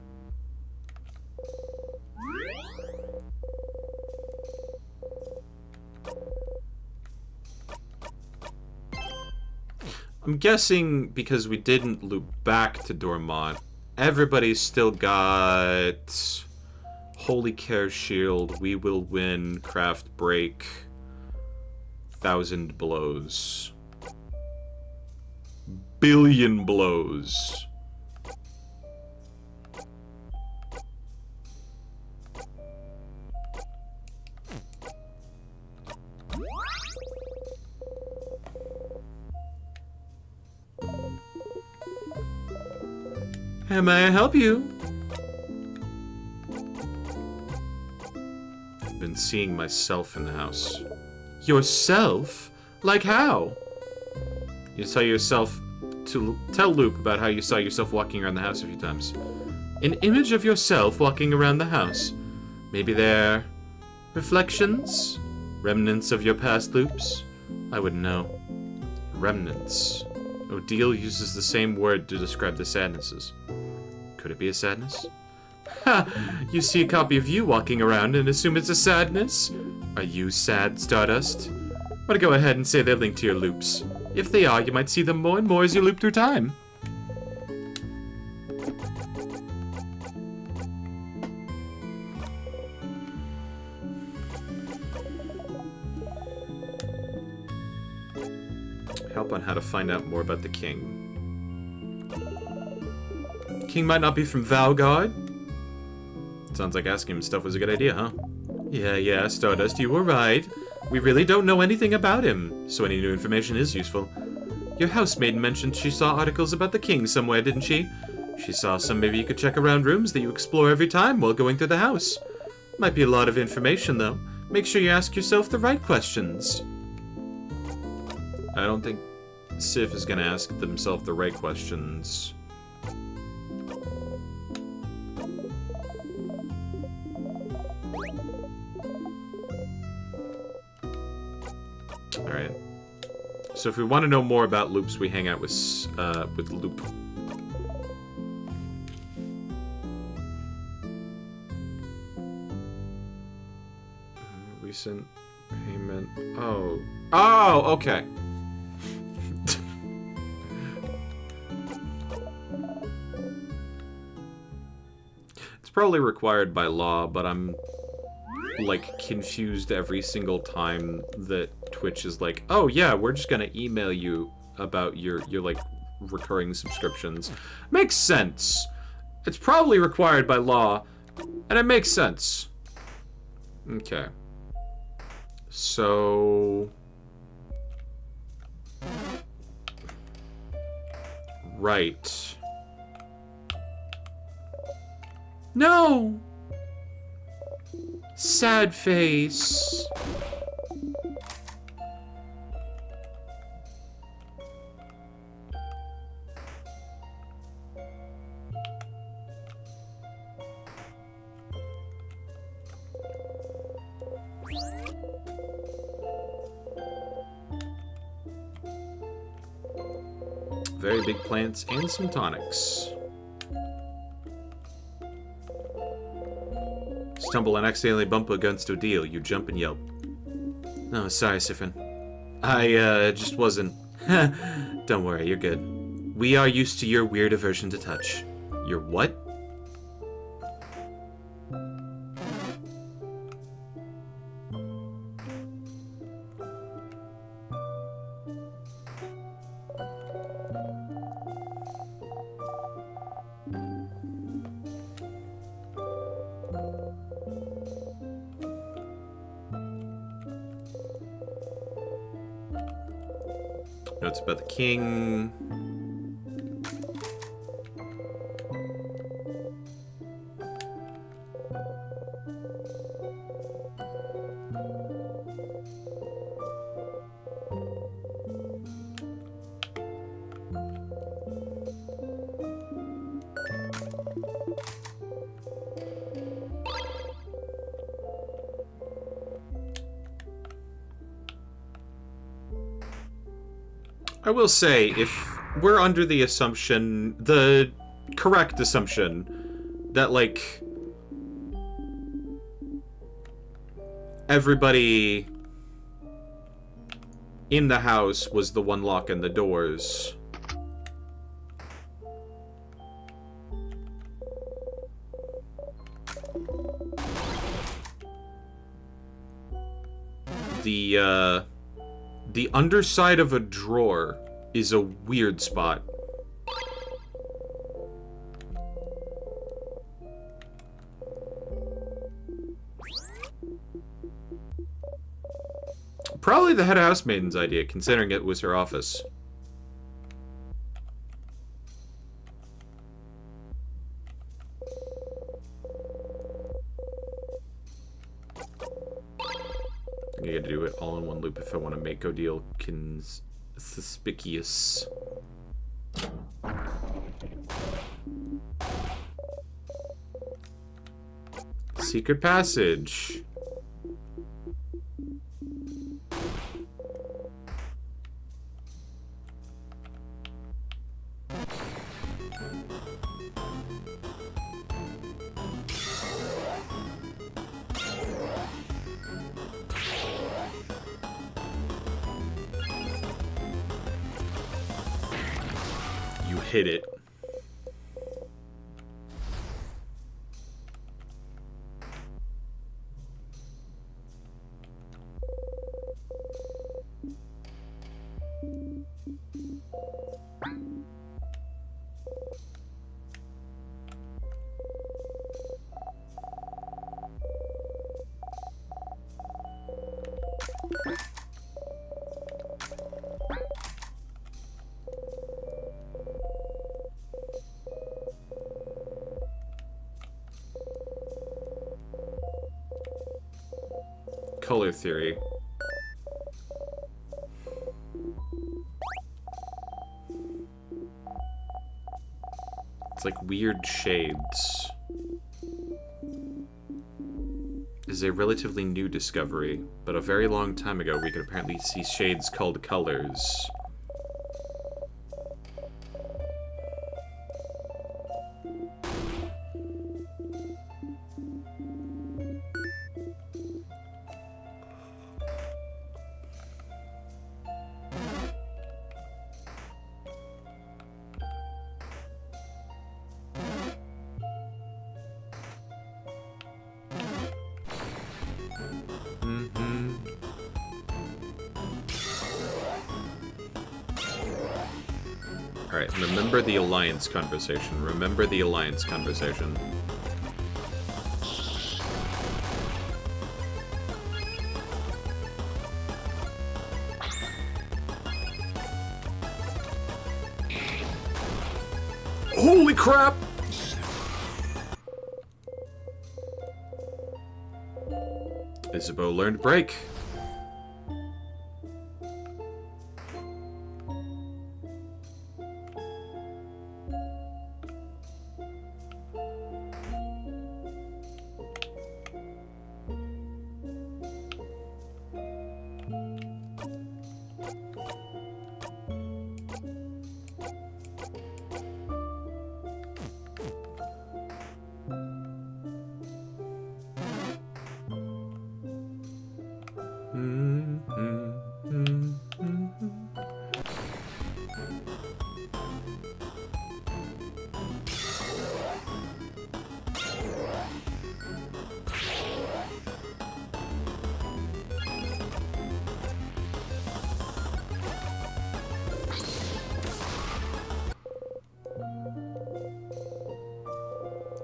I'm guessing because we didn't loop back to Dormont, everybody's still got Holy Care Shield, We Will Win, Craft Break, 1,000 Blows. Billion Blows. How may I help you? I've been seeing myself in the house. Yourself? Like how? You saw yourself to tell Loop about how you saw yourself walking around the house a few times. An image of yourself walking around the house. Maybe they're reflections? Remnants of your past Loops? I wouldn't know. Remnants. Odile uses the same word to describe the sadnesses. Could it be a sadness? Ha! You see a copy of you walking around and assume it's a sadness? Are you sad, Stardust? I'm gonna go ahead and say they're linked to your loops. If they are, you might see them more and more as you loop through time. Help on how to find out more about the king. King might not be from Valgard? Sounds like asking him stuff was a good idea, huh? Yeah, Stardust, you were right. We really don't know anything about him, so any new information is useful. Your housemaid mentioned she saw articles about the king somewhere, didn't she? She saw some. Maybe you could check around rooms that you explore every time while going through the house. Might be a lot of information, though. Make sure you ask yourself the right questions. I don't think Sif is gonna ask themselves the right questions. Alright. So if we want to know more about loops, we hang out with Loop. Recent payment. Oh, okay. It's probably required by law, but I'm like confused every single time that Twitch is like, oh yeah, we're just gonna email you about your like recurring subscriptions. Makes sense. It's probably required by law, and it makes sense. Okay. So... Right. No! Sad face. Very big plants and some tonics. Stumble and accidentally bump against a deal. You jump and yelp. Oh, sorry, Siffrin. I just wasn't. Don't worry, you're good. We are used to your weird aversion to touch. Your what? Notes about the king. I will say, if we're under the assumption, the correct assumption, that, like, everybody in the house was the one locking the doors, the underside of a drawer is a weird spot. Probably the head housemaiden's idea, considering it was her office. I gotta do it all in one loop if I want to make Odile conspicuous. Secret passage. Hit it. Color theory. It's like weird shades. This is a relatively new discovery, but a very long time ago we could apparently see shades called colors. Alright, remember the alliance conversation. Remember the alliance conversation. Holy crap! Isabeau learned break.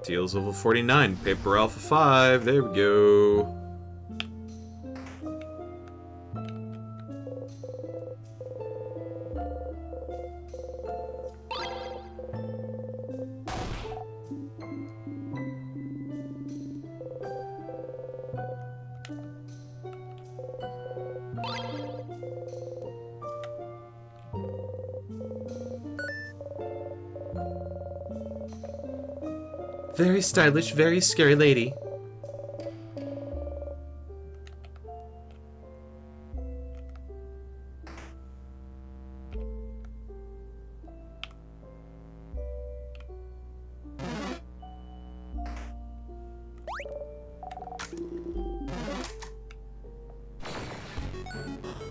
Deals level 49. Paper Alpha 5. There we go. Very stylish, very scary lady.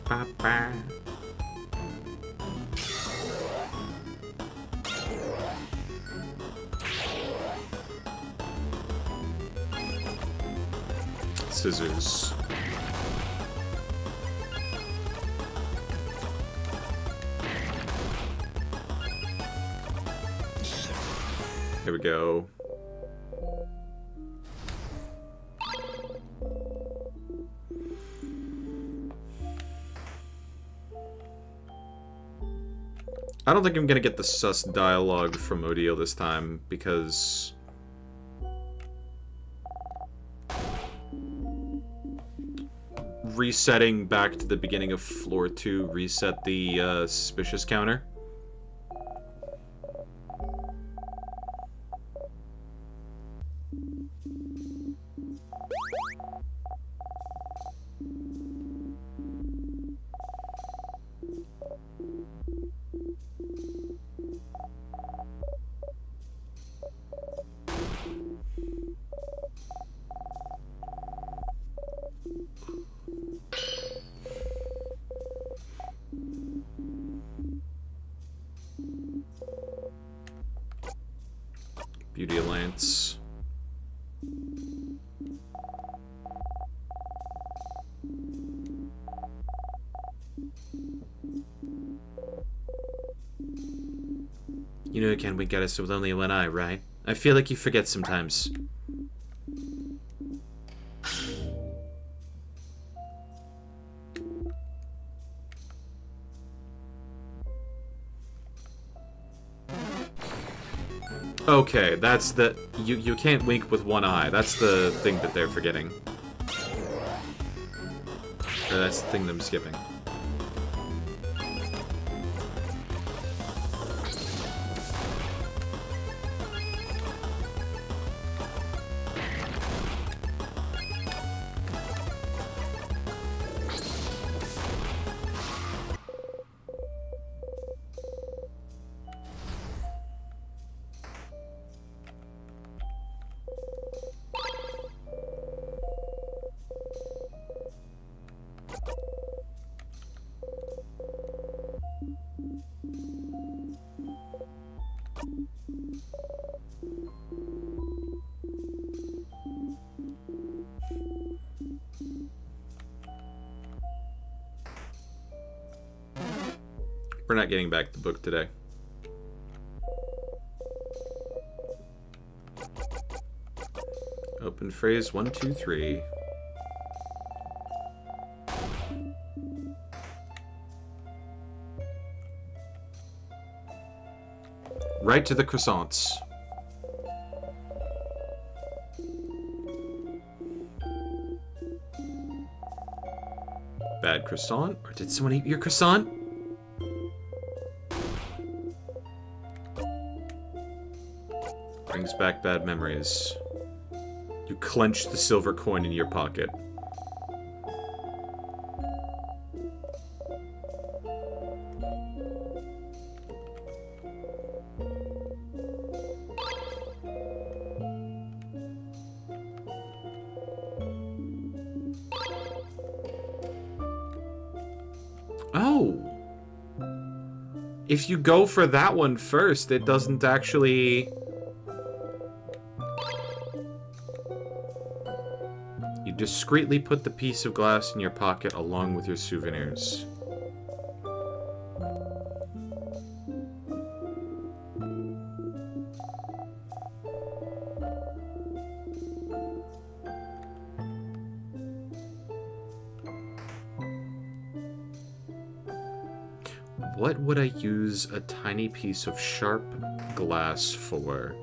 Ba-ba. Scissors. Here we go. I don't think I'm gonna get the sus dialogue from Odile this time, because resetting back to the beginning of floor 2 reset the suspicious counter. Beauty Alliance. You know you can't wink at us with only one eye, right? I feel like you forget sometimes. Okay, that's the... You can't wink with one eye. That's the thing that they're forgetting. Or that's the thing that I'm skipping. We're not getting back the book today. Open phrase 1, 2, 3. Right to the croissants. Bad croissant? Or did someone eat your croissant? Brings back bad memories. You clench the silver coin in your pocket. Oh! If you go for that one first, it doesn't actually... You discreetly put the piece of glass in your pocket along with your souvenirs. What would I use a tiny piece of sharp glass for?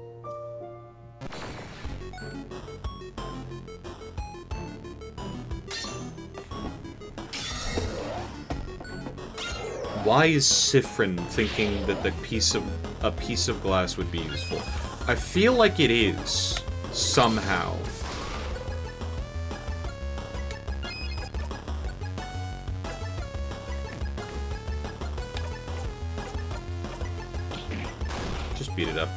Why is Siffrin thinking that a piece of glass would be useful? I feel like it is somehow. Just beat it up.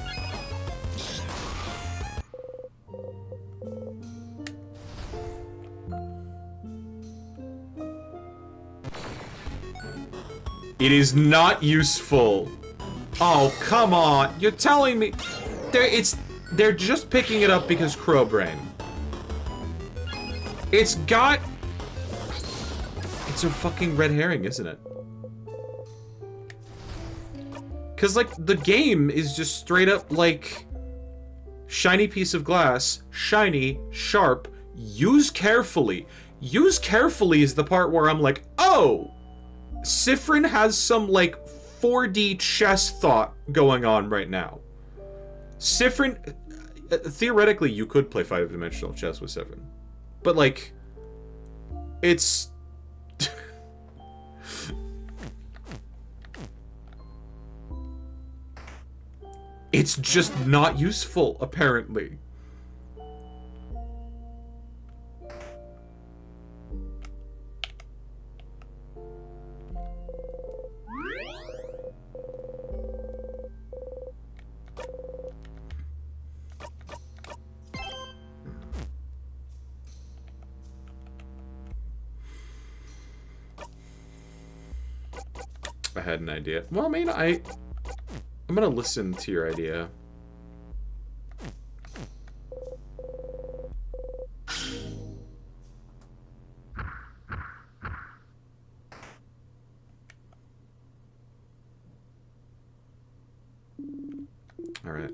It is not useful. Oh, come on. You're telling me... They're just picking it up because Crowbrain. It's got... It's a fucking red herring, isn't it? Because, like, the game is just straight up, like... Shiny piece of glass. Shiny. Sharp. Use carefully. Use carefully is the part where I'm like, oh! Siffrin has some, like, 4D chess thought going on right now. Siffrin... theoretically, you could play 5-dimensional chess with Siffrin. But, like... It's... it's just not useful, apparently. I had an idea. Well, I mean, I'm gonna listen to your idea. All right.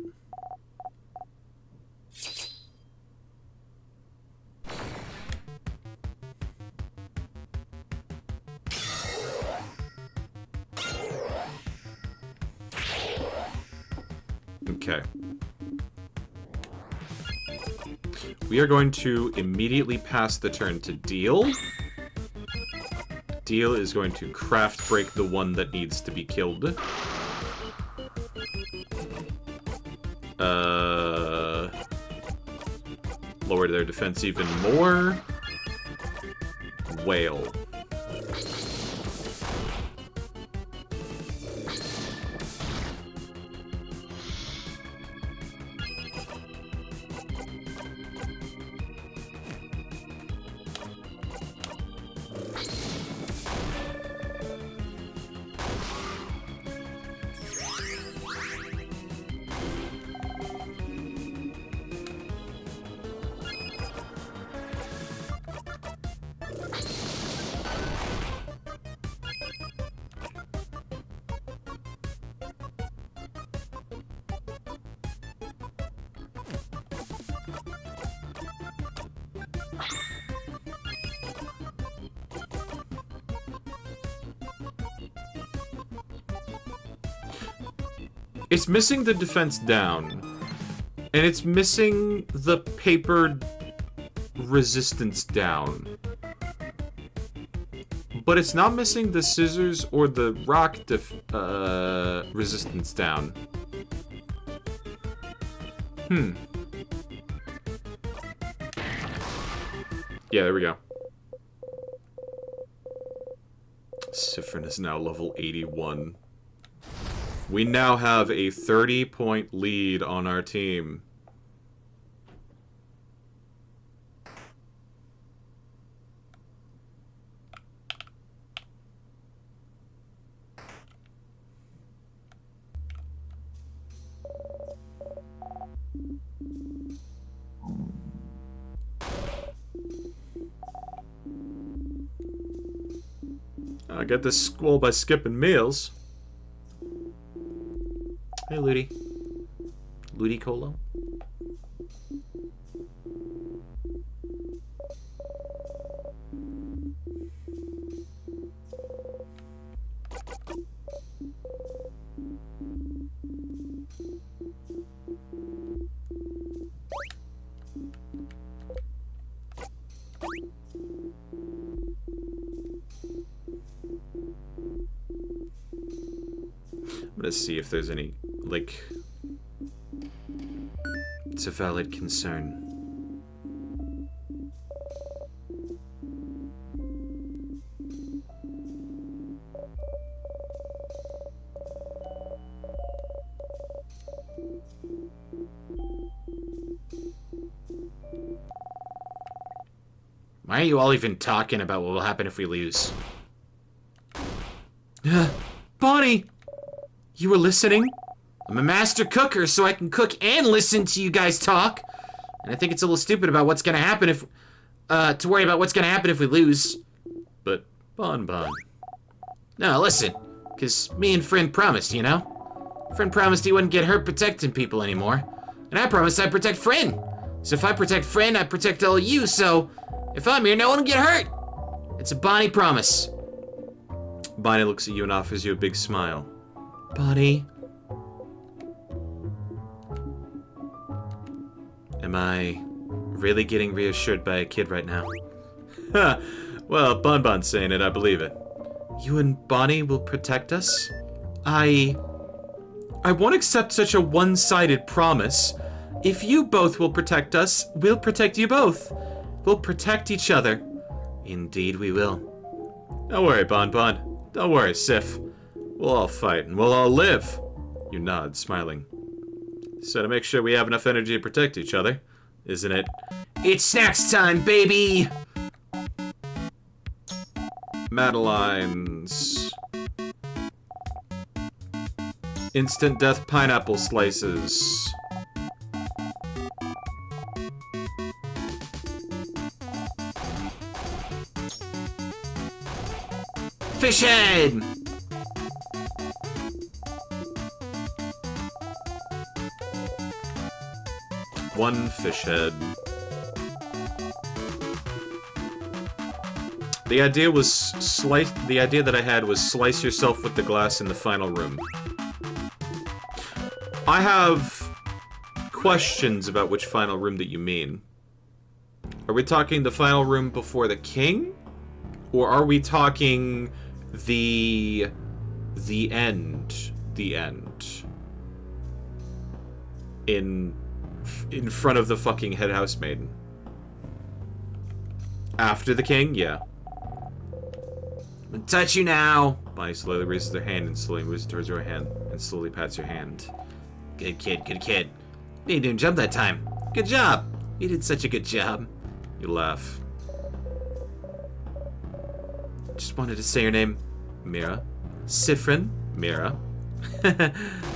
Okay. We are going to immediately pass the turn to Deal. Deal is going to craft break the one that needs to be killed. Lower their defense even more. Whale. It's missing the defense down. And it's missing the papered resistance down. But it's not missing the scissors or the rock resistance down. Yeah, there we go. Siffrin is now level 81. We now have a 30-point lead on our team. I get this squall by skipping meals. Hey, Ludi. Ludicolo? I'm gonna see if there's any, like... It's a valid concern. Why are you all even talking about what will happen if we lose? Bonnie! You were listening? I'm a master cooker, so I can cook and listen to you guys talk. And I think it's a little stupid about what's gonna happen if... to worry about what's gonna happen if we lose. But, Bon Bon. No, listen. Because me and Friend promised, you know? Friend promised he wouldn't get hurt protecting people anymore. And I promised I'd protect Friend. So if I protect Friend, I protect all of you, so... If I'm here, no one will get hurt. It's a Bonnie promise. Bonnie looks at you and offers you a big smile. Bonnie. Am I really getting reassured by a kid right now? Ha! Well, Bon Bon's saying it, I believe it. You and Bonnie will protect us? I won't accept such a one-sided promise. If you both will protect us, we'll protect you both. We'll protect each other. Indeed we will. Don't worry, Bon Bon. Don't worry, Sif. We'll all fight, and we'll all live. You nod, smiling. So to make sure we have enough energy to protect each other, isn't it? It's snacks time, baby! Madeline's. Instant death pineapple slices. Fish head! One fish head. The idea that I had was slice yourself with the glass in the final room. I have questions about which final room that you mean. Are we talking the final room before the king? Or are we talking the end? The end. In front of the fucking head housemaiden. After the king? Yeah. I'm gonna touch you now. Bonnie slowly raises her hand and slowly moves towards your hand and slowly pats your hand. Good kid, good kid. You didn't jump that time. Good job. You did such a good job. You laugh. Just wanted to say your name. Mira. Siffrin. Mira.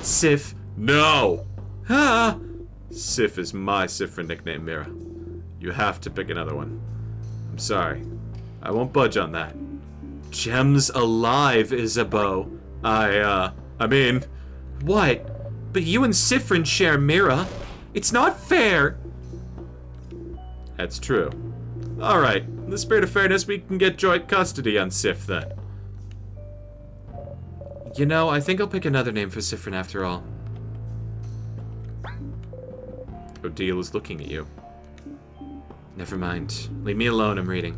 Sif. No! Ah! Sif is my Siffrin nickname, Mira. You have to pick another one. I'm sorry. I won't budge on that. Gems alive, Isabeau. I mean... What? But you and Siffrin share Mira. It's not fair. That's true. Alright, in the spirit of fairness, we can get joint custody on Sif then. You know, I think I'll pick another name for Siffrin after all. Odile is looking at you. Never mind. Leave me alone, I'm reading.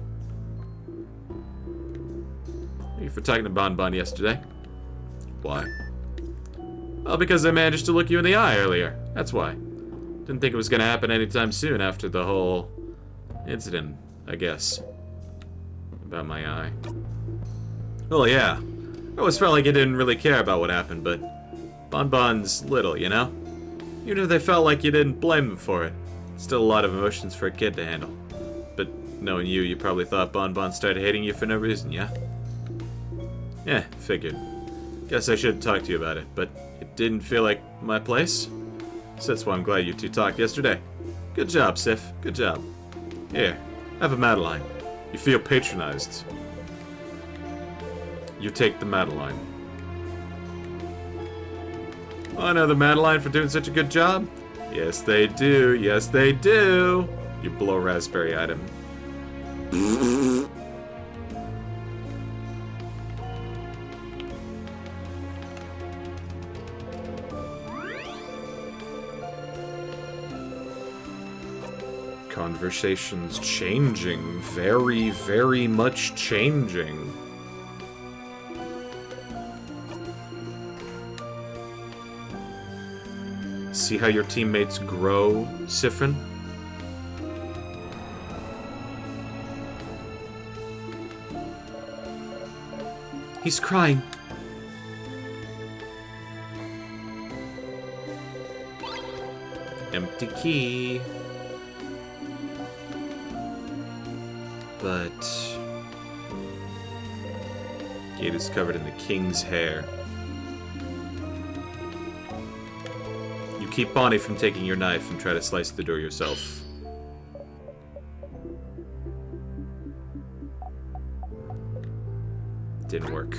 Thank you for talking to Bon Bon yesterday. Why? Well, because I managed to look you in the eye earlier. That's why. Didn't think it was gonna happen anytime soon after the whole incident, I guess. About my eye. Well, yeah. I always felt like I didn't really care about what happened, but Bon Bon's little, you know? Even if they felt like you didn't blame him for it. Still a lot of emotions for a kid to handle. But knowing you, you probably thought Bon Bon started hating you for no reason, yeah? Yeah, figured. Guess I should talk to you about it, but it didn't feel like my place. So that's why I'm glad you two talked yesterday. Good job, Sif. Good job. Here, have a Madeline. You feel patronized. You take the Madeline. Another Madeline for doing such a good job? Yes, they do. Yes, they do. You blow raspberry at him. Conversations changing. Very, very much changing. See how your teammates grow, Siffrin? He's crying. Empty key. But... Gate is covered in the king's hair. You keep Bonnie from taking your knife and try to slice the door yourself. Didn't work.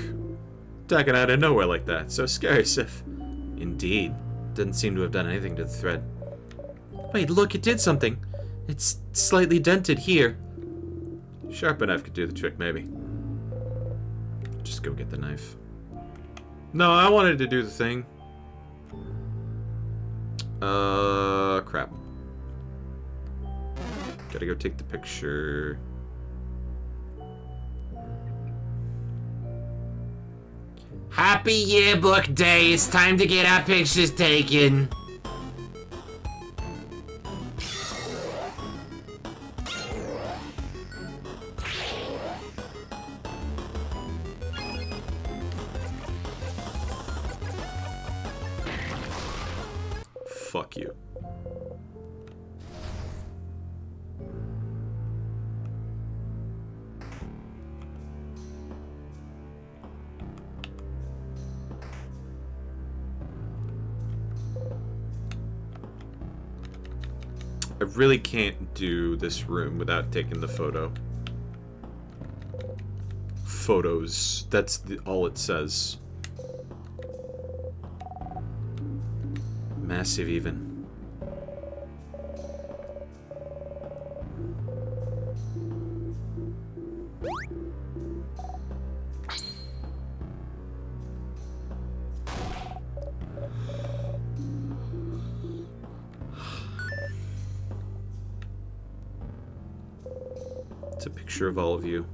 Attacking out of nowhere like that. So scary, Sif. Indeed. Doesn't seem to have done anything to the thread. Wait, look, it did something. It's slightly dented here. Sharp enough could do the trick, maybe. Just go get the knife. No, I wanted to do the thing. Crap. Gotta go take the picture. Happy yearbook day. It's time to get our pictures taken. Fuck you. I really can't do this room without taking the photo. Photos. That's all it says. Massive, even. It's a picture of all of you.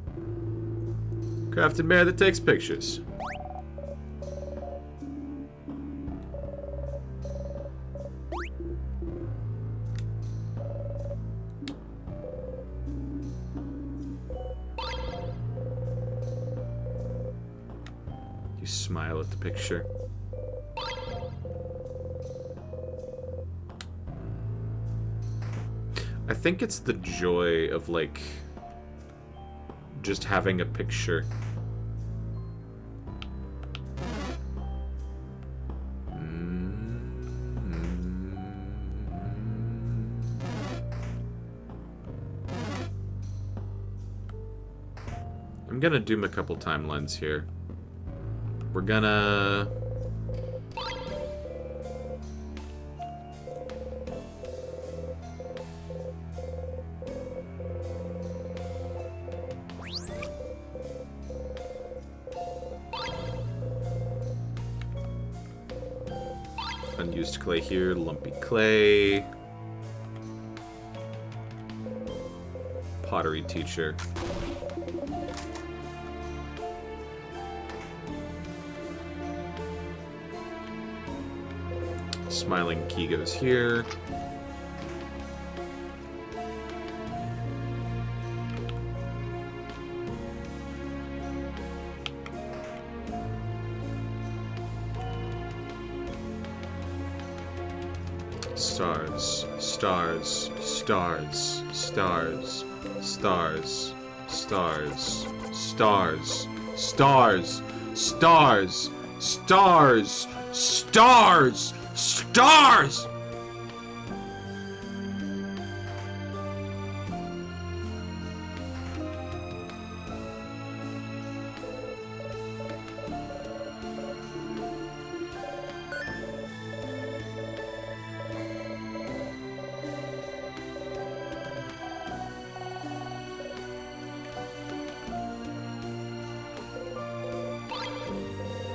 Crafted bear that takes pictures. You smile at the picture. I think it's the joy of, like, just having a picture. I'm gonna doom a couple timelines here. We're gonna... Unused clay here, lumpy clay. Pottery teacher. Smiling key goes here. Stars, stars, stars, stars, stars, stars, stars, stars, stars, stars, stars, stars!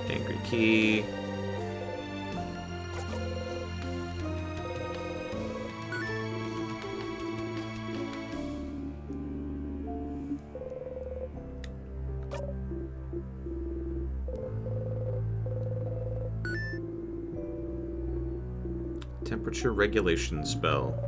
Angry key. Temperature regulation spell.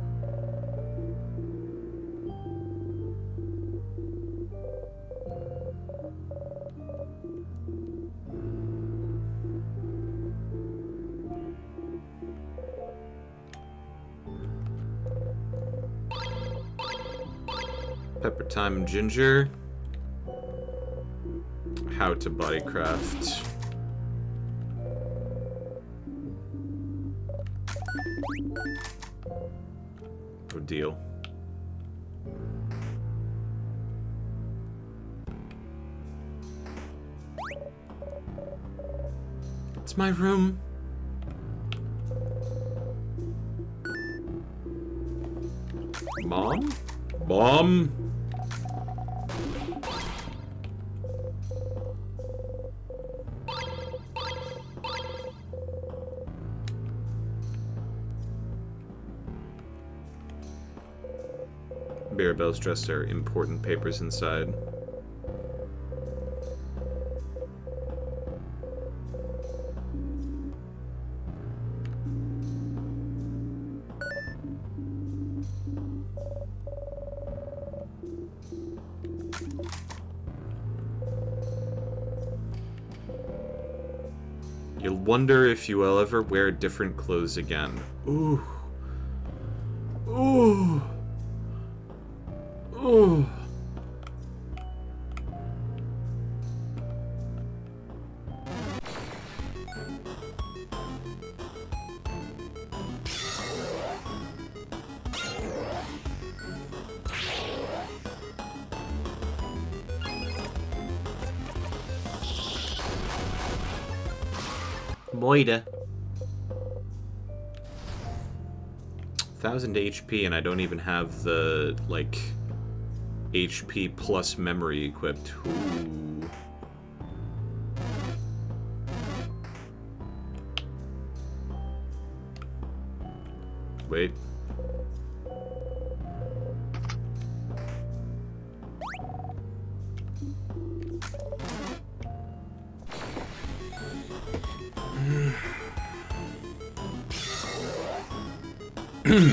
Pepper time ginger. How to bodycraft. Oh, deal. It's my room. Mom? Mom? Mirabelle's dresser, important papers inside. You'll wonder if you will ever wear different clothes again. Ooh. Ooh. Ooh. Moida. 1000 HP and I don't even have the, like, HP plus memory equipped. Ooh. Wait. This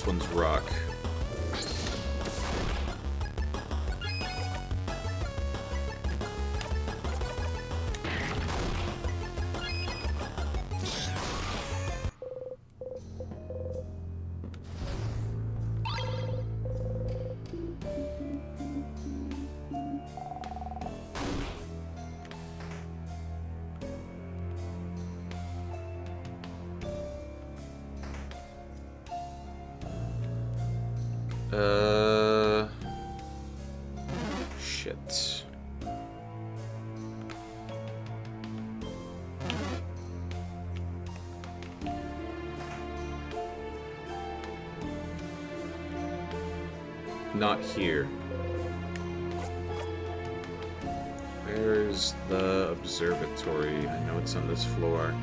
one's rock. Shit. Not here. Where's the observatory? I know it's on this floor.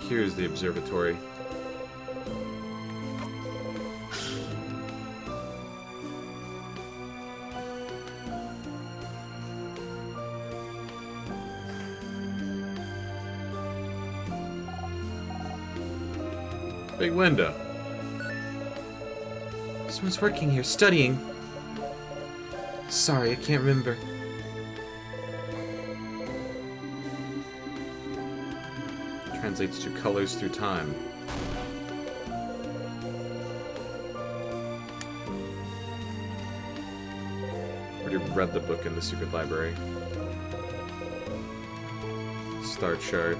Here's the observatory. Big window. Someone's working here, studying. Sorry, I can't remember. Translates to colors through time. Already read the book in the secret library. Star chart.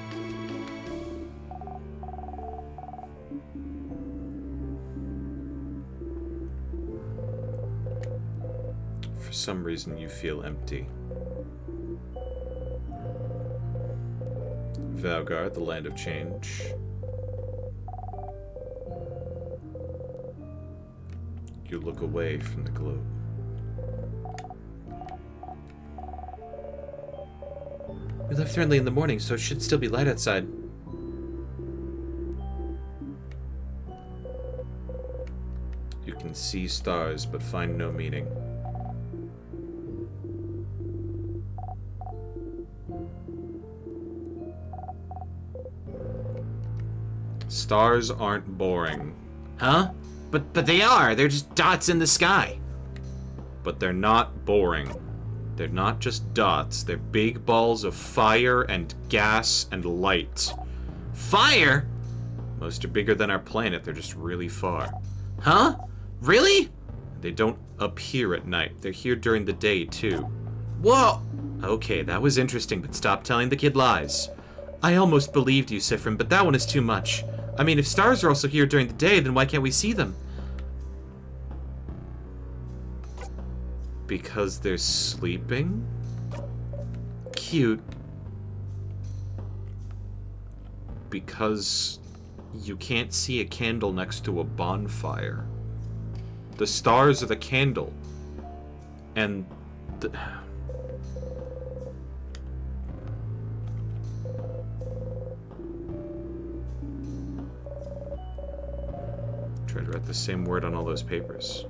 For some reason you feel empty. Valgard, the land of change. You look away from the globe. We left early in the morning, so it should still be light outside. You can see stars, but find no meaning. Stars aren't boring. Huh? But they are. They're just dots in the sky. But they're not boring. They're not just dots. They're big balls of fire and gas and light. Fire? Most are bigger than our planet. They're just really far. Huh? Really? They don't appear at night. They're here during the day, too. Whoa! Okay, that was interesting, but stop telling the kid lies. I almost believed you, Sifrin, but that one is too much. I mean, if stars are also here during the day, then why can't we see them? Because they're sleeping? Cute. Because you can't see a candle next to a bonfire. The stars are the candle. And try to write the same word on all those papers.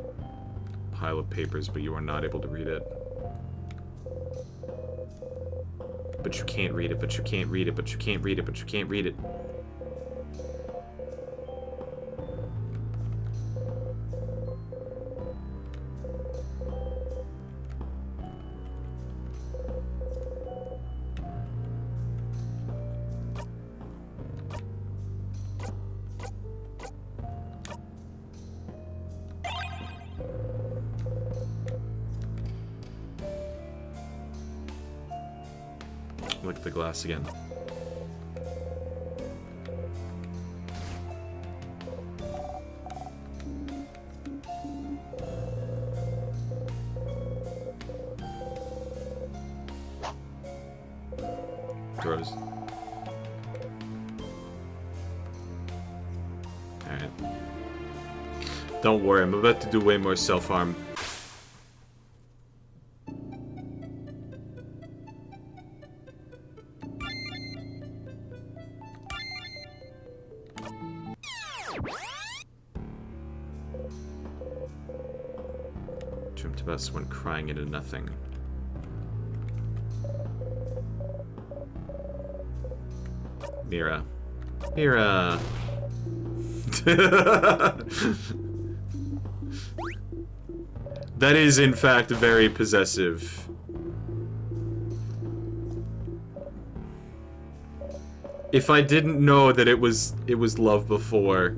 Pile of papers, but you are not able to read it. But you can't read it, but you can't read it, but you can't read it, but you can't read it. Look at the glass again. Throws. Alright. Don't worry, I'm about to do way more self-harm. dreamt about someone crying into nothing. Mira. Mira! That is, in fact, very possessive. If I didn't know that it was love before...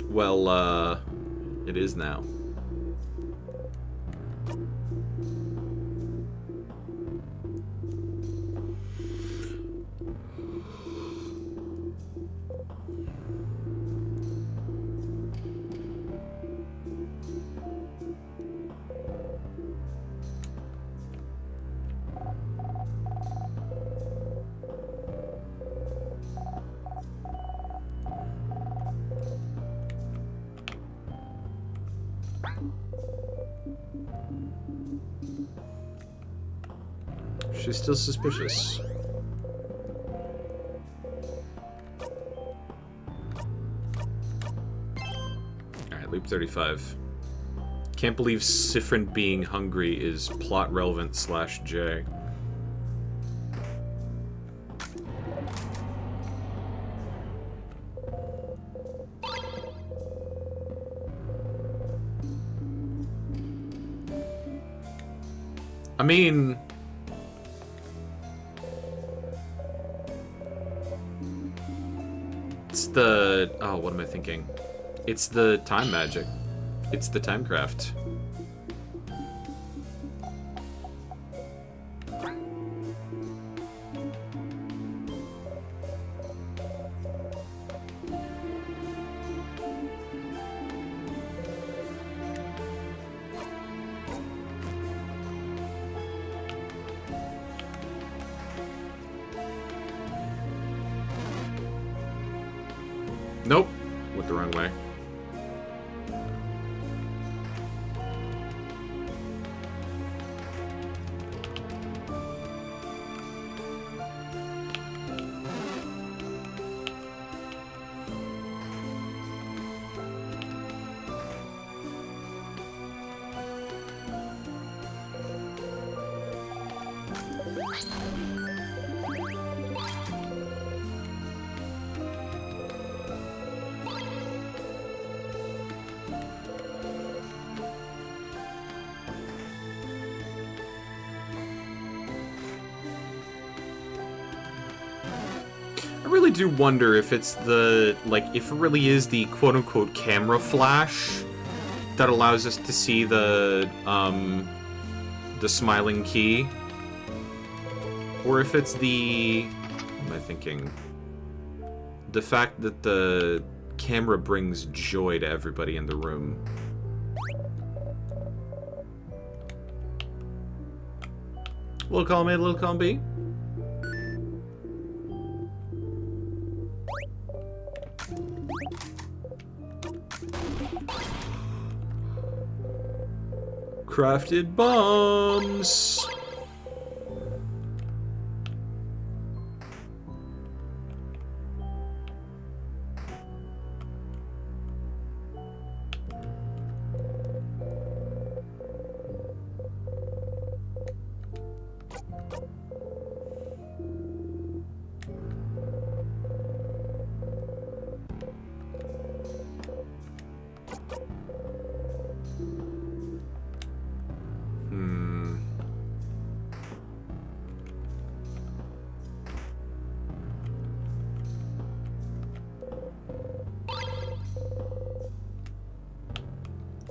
Well, it is now. She's still suspicious. Alright, loop 35. Can't believe Siffrin being hungry is plot relevant / J. I mean... It's the... Oh, what am I thinking? It's the time magic. It's the timecraft. Nope. Went the wrong way. I really do wonder if it's the, like, if it really is the quote-unquote camera flash that allows us to see the smiling key. Or if it's the... What am I thinking? The fact that the camera brings joy to everybody in the room. Little column A, little column B. Crafted bombs.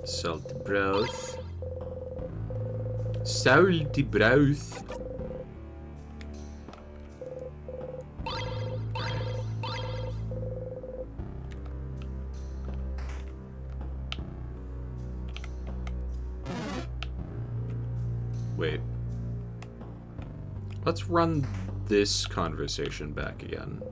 Salty broth. Salty broth. Wait. Let's run this conversation back again.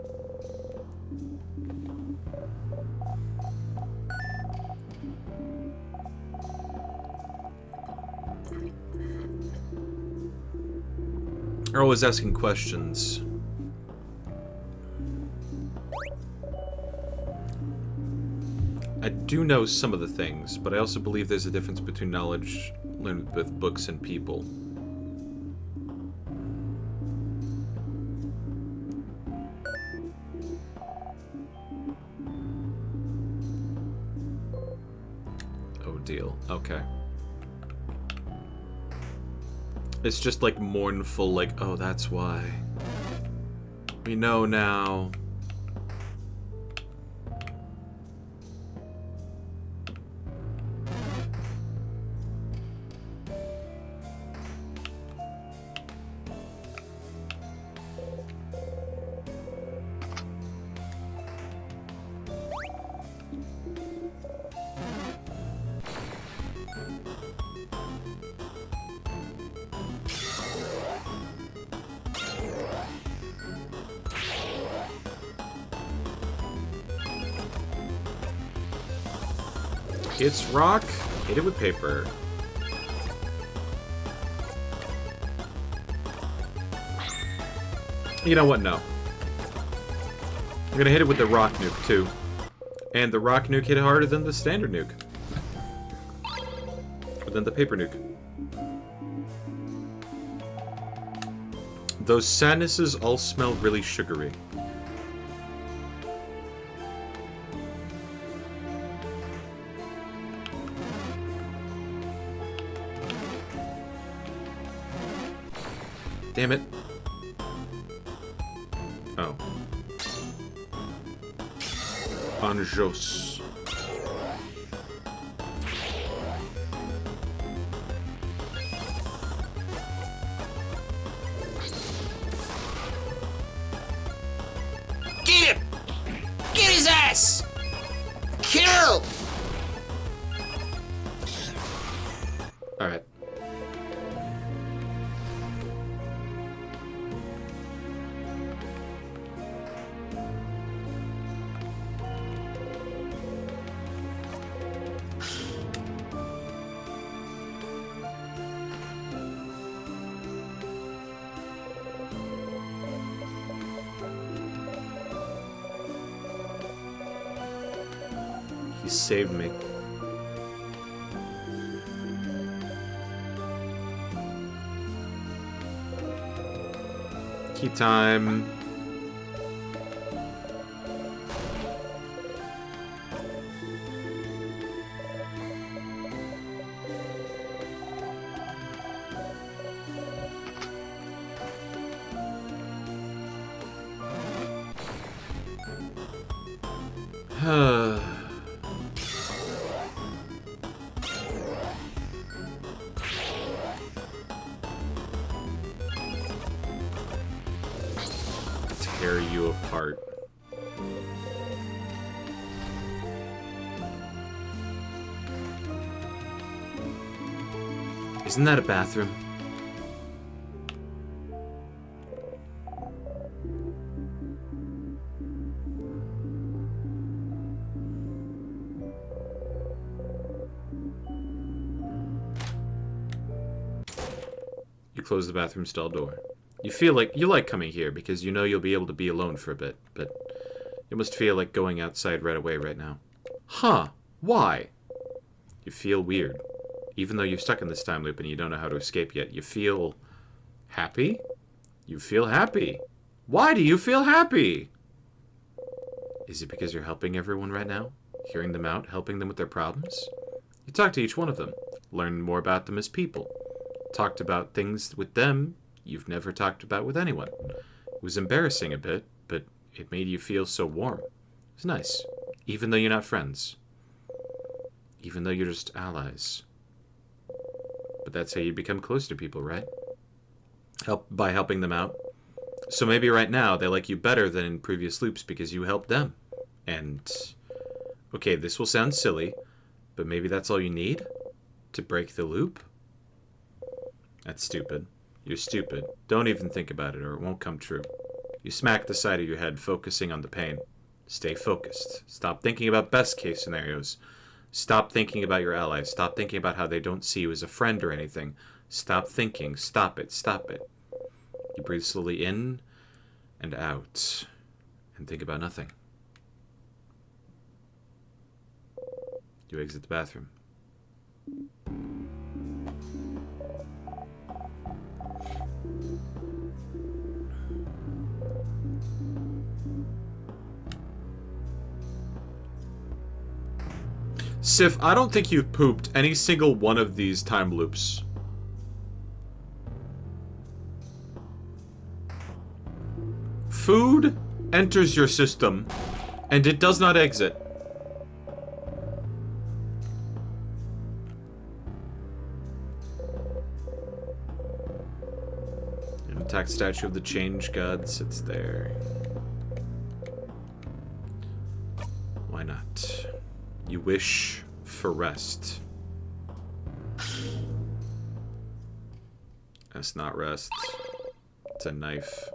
Earl was asking questions. I do know some of the things, but I also believe there's a difference between knowledge learned with books and people. Oh, deal. Okay. It's just like mournful, like, oh, that's why. We know now. It's rock. Hit it with paper. You know what? No. I'm gonna hit it with the rock nuke, too. And the rock nuke hit harder than the standard nuke. Or than the paper nuke. Those sadnesses all smell really sugary. Damn it. Oh. Anjos. Get him! Get his ass! Kill! Alright. He saved me. Key time. Tear you apart. Isn't that a bathroom? You close the bathroom stall door. You feel like you like coming here because you know you'll be able to be alone for a bit, but you must feel like going outside right away right now. Huh. Why? You feel weird. Even though you're stuck in this time loop and you don't know how to escape yet, you feel happy? You feel happy. Why do you feel happy? Is it because you're helping everyone right now? Hearing them out, helping them with their problems? You talk to each one of them, learn more about them as people. Talked about things with them you've never talked about with anyone. It was embarrassing a bit, but it made you feel so warm. It's nice, even though you're not friends. Even though you're just allies. But that's how you become close to people, right? By helping them out. So maybe right now they like you better than in previous loops because you helped them. And, okay, this will sound silly, but maybe that's all you need to break the loop? That's stupid. You're stupid. Don't even think about it or it won't come true. You smack the side of your head, focusing on the pain. Stay focused. Stop thinking about best case scenarios. Stop thinking about your allies. Stop thinking about how they don't see you as a friend or anything. Stop thinking. Stop it. Stop it. You breathe slowly in and out and think about nothing. You exit the bathroom. Sif, I don't think you've pooped any single one of these time loops. Food enters your system, and it does not exit. An intact statue of the Change God sits there. Why not? You wish for rest. That's not rest. It's a knife.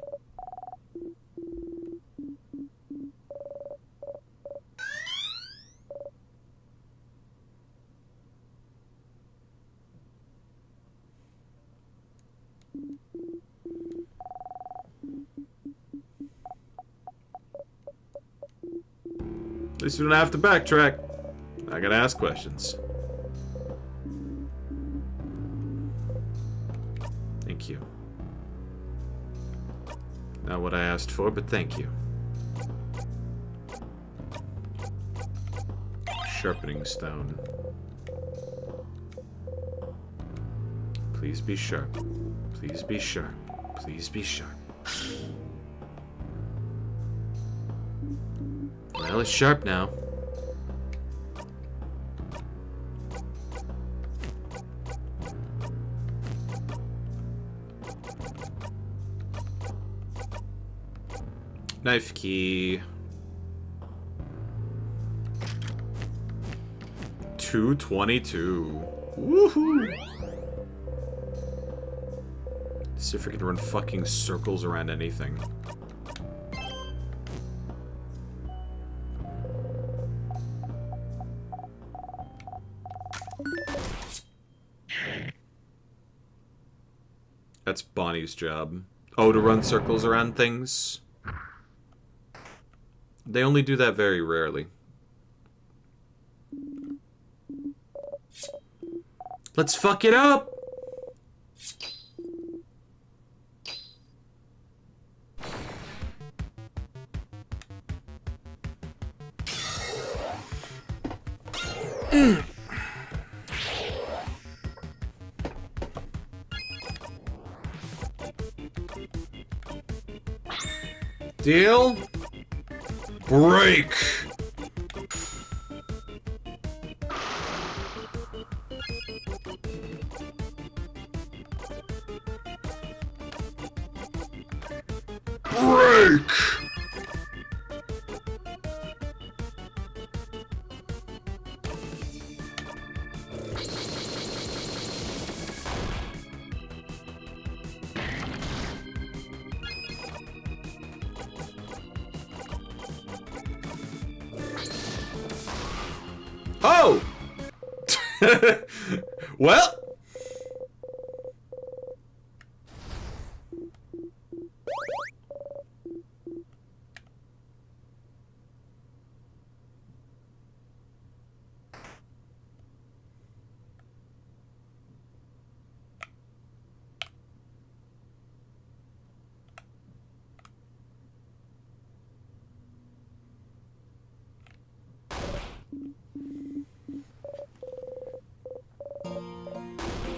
At least you don't have to backtrack. I gotta ask questions. Thank you. Not what I asked for, but thank you. Sharpening stone. Please be sharp. Please be sharp. Please be sharp. Well, it's sharp now. Knife key. 222. Woohoo! See if I can run fucking circles around anything. That's Bonnie's job. Oh, to run circles around things? They only do that very rarely. Let's fuck it up! Deal? Break! Break! Oh! Well...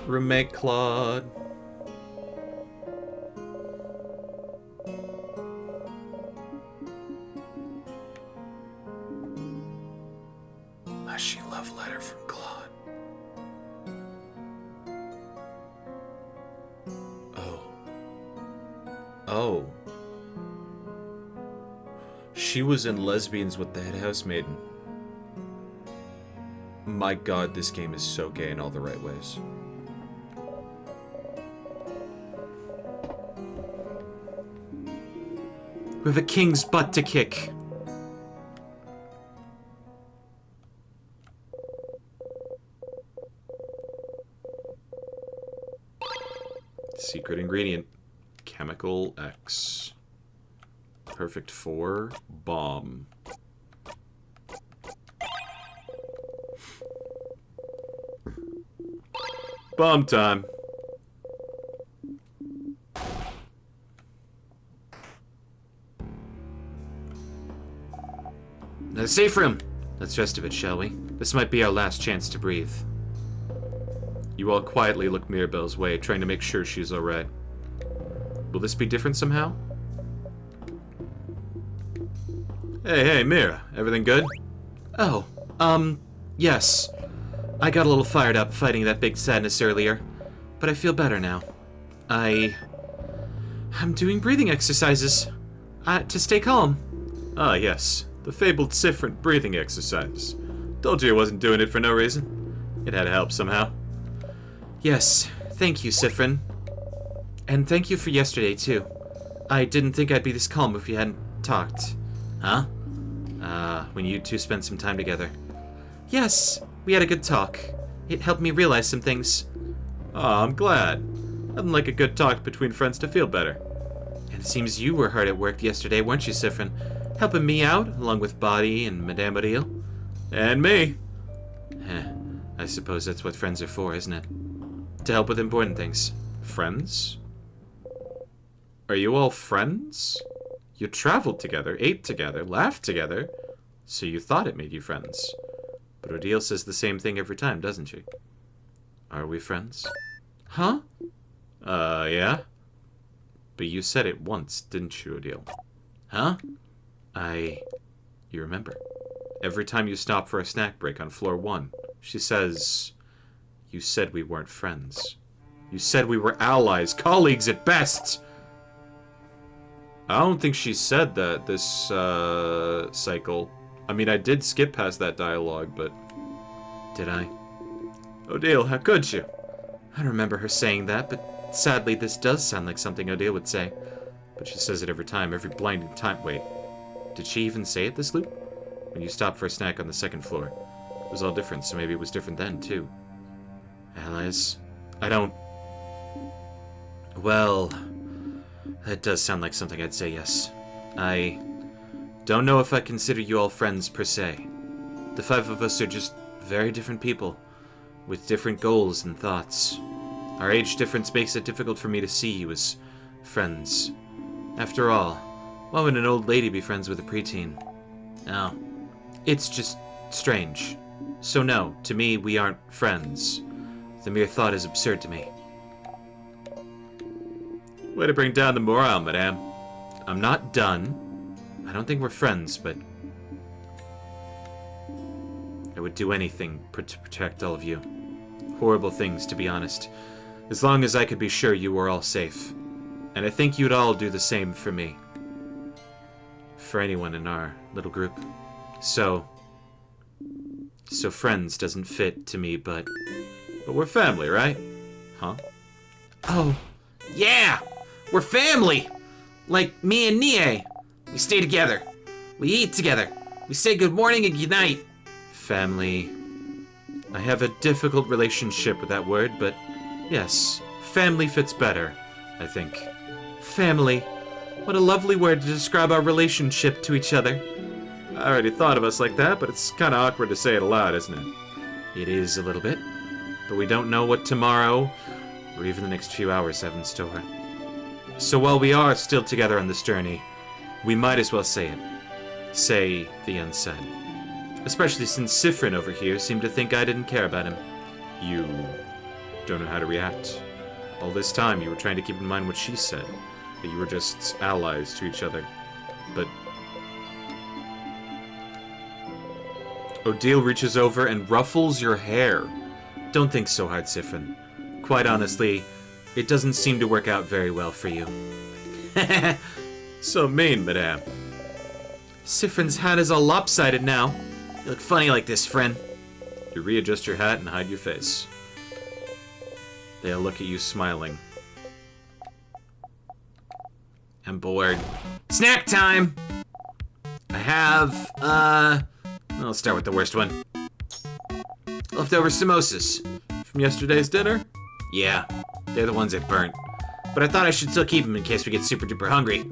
Roommate Claude. Mushy love letter from Claude. Oh. Oh. She was in Lesbians with the Head Housemaiden. My god, this game is so gay in all the right ways. We have a king's butt to kick. Secret ingredient. Chemical X. Perfect for bomb. Bomb time. The safe room. Let's rest a bit, shall we? This might be our last chance to breathe. You all quietly look Mirabelle's way, trying to make sure she's alright. Will this be different somehow? Hey, Mira. Everything good? Oh, yes. I got a little fired up fighting that big sadness earlier, but I feel better now. I'm doing breathing exercises to stay calm. Ah, yes. The fabled Siffrin breathing exercise. Told you I wasn't doing it for no reason. It had to help somehow. Yes, thank you, Siffrin. And thank you for yesterday, too. I didn't think I'd be this calm if you hadn't talked. Huh? When you two spent some time together. Yes, we had a good talk. It helped me realize some things. Ah, I'm glad. Nothing like a good talk between friends to feel better. And it seems you were hard at work yesterday, weren't you, Siffrin? Helping me out, along with Body and Madame Odile. And me. I suppose that's what friends are for, isn't it? To help with important things. Friends? Are you all friends? You traveled together, ate together, laughed together, so you thought it made you friends. But Odile says the same thing every time, doesn't she? Are we friends? Huh? Yeah? But you said it once, didn't you, Odile? Huh? You remember. Every time you stop for a snack break on floor 1, she says, you said we weren't friends. You said we were allies, colleagues at best! I don't think she said that this, cycle. I mean, I did skip past that dialogue, but... Did I? Odile, how could you? I don't remember her saying that, but sadly this does sound like something Odile would say. But she says it every time, every blinding time. Wait, did she even say it this loop? When you stopped for a snack on the 2nd floor. It was all different, so maybe it was different then, too. Allies? I don't... Well... That does sound like something I'd say, yes. I don't know if I consider you all friends per se. The 5 of us are just very different people, with different goals and thoughts. Our age difference makes it difficult for me to see you as friends. After all, why would an old lady be friends with a preteen? No, it's just strange. So no, to me, we aren't friends. The mere thought is absurd to me. Way to bring down the morale, madame. I'm not done. I don't think we're friends, but... I would do anything to protect all of you. Horrible things, to be honest. As long as I could be sure you were all safe. And I think you'd all do the same for me. For anyone in our little group. So friends doesn't fit to me, but we're family, right? Huh? Oh, yeah! We're family! Like me and Nie. We stay together. We eat together. We say good morning and good night. Family. I have a difficult relationship with that word, but yes, family fits better, I think. Family. What a lovely word to describe our relationship to each other. I already thought of us like that, but it's kind of awkward to say it aloud, isn't it? It is a little bit. But we don't know what tomorrow, or even the next few hours have in store. So while we are still together on this journey, we might as well say it. Say the unsaid. Especially since Siffrin over here seemed to think I didn't care about him. You don't know how to react. All this time you were trying to keep in mind what she said. That you were just allies to each other. But... Odile reaches over and ruffles your hair. Don't think so hard, Siffrin. Quite honestly, it doesn't seem to work out very well for you. So mean, madame. Siffrin's hat is all lopsided now. You look funny like this, friend. You readjust your hat and hide your face. They'll look at you smiling. I'm bored. Snack time! I have, I'll start with the worst one. Leftover samosas. From yesterday's dinner? Yeah, they're the ones I burnt. But I thought I should still keep them in case we get super duper hungry.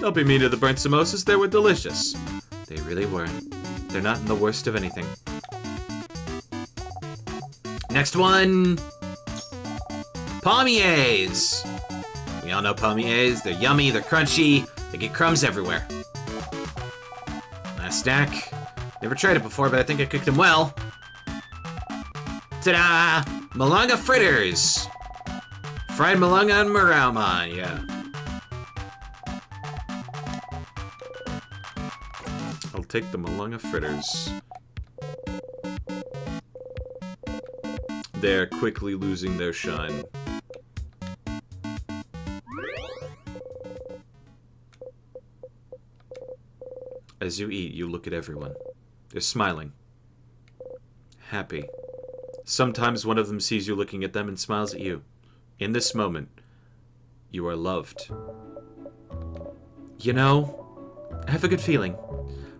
Don't be mean to the burnt samosas, they were delicious. They really were. They're not in the worst of anything. Next one! Pommiers! We all know pommiers. They're yummy, they're crunchy, they get crumbs everywhere. Last snack. Never tried it before, but I think I cooked them well. Ta-da! Malunga fritters! Fried malunga and marama, yeah. I'll take the malunga fritters. They're quickly losing their shine. As you eat, you look at everyone. They're smiling. Happy. Sometimes one of them sees you looking at them and smiles at you. In this moment, you are loved. You know, I have a good feeling.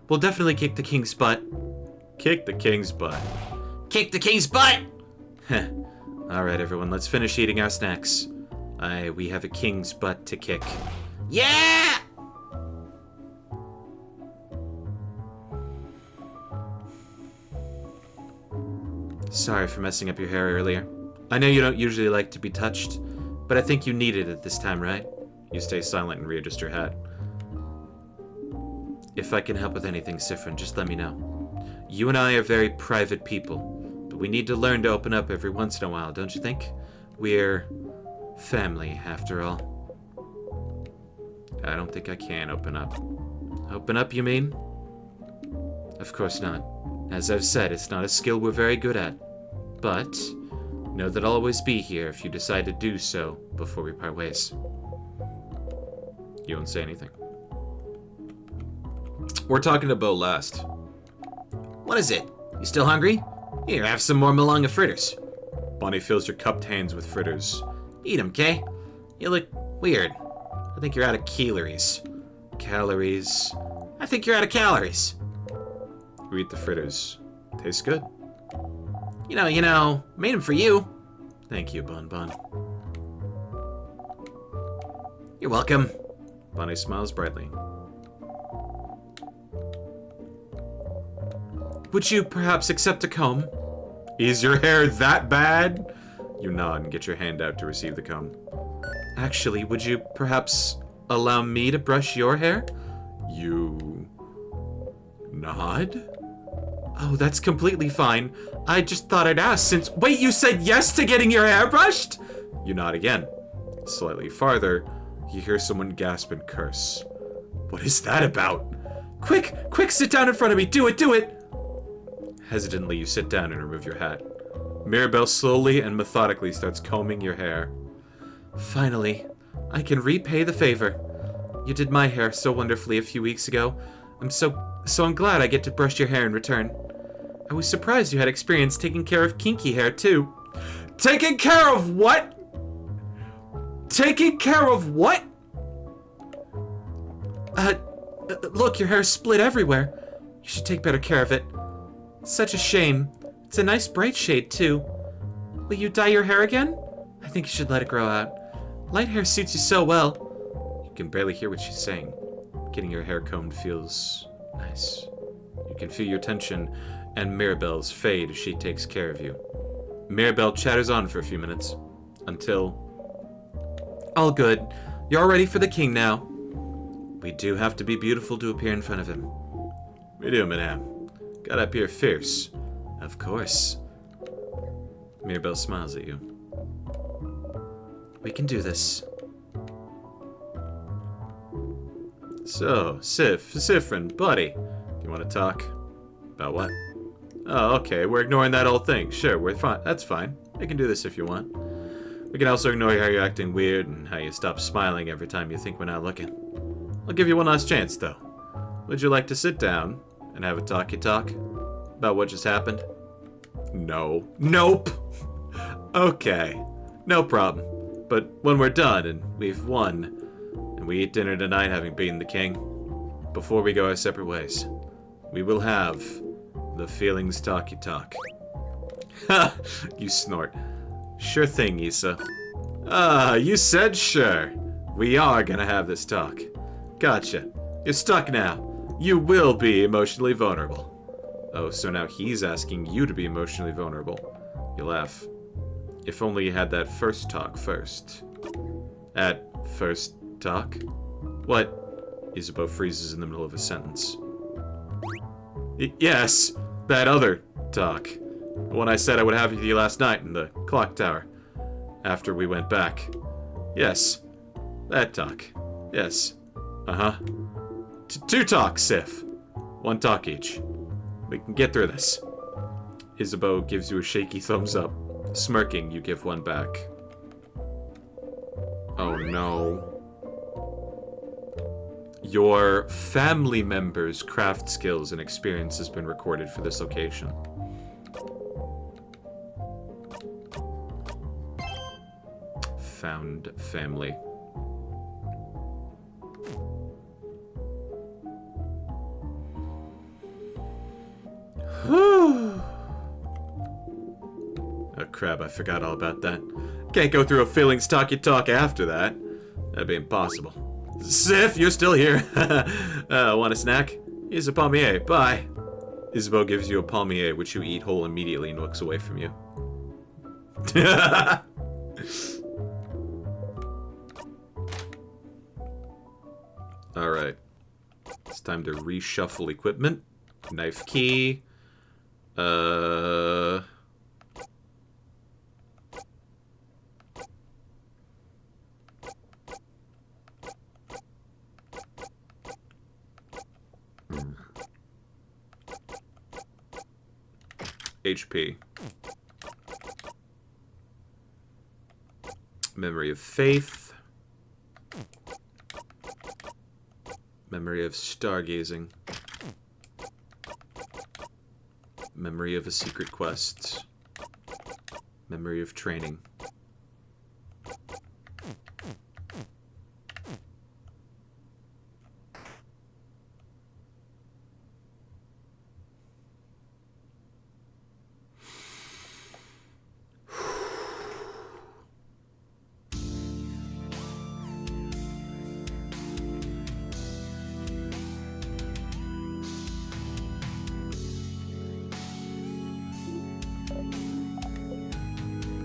We'll definitely kick the king's butt. Kick the king's butt. Kick the king's butt! Alright, everyone, let's finish eating our snacks. We have a king's butt to kick. Yeah! Sorry for messing up your hair earlier. I know you don't usually like to be touched, but I think you needed it this time, right? You stay silent and readjust your hat. If I can help with anything, Siffrin, just let me know. You and I are very private people, but we need to learn to open up every once in a while, don't you think? We're family, after all. I don't think I can open up. Open up, you mean? Of course not. As I've said, it's not a skill we're very good at. But know that I'll always be here if you decide to do so before we part ways. You won't say anything. We're talking to Bo last. What is it? You still hungry? Here, have some more malunga fritters. Bonnie fills your cupped hands with fritters. Eat them, Kay. You look weird. I think you're out of calories. Calories. I think you're out of calories. You eat the fritters. Tastes good. You know, made them for you. Thank you, Bon Bon. You're welcome. Bonnie smiles brightly. Would you perhaps accept a comb? Is your hair that bad? You nod and get your hand out to receive the comb. Actually, would you perhaps allow me to brush your hair? You nod? Oh, that's completely fine. I just thought I'd ask since... Wait, you said yes to getting your hair brushed? You nod again. Slightly farther, you hear someone gasp and curse. What is that about? Quick, sit down in front of me. Do it. Hesitantly, you sit down and remove your hat. Mirabelle slowly and methodically starts combing your hair. Finally, I can repay the favor. You did my hair so wonderfully a few weeks ago. I'm glad I get to brush your hair in return. I was surprised you had experience taking care of kinky hair, too. Taking care of what? Taking care of what? Look, your hair's split everywhere. You should take better care of it. Such a shame. It's a nice bright shade, too. Will you dye your hair again? I think you should let it grow out. Light hair suits you so well. You can barely hear what she's saying. Getting your hair combed feels nice. You can feel your tension and Mirabelle's fade as she takes care of you. Mirabelle chatters on for a few minutes, until... All good. You're all ready for the king now. We do have to be beautiful to appear in front of him. We do, madame. Gotta appear fierce. Of course. Mirabelle smiles at you. We can do this. So, Siffrin, buddy, you want to talk? About what? Oh, okay, we're ignoring that whole thing. Sure, we're fine. That's fine. We can do this if you want. We can also ignore how you're acting weird and how you stop smiling every time you think we're not looking. I'll give you one last chance, though. Would you like to sit down and have a talkie-talk about what just happened? No. Nope. Okay. No problem. But when we're done and we've won, and we eat dinner tonight having beaten the king, before we go our separate ways, we will have the feelings talkie-talk. Ha! You snort. Sure thing, Issa. You said sure. We are gonna have this talk. Gotcha. You're stuck now. You will be emotionally vulnerable. Oh, so now he's asking you to be emotionally vulnerable. You laugh. If only you had that first talk first. At first talk? What? Isabeau freezes in the middle of a sentence. Yes, that other talk. The one I said I would have with you last night in the clock tower. After we went back. Yes, that talk. Yes. Uh-huh. Two talks, Sif. One talk each. We can get through this. Isabeau gives you a shaky thumbs up. Smirking, you give one back. Oh no. Your family members' craft skills and experience has been recorded for this location. Found family. Oh crap, I forgot all about that. Can't go through a feelings talky talk after that. That'd be impossible. Sif, you're still here. Want a snack? Here's a palmier. Bye. Isabeau gives you a palmier, which you eat whole immediately and looks away from you. Alright. It's time to reshuffle equipment. Knife key. HP. Memory of faith. Memory of stargazing. Memory of a secret quest. Memory of training.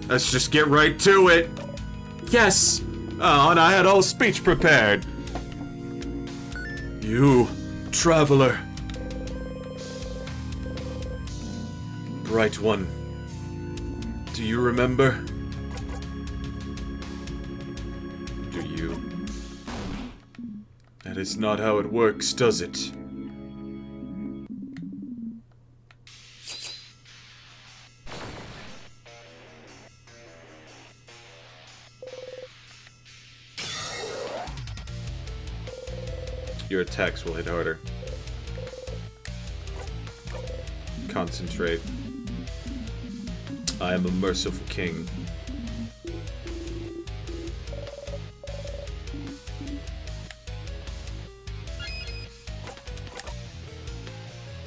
Let's just get right to it. Yes. Oh, and I had all speech prepared. You, traveler. Bright one. Do you remember? Do you? That is not how it works, does it? Your attacks will hit harder. Concentrate. I am a merciful king.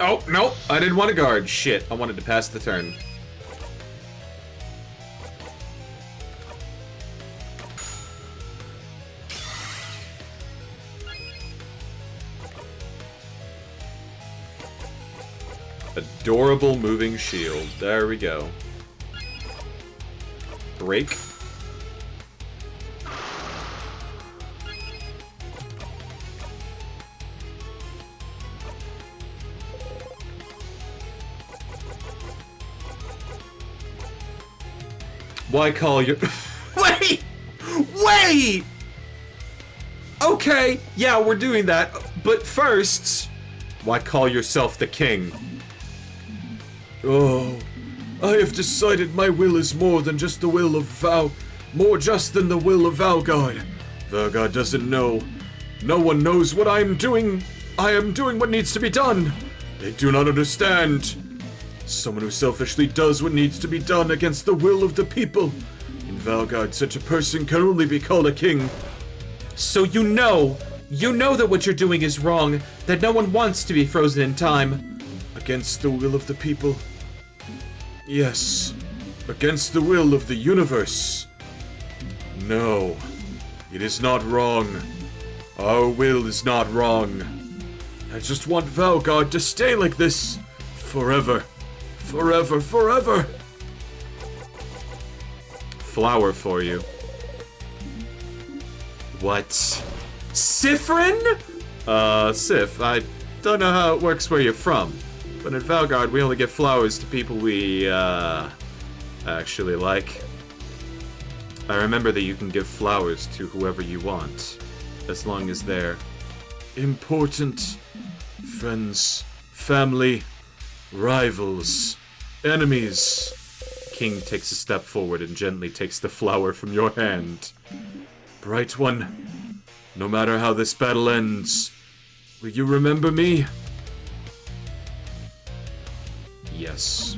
Oh, no! I didn't want to guard. Shit, I wanted to pass the turn. Adorable moving shield. There we go. Break. Why call your... Wait! Wait! Okay, yeah, we're doing that. But first, why call yourself the king? Oh, I have decided my will is more than just the will of more just than the will of Valgard. Valgard doesn't know. No one knows what I am doing. I am doing what needs to be done. They do not understand. Someone who selfishly does what needs to be done against the will of the people. In Valgard, such a person can only be called a king. So you know that what you're doing is wrong, that no one wants to be frozen in time. Against the will of the people. Yes, against the will of the universe. No, it is not wrong. Our will is not wrong. I just want Valgard to stay like this forever. Forever, forever. flower for you. What? Sifrin? Sif, I don't know how it works where you're from, but in Valgard we only give flowers to people we, actually like. I remember that you can give flowers to whoever you want, as long as they're important, friends, family, rivals, enemies. King takes a step forward and gently takes the flower from your hand. Bright one, no matter how this battle ends, will you remember me? Yes.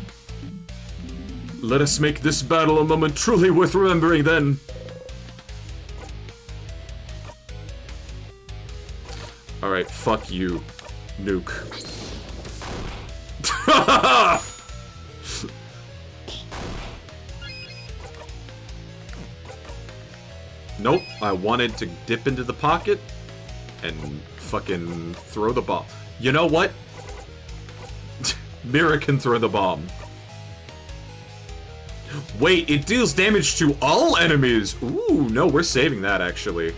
Let us make this battle a moment truly worth remembering, then. Alright, fuck you, Nuke. Nope, I wanted to dip into the pocket and fucking throw the bomb. You know what? Mira can throw the bomb. Wait, it deals damage to all enemies! Ooh, no, we're saving that, actually.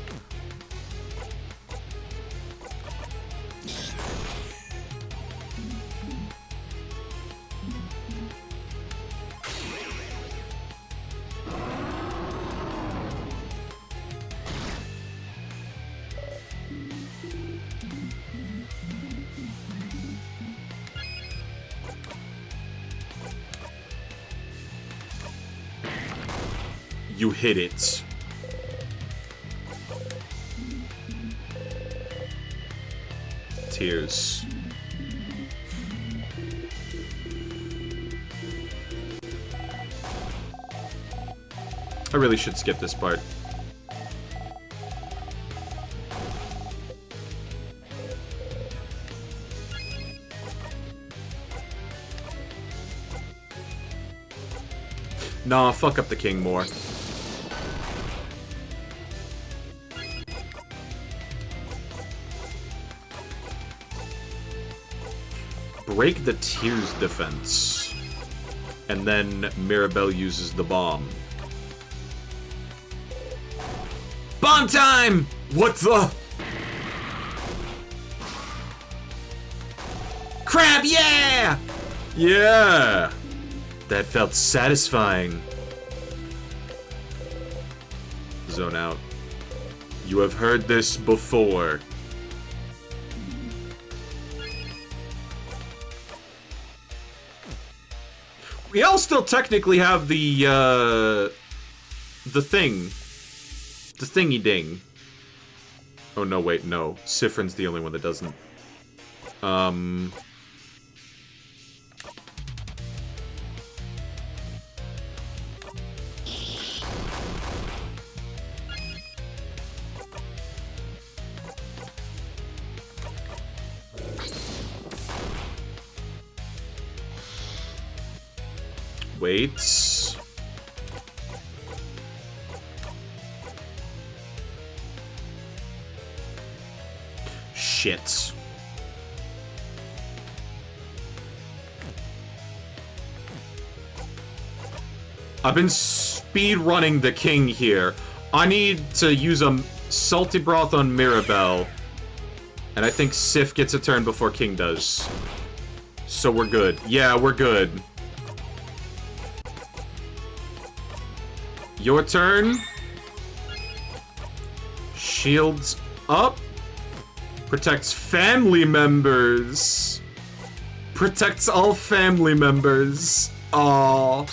You hit it. Tears. I really should skip this part. Nah, fuck up the king more. Break the Tears defense. And then Mirabelle uses the bomb. Bomb time! What the? Crab, yeah! Yeah! That felt satisfying. Zone out. You have heard this before. We all still technically have the thing. The thingy-ding. Oh, no, wait, no. Sifrin's the only one that doesn't. Wait. Shit. I've been speed running the king here. I need to use a salty broth on Mirabelle. And I think Sif gets a turn before King does. So we're good. Yeah, we're good. Your turn. Shields up. Protects family members. Protects all family members. Aww.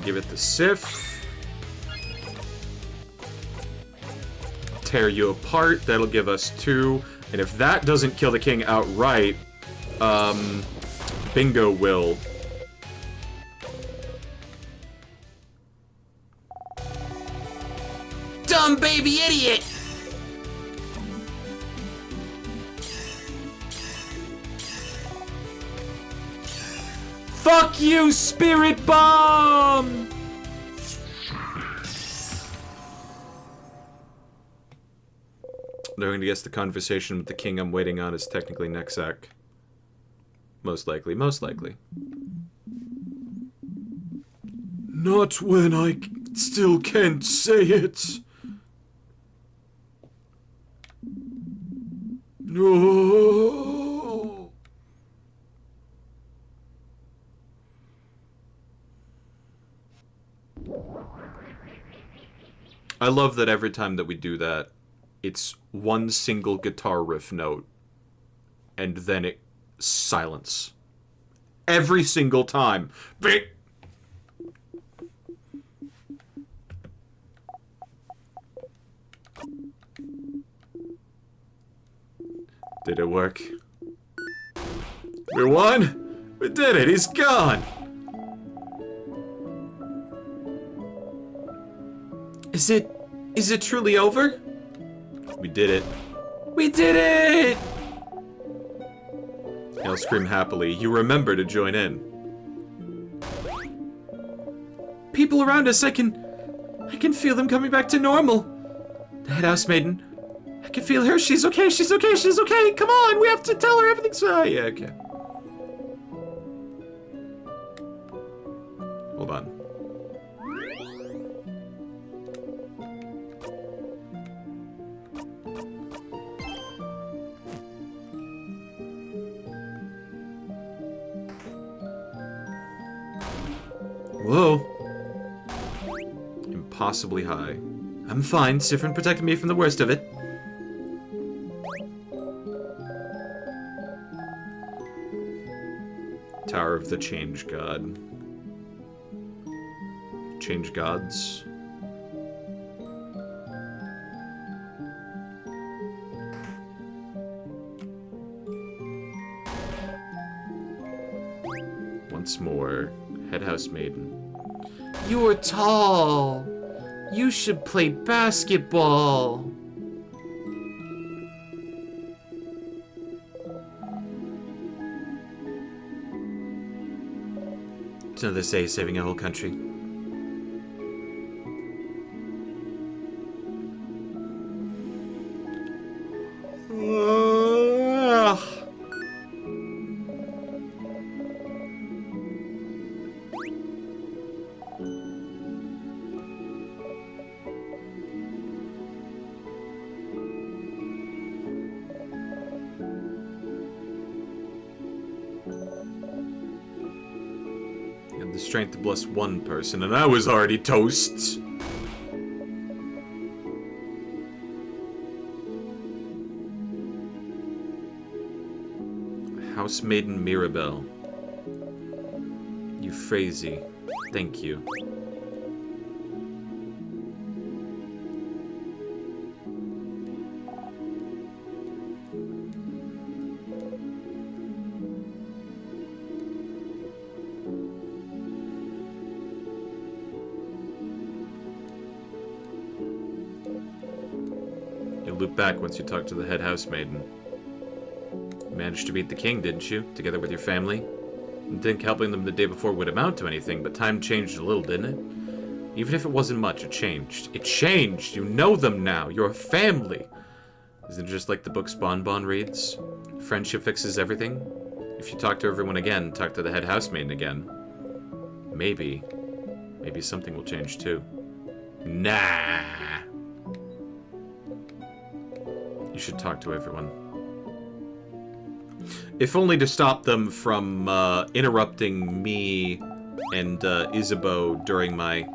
Give it the Sif. Tear you apart. That'll give us 2. And if that doesn't kill the king outright, Bingo will. Dumb baby idiot! Fuck you, Spirit Bomb! They're going to guess the conversation with the king I'm waiting on is technically Nexac. Most likely, most likely. Not when I still can't say it. No. I love that every time that we do that, it's one single guitar riff note, and then it silence. Every single time. Did it work? We won? We did it! He's gone! Is it truly over? We did it. We did it! I'll scream happily. You remember to join in. People around us, I can feel them coming back to normal. The head house maiden. I can feel her. She's okay. She's okay. She's okay. Come on. We have to tell her everything's fine. Yeah, okay. Hold on. Whoa. Impossibly high. I'm fine. Siffrin protected me from the worst of it. Tower of the Change God. Change Gods. Once more. Head house maiden. You're tall. You should play basketball. It's another say saving a whole country. The strength to bless one person, and I was already toast. House Maiden Mirabelle. Euphrasie. Thank you. Loop back once you talk to the head house maiden. You managed to beat the king, didn't you? Together with your family? You'd think helping them the day before would amount to anything, but time changed a little, didn't it? Even if it wasn't much, it changed. It changed! You know them now! You're a family! Isn't it just like the book's Bonbon reads? Friendship fixes everything? If you talk to everyone again, talk to the head house maiden again. Maybe something will change too. Nah! You should talk to everyone. If only to stop them from interrupting me and Isabeau during my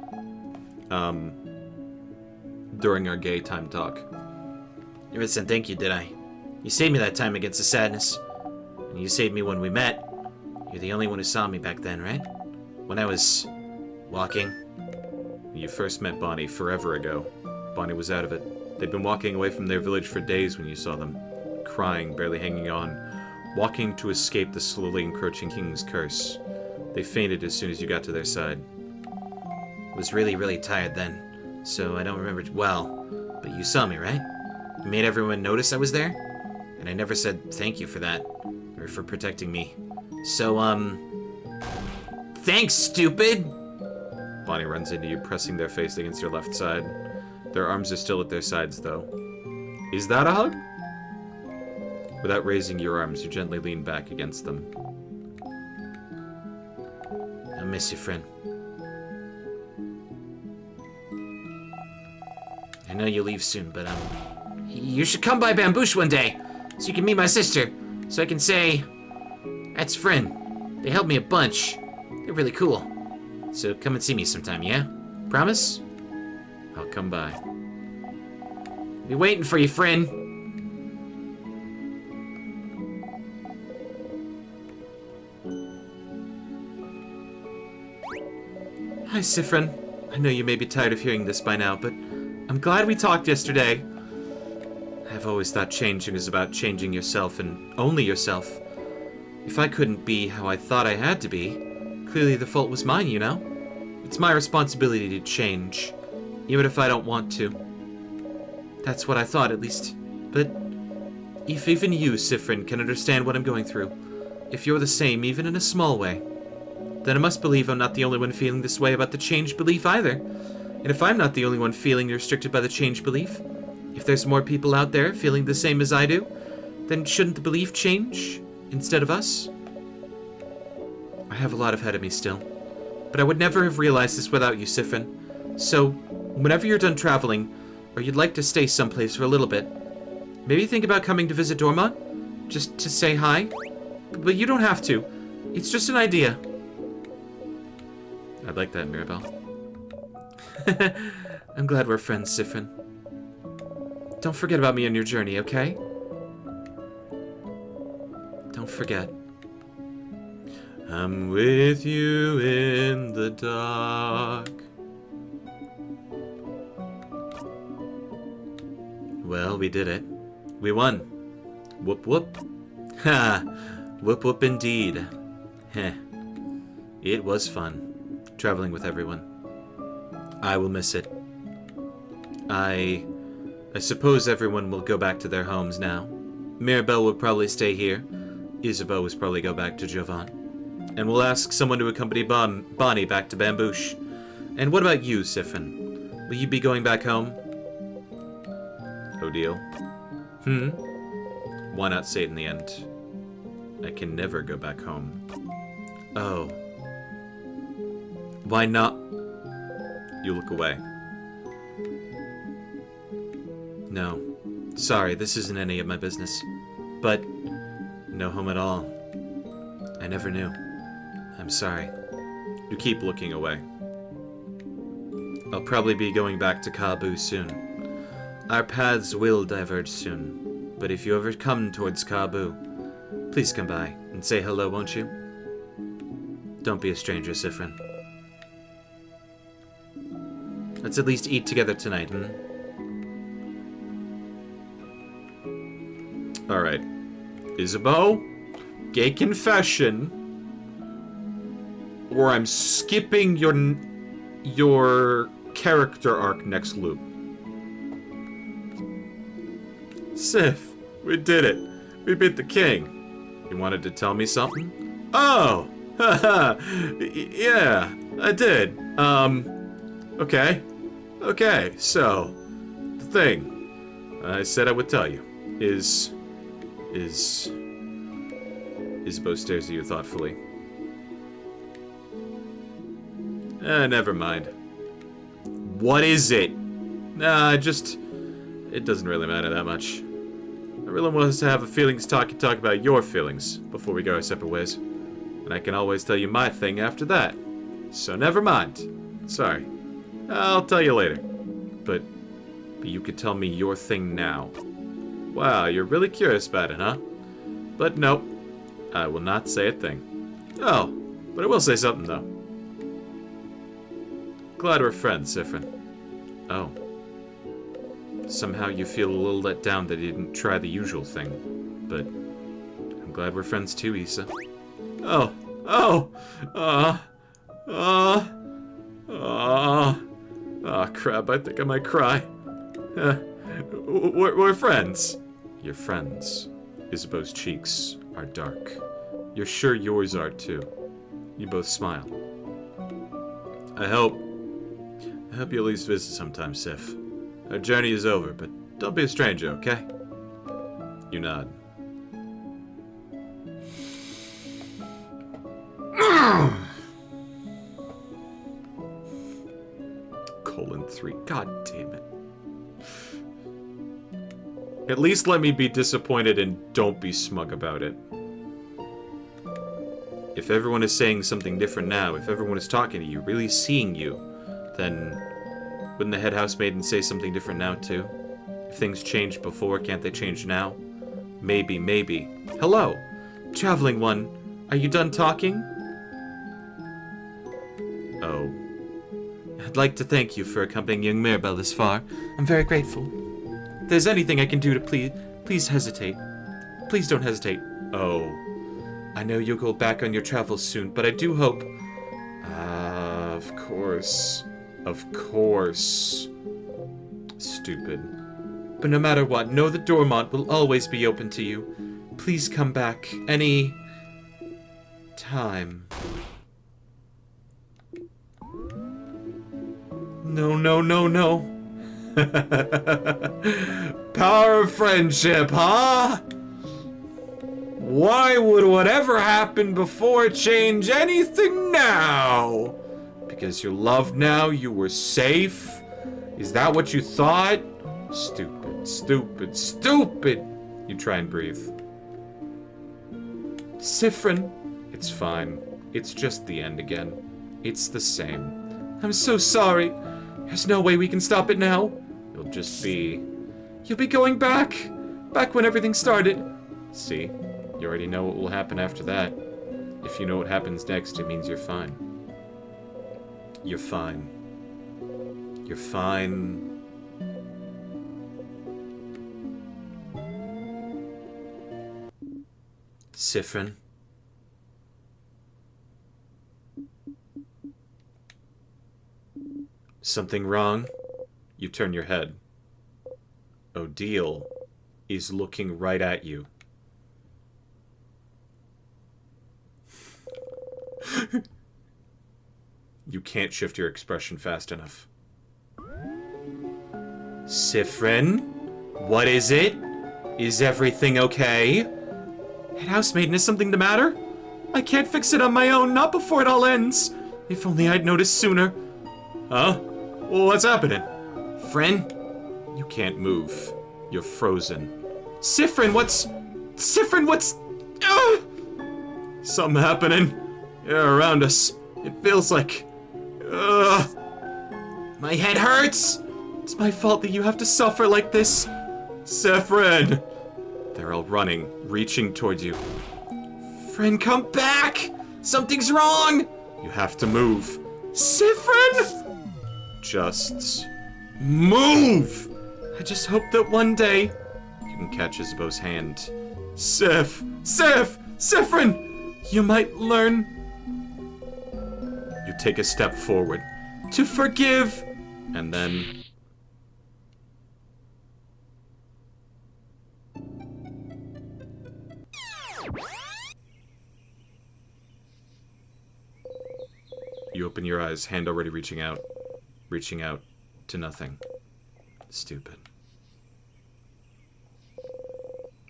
during our gay time talk. Never said thank you, did I? You saved me that time against the sadness. And you saved me when we met. You're the only one who saw me back then, right? When I was walking. You first met Bonnie forever ago. Bonnie was out of it. They'd been walking away from their village for days when you saw them. Crying, barely hanging on. Walking to escape the slowly encroaching king's curse. They fainted as soon as you got to their side. I was really, really tired then, so I don't remember it well. But you saw me, right? You made everyone notice I was there? And I never said thank you for that, or for protecting me. So, Thanks, stupid! Bonnie runs into you, pressing their face against your left side. Their arms are still at their sides, though. Is that a hug? Without raising your arms, you gently lean back against them. I miss you, friend. I know you leave soon, but you should come by Bamboosh one day, so you can meet my sister, so I can say, that's friend. They helped me a bunch. They're really cool. So come and see me sometime, yeah? Promise? I'll come by. Be waiting for you, friend. Hi, Siffrin. I know you may be tired of hearing this by now, but I'm glad we talked yesterday. I've always thought changing is about changing yourself and only yourself. If I couldn't be how I thought I had to be, clearly the fault was mine, you know? It's my responsibility to change, even if I don't want to. That's what I thought, at least. But if even you, Siffrin, can understand what I'm going through, if you're the same, even in a small way, then I must believe I'm not the only one feeling this way about the change belief either. And if I'm not the only one feeling restricted by the change belief, if there's more people out there feeling the same as I do, then shouldn't the belief change instead of us? I have a lot ahead of me still, but I would never have realized this without you, Siffrin. So, whenever you're done traveling, or you'd like to stay someplace for a little bit, maybe think about coming to visit Dormont, just to say hi. But you don't have to. It's just an idea. I'd like that, Mirabelle. I'm glad we're friends, Siffrin. Don't forget about me on your journey, okay? Don't forget. I'm with you in the dark. Well, we did it. We won. Whoop whoop. Ha! Whoop whoop indeed. Heh. It was fun, traveling with everyone. I will miss it. I suppose everyone will go back to their homes now. Mirabelle will probably stay here. Isabeau will probably go back to Jovan. And we'll ask someone to accompany Bonnie back to Bamboosh. And what about you, Siffrin? Will you be going back home? Odile? Why not say it in the end? I can never go back home. Oh. Why not? You look away. No. Sorry, this isn't any of my business. But no home at all. I never knew. I'm sorry. You keep looking away. I'll probably be going back to Kabu soon. Our paths will diverge soon. But if you ever come towards Kabu, please come by and say hello, won't you? Don't be a stranger, Siffrin. Let's at least eat together tonight, Alright. Isabeau, gay confession, or I'm skipping your character arc next loop. Sif, we did it. We beat the king. You wanted to tell me something? Oh! Haha! Yeah, I did. Okay. Okay, so, the thing I said I would tell you is... Isabeau stares at you thoughtfully. Never mind. What is it? Nah, it doesn't really matter that much. I really want us to have a feelings talk about your feelings before we go our separate ways. And I can always tell you my thing after that. So never mind. Sorry. I'll tell you later. But you could tell me your thing now. Wow, you're really curious about it, huh? But nope. I will not say a thing. Oh, but I will say something, though. Glad we're friends, Siffrin. Oh. Somehow you feel a little let down that you didn't try the usual thing. But I'm glad we're friends too, Issa. Oh. Oh! Oh, crap, I think I might cry. We're friends. You're friends. Isabeau's cheeks are dark. You're sure yours are too. You both smile. I hope you at least visit sometime, Sif. Our journey is over, but don't be a stranger, okay? You nod. :3. God damn it. At least let me be disappointed and don't be smug about it. If everyone is saying something different now, if everyone is talking to you, really seeing you, then wouldn't the head housemaiden say something different now too? If things changed before, can't they change now? Maybe, maybe. Hello, traveling one. Are you done talking? Oh. I'd like to thank you for accompanying young Mirabelle this far. I'm very grateful. If there's anything I can do to please hesitate. Please don't hesitate. Oh. I know you'll go back on your travels soon, but I do hope... of course. Of course. Stupid. But no matter what, know that Dormont will always be open to you. Please come back any... time. No, no, no, no. Power of friendship, huh? Why would whatever happened before change anything now? Because you're loved now, you were safe? Is that what you thought? Stupid, stupid, stupid! You try and breathe. Siffrin. It's fine. It's just the end again. It's the same. I'm so sorry. There's no way we can stop it now. You'll be going back. Back when everything started. See? You already know what will happen after that. If you know what happens next, it means you're fine. You're fine. You're fine. Siffrin. Something wrong? You turn your head. Odile is looking right at you. You can't shift your expression fast enough. Siffrin? What is it? Is everything okay? Head housemaiden, is something the matter? I can't fix it on my own, not before it all ends. If only I'd noticed sooner. Huh? Well, what's happening? Friend? You can't move. You're frozen. Siffrin, what's... Something happening. Yeah, around us. It feels like... My head hurts! It's my fault that you have to suffer like this. Siffrin! They're all running, reaching towards you. Friend, come back! Something's wrong! You have to move. Siffrin! Just... move! I just hope that one day... You can catch Isabeau's hand. Siffrin! You might learn... You take a step forward. To forgive! And then... You open your eyes, hand already reaching out. Reaching out to nothing. Stupid.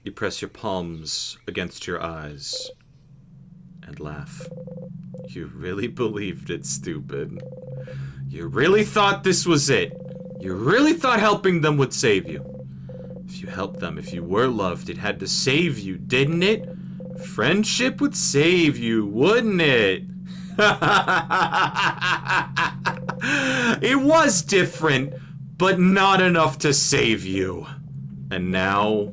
You press your palms against your eyes and laugh. You really believed it, stupid. You really thought this was it. You really thought helping them would save you. If you helped them, if you were loved, it had to save you, didn't it? Friendship would save you, wouldn't it? It was different, but not enough to save you. And now,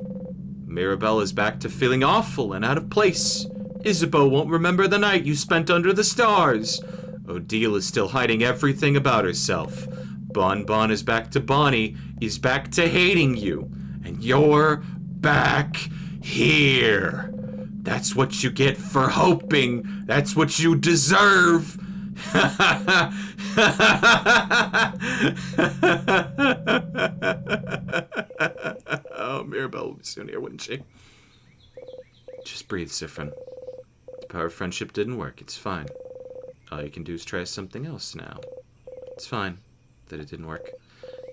Mirabelle is back to feeling awful and out of place. Isabeau won't remember the night you spent under the stars. Odile is still hiding everything about herself. Bon is back to Bonnie, is back to hating you. And you're back here. That's what you get for hoping. That's what you deserve. Oh, Mirabelle will be soon here, wouldn't she? Just breathe, Siffrin. The power of friendship didn't work. It's fine. All you can do is try something else now. It's fine that it didn't work.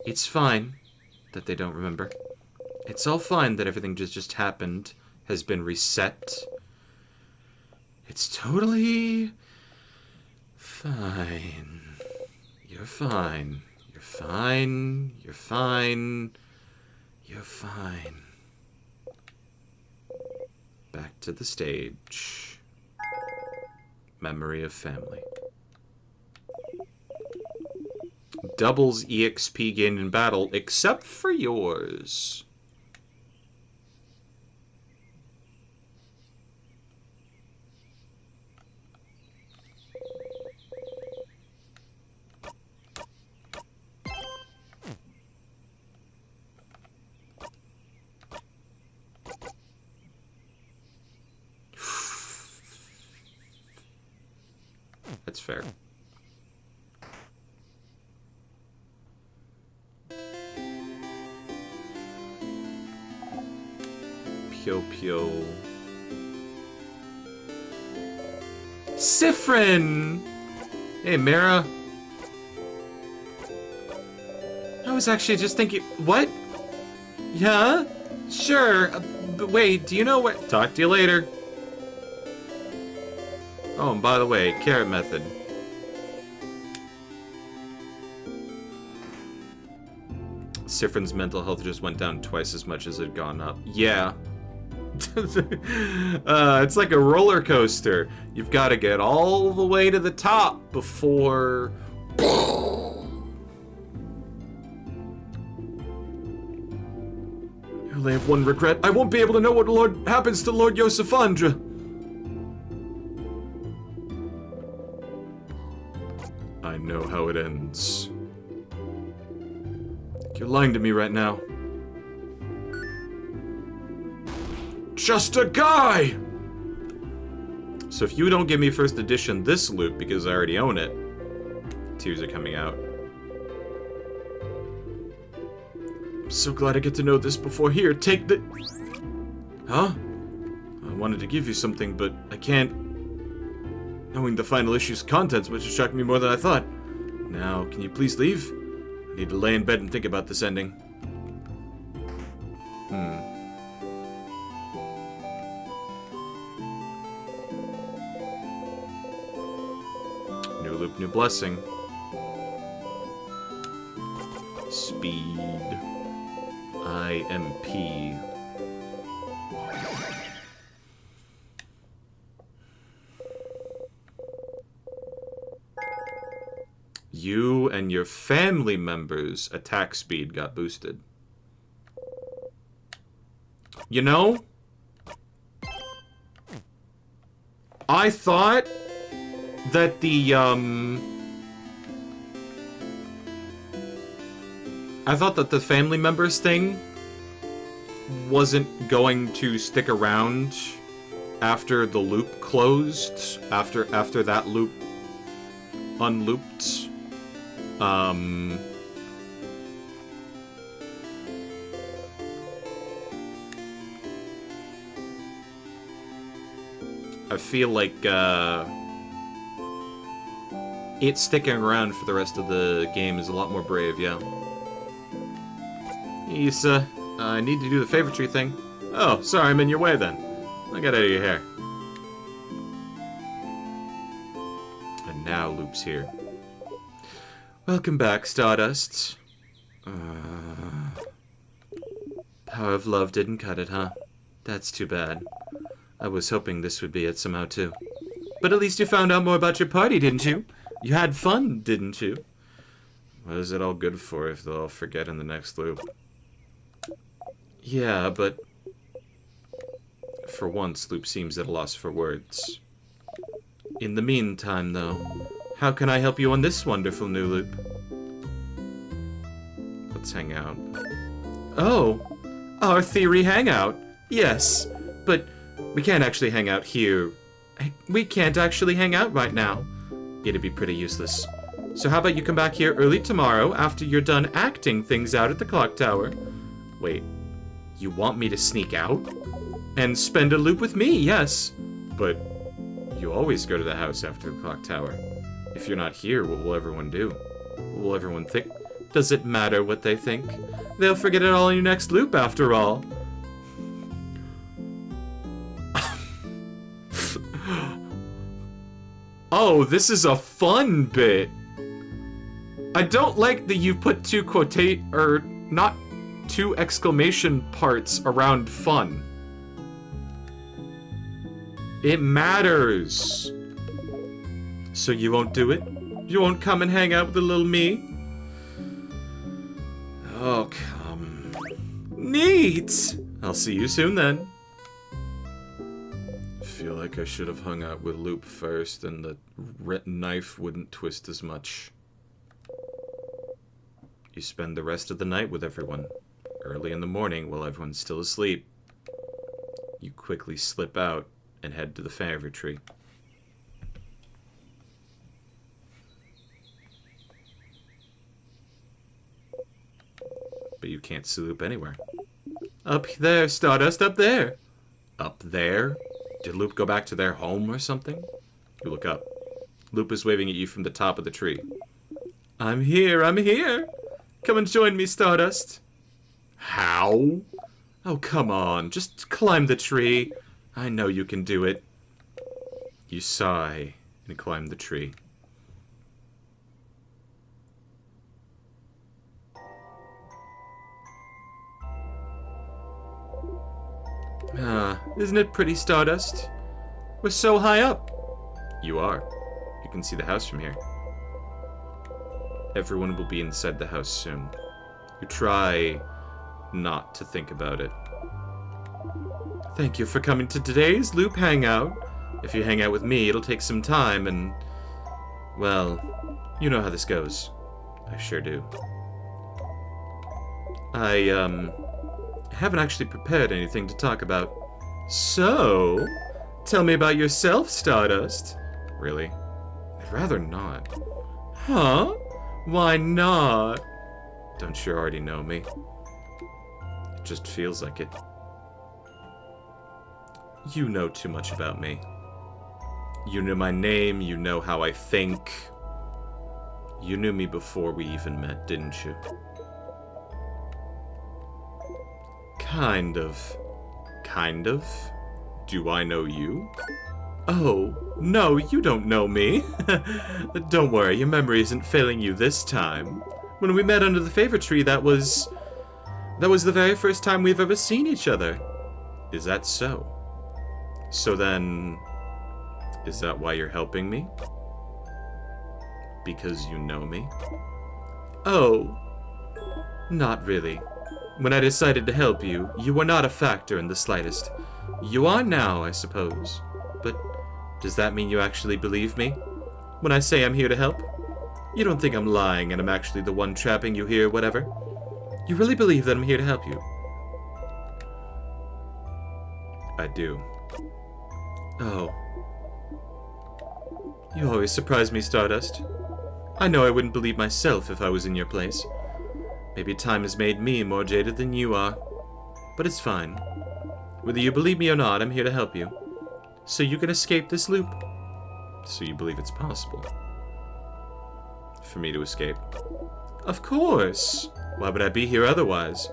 It's fine that they don't remember. It's all fine that everything just happened, has been reset. It's totally fine. You're fine. You're fine. You're fine. You're fine. Back to the stage. Memory of family. Doubles EXP gained in battle, except for yours. That's fair. Pio Pio. Sifrin! Hey, Mara. I was actually just thinking... What? Yeah? Sure. But wait, do you know what... Talk to you later. Oh, and by the way, carrot method. Sifrin's mental health just went down twice as much as it had gone up. Yeah. It's like a roller coaster. You've got to get all the way to the top before... I only have one regret. I won't be able to know what happens to Lord Yosefandra. I know how it ends. You're lying to me right now. Just a guy! So if you don't give me first edition this loop, because I already own it, tears are coming out. I'm so glad I get to know this before. Here, take the... Huh? I wanted to give you something, but I can't. Knowing the final issue's contents must have shocked me more than I thought. Now, can you please leave? I need to lay in bed and think about this ending. New loop, new blessing. Speed. IMP. You and your family members' attack speed got boosted. You know, I thought that the family members thing wasn't going to stick around after the loop closed, after that loop unlooped. I feel like, it sticking around for the rest of the game is a lot more brave, yeah. Issa, I need to do the favorite tree thing. Oh, sorry, I'm in your way then. I'll get out of your hair. And now Loop's here. Welcome back, Stardust. Power of love didn't cut it, huh? That's too bad. I was hoping this would be it somehow, too. But at least you found out more about your party, didn't you? You had fun, didn't you? What is it all good for if they'll all forget in the next loop? Yeah, but... For once, Loop seems at a loss for words. In the meantime, though, how can I help you on this wonderful new loop? Let's hang out. Oh! Our theory hangout! Yes, but we can't actually hang out here. We can't actually hang out right now. It'd be pretty useless. So how about you come back here early tomorrow after you're done acting things out at the clock tower? Wait, you want me to sneak out? And spend a loop with me, yes. But you always go to the house after the clock tower. If you're not here, what will everyone do? Will everyone think? Does it matter what they think? They'll forget it all in your next loop after all. Oh, this is a fun bit. I don't like that you put two not two exclamation parts around fun. It matters. So you won't do it? You won't come and hang out with the little me? Oh, come. Neat! I'll see you soon then. Feel like I should have hung out with Loop first, and the knife wouldn't twist as much. You spend the rest of the night with everyone. Early in the morning, while everyone's still asleep, you quickly slip out and head to the favorite tree. But you can't see Loop anywhere. Up there, Stardust, up there! Up there? Did Loop go back to their home or something? You look up. Loop is waving at you from the top of the tree. I'm here, I'm here! Come and join me, Stardust. How? Oh, come on, just climb the tree. I know you can do it. You sigh and climb the tree. Isn't it pretty, Stardust? We're so high up. You are. You can see the house from here. Everyone will be inside the house soon. You try not to think about it. Thank you for coming to today's Loop Hangout. If you hang out with me, it'll take some time and... well, you know how this goes. I sure do. I haven't actually prepared anything to talk about. So, tell me about yourself, Stardust. Really? I'd rather not. Huh? Why not? Don't you already know me? It just feels like it. You know too much about me. You know my name, you know how I think. You knew me before we even met, didn't you? Kind of. Kind of? Do I know you? Oh, no, you don't know me. Don't worry, your memory isn't failing you this time. When we met under the favorite tree, that was the very first time we've ever seen each other. Is that so? So then, is that why you're helping me? Because you know me? Oh, not really. When I decided to help you, you were not a factor in the slightest. You are now, I suppose. But does that mean you actually believe me? When I say I'm here to help? You don't think I'm lying and I'm actually the one trapping you here, whatever? You really believe that I'm here to help you? I do. Oh. You always surprise me, Stardust. I know I wouldn't believe myself if I was in your place. Maybe time has made me more jaded than you are. But it's fine. Whether you believe me or not, I'm here to help you. So you can escape this loop. So you believe it's possible? For me to escape? Of course! Why would I be here otherwise?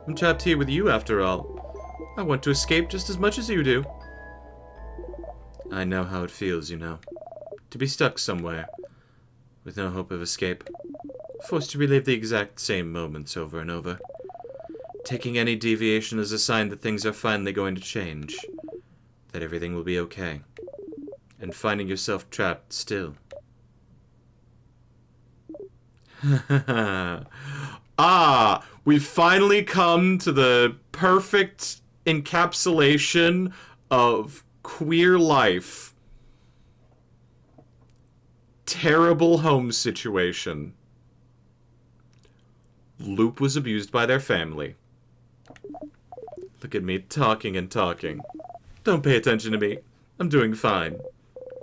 I'm trapped here with you after all. I want to escape just as much as you do. I know how it feels, you know. To be stuck somewhere, with no hope of escape. Forced to relive the exact same moments over and over. Taking any deviation as a sign that things are finally going to change. That everything will be okay. And finding yourself trapped still. Ah, we've finally come to the perfect encapsulation of queer life. Terrible home situation. Loop was abused by their family. Look at me talking and talking. Don't pay attention to me. I'm doing fine.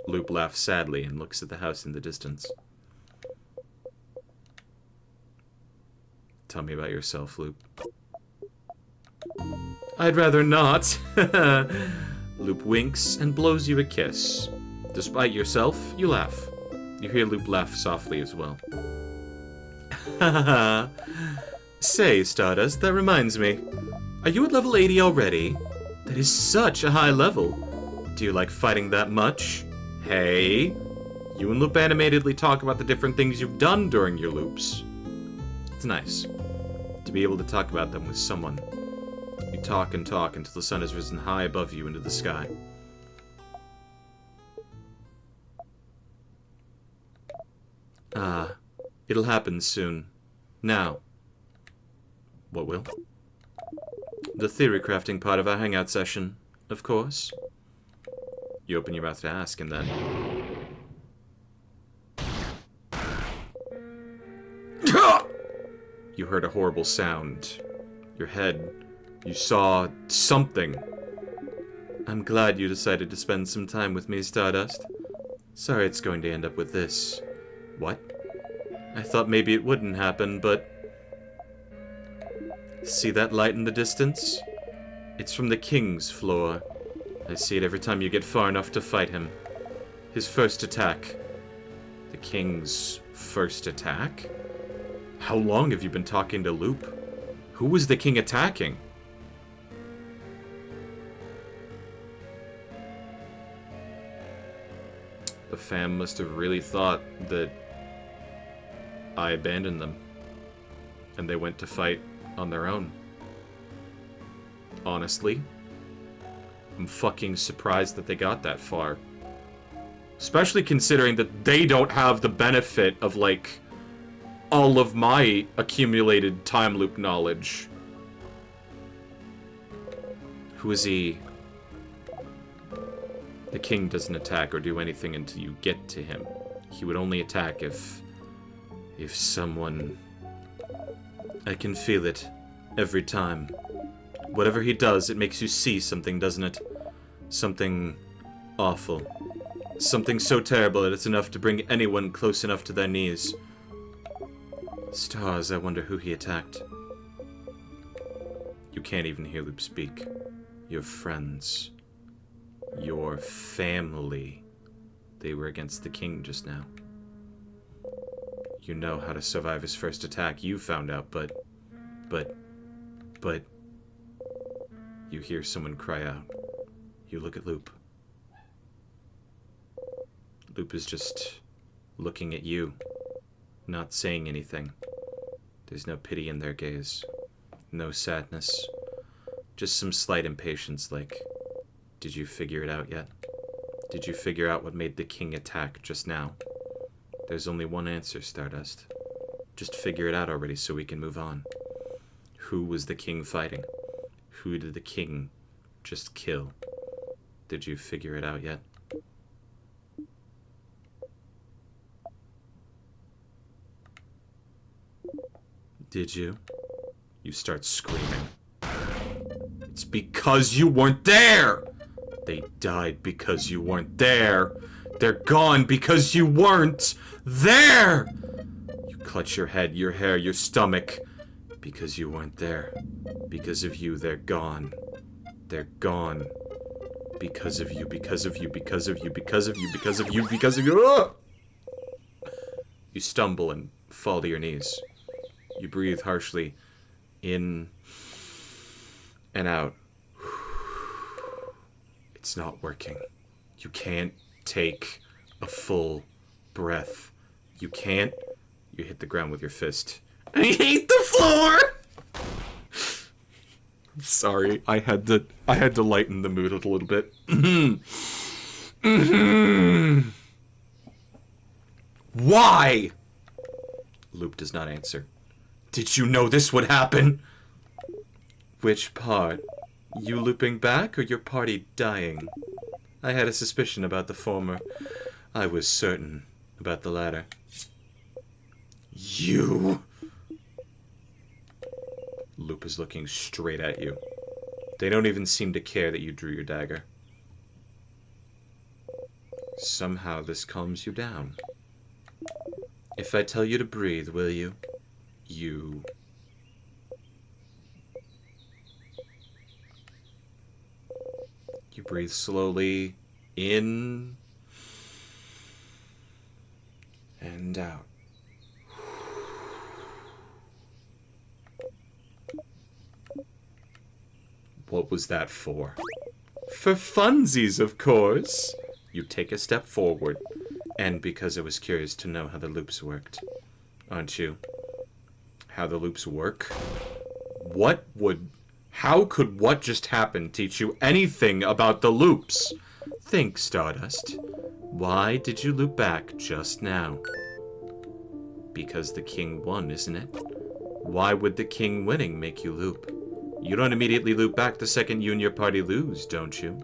Loop laughs sadly and looks at the house in the distance. Tell me about yourself, Loop. I'd rather not. Loop winks and blows you a kiss. Despite yourself, you laugh. You hear Loop laugh softly as well. Haha. Say, Stardust, that reminds me. Are you at level 80 already? That is such a high level. Do you like fighting that much? Hey? You and Loop animatedly talk about the different things you've done during your loops. It's nice to be able to talk about them with someone. You talk and talk until the sun has risen high above you into the sky. Ah, it'll happen soon. Now. What will? The theory crafting part of our hangout session, of course. You open your mouth to ask, and then... You heard a horrible sound. Your head. You saw something. I'm glad you decided to spend some time with me, Stardust. Sorry it's going to end up with this. What? I thought maybe it wouldn't happen, but... See that light in the distance? It's from the King's floor. I see it every time you get far enough to fight him. His first attack. The King's first attack? How long have you been talking to Loop? Who was the King attacking? The fam must have really thought that I abandoned them. And they went to fight on their own. Honestly, I'm fucking surprised that they got that far. Especially considering that they don't have the benefit of, like, all of my accumulated time loop knowledge. Who is he? The King doesn't attack or do anything until you get to him. He would only attack if someone... I can feel it every time. Whatever he does, it makes you see something, doesn't it? Something awful. Something so terrible that it's enough to bring anyone close enough to their knees. Stars, I wonder who he attacked. You can't even hear Loop speak. Your friends. Your family. They were against the King just now. You know how to survive his first attack. You found out, but... You hear someone cry out. You look at Loop. Loop is just looking at you, not saying anything. There's no pity in their gaze. No sadness. Just some slight impatience like, did you figure it out yet? Did you figure out what made the King attack just now? There's only one answer, Stardust. Just figure it out already so we can move on. Who was the King fighting? Who did the King just kill? Did you figure it out yet? Did you? You start screaming. It's because you weren't there! They died because you weren't there! They're gone because you weren't there! You clutch your head, your hair, your stomach. Because you weren't there. Because of you, they're gone. They're gone. Because of you, because of you, because of you, because of you, because of you, because of you. Ah! You stumble and fall to your knees. You breathe harshly in and out. It's not working. You can't take a full breath. You can't. You hit the ground with your fist. I hate the floor! Sorry, I had to lighten the mood a little bit. Why? Loop does not answer. Did you know this would happen? Which part? You looping back or your party dying? I had a suspicion about the former. I was certain about the latter. You... Loop is looking straight at you. They don't even seem to care that you drew your dagger. Somehow this calms you down. If I tell you to breathe, will you? You breathe slowly in and out. What was that for? For funsies, of course. You take a step forward. And because I was curious to know how the loops worked. Aren't you? How the loops work? How could what just happened teach you anything about the loops? Think, Stardust. Why did you loop back just now? Because the king won, isn't it? Why would the king winning make you loop? You don't immediately loop back the second you and your party lose, don't you?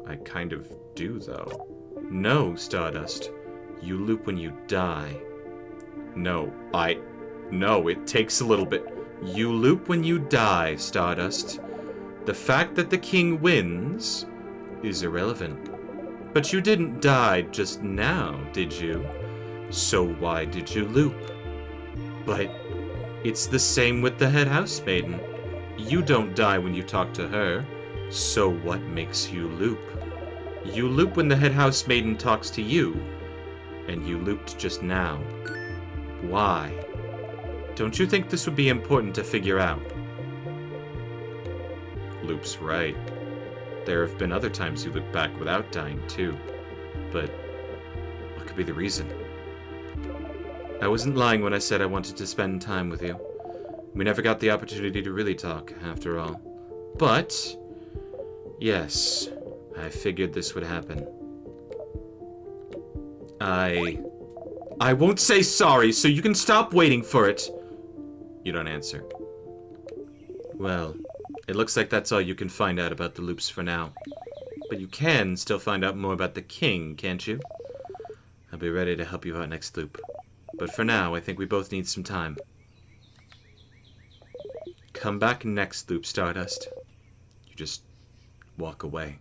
I kind of do, though. No, Stardust. You loop when you die. No, it takes a little bit. You loop when you die, Stardust. The fact that the king wins is irrelevant. But you didn't die just now, did you? So why did you loop? But it's the same with the head housemaiden. You don't die when you talk to her. So what makes you loop? You loop when the head housemaiden talks to you. And you looped just now. Why? Don't you think this would be important to figure out? Loop's right. There have been other times you loop back without dying, too. But what could be the reason? I wasn't lying when I said I wanted to spend time with you. We never got the opportunity to really talk, after all. But, yes, I figured this would happen. I won't say sorry, so you can stop waiting for it. You don't answer. Well, it looks like that's all you can find out about the loops for now. But you can still find out more about the king, can't you? I'll be ready to help you out next loop. But for now, I think we both need some time. Come back next loop, Stardust. You just walk away.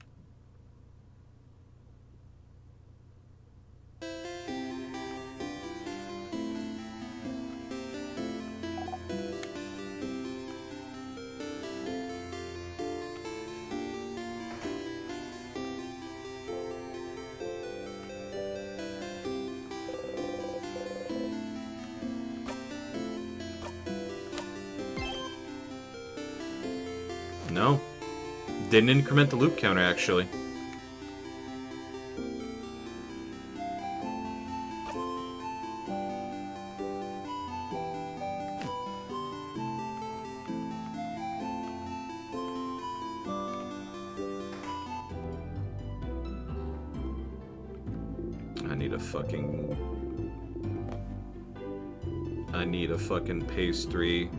No. Didn't increment the loop counter, actually. I need a fucking pastry.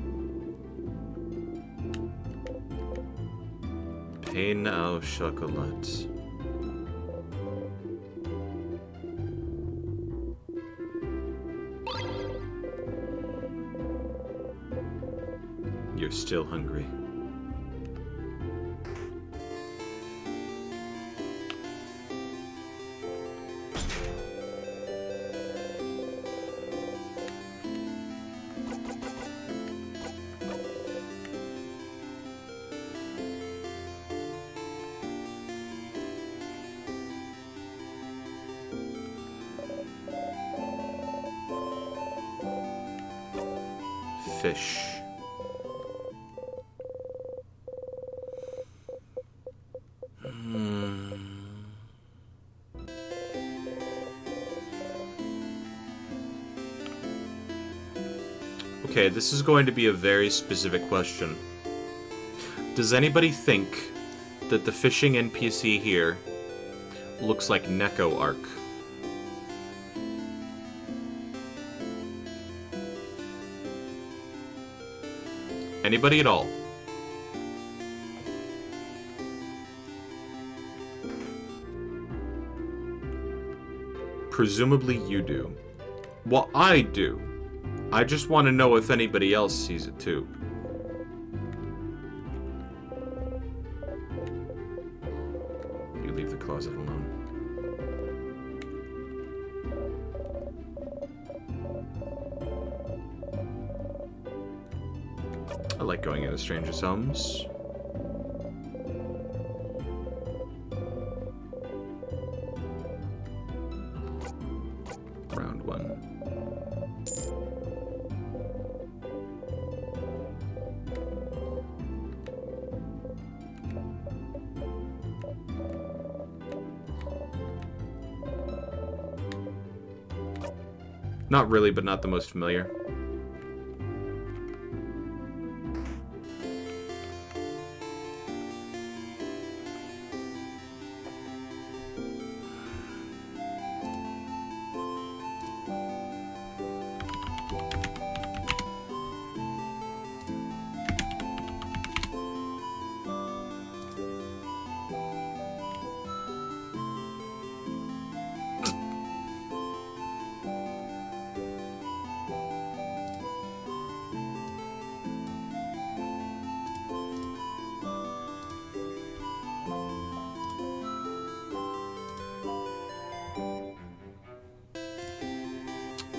Pain au chocolat. You're still hungry. Fish. Okay, this is going to be a very specific question. Does anybody think that the fishing NPC here looks like Neko Arc? Anybody at all? Presumably you do. Well, I do. I just want to know if anybody else sees it too. You leave the closet alone. I like going into strangers' homes. Round one. Not really, but not the most familiar.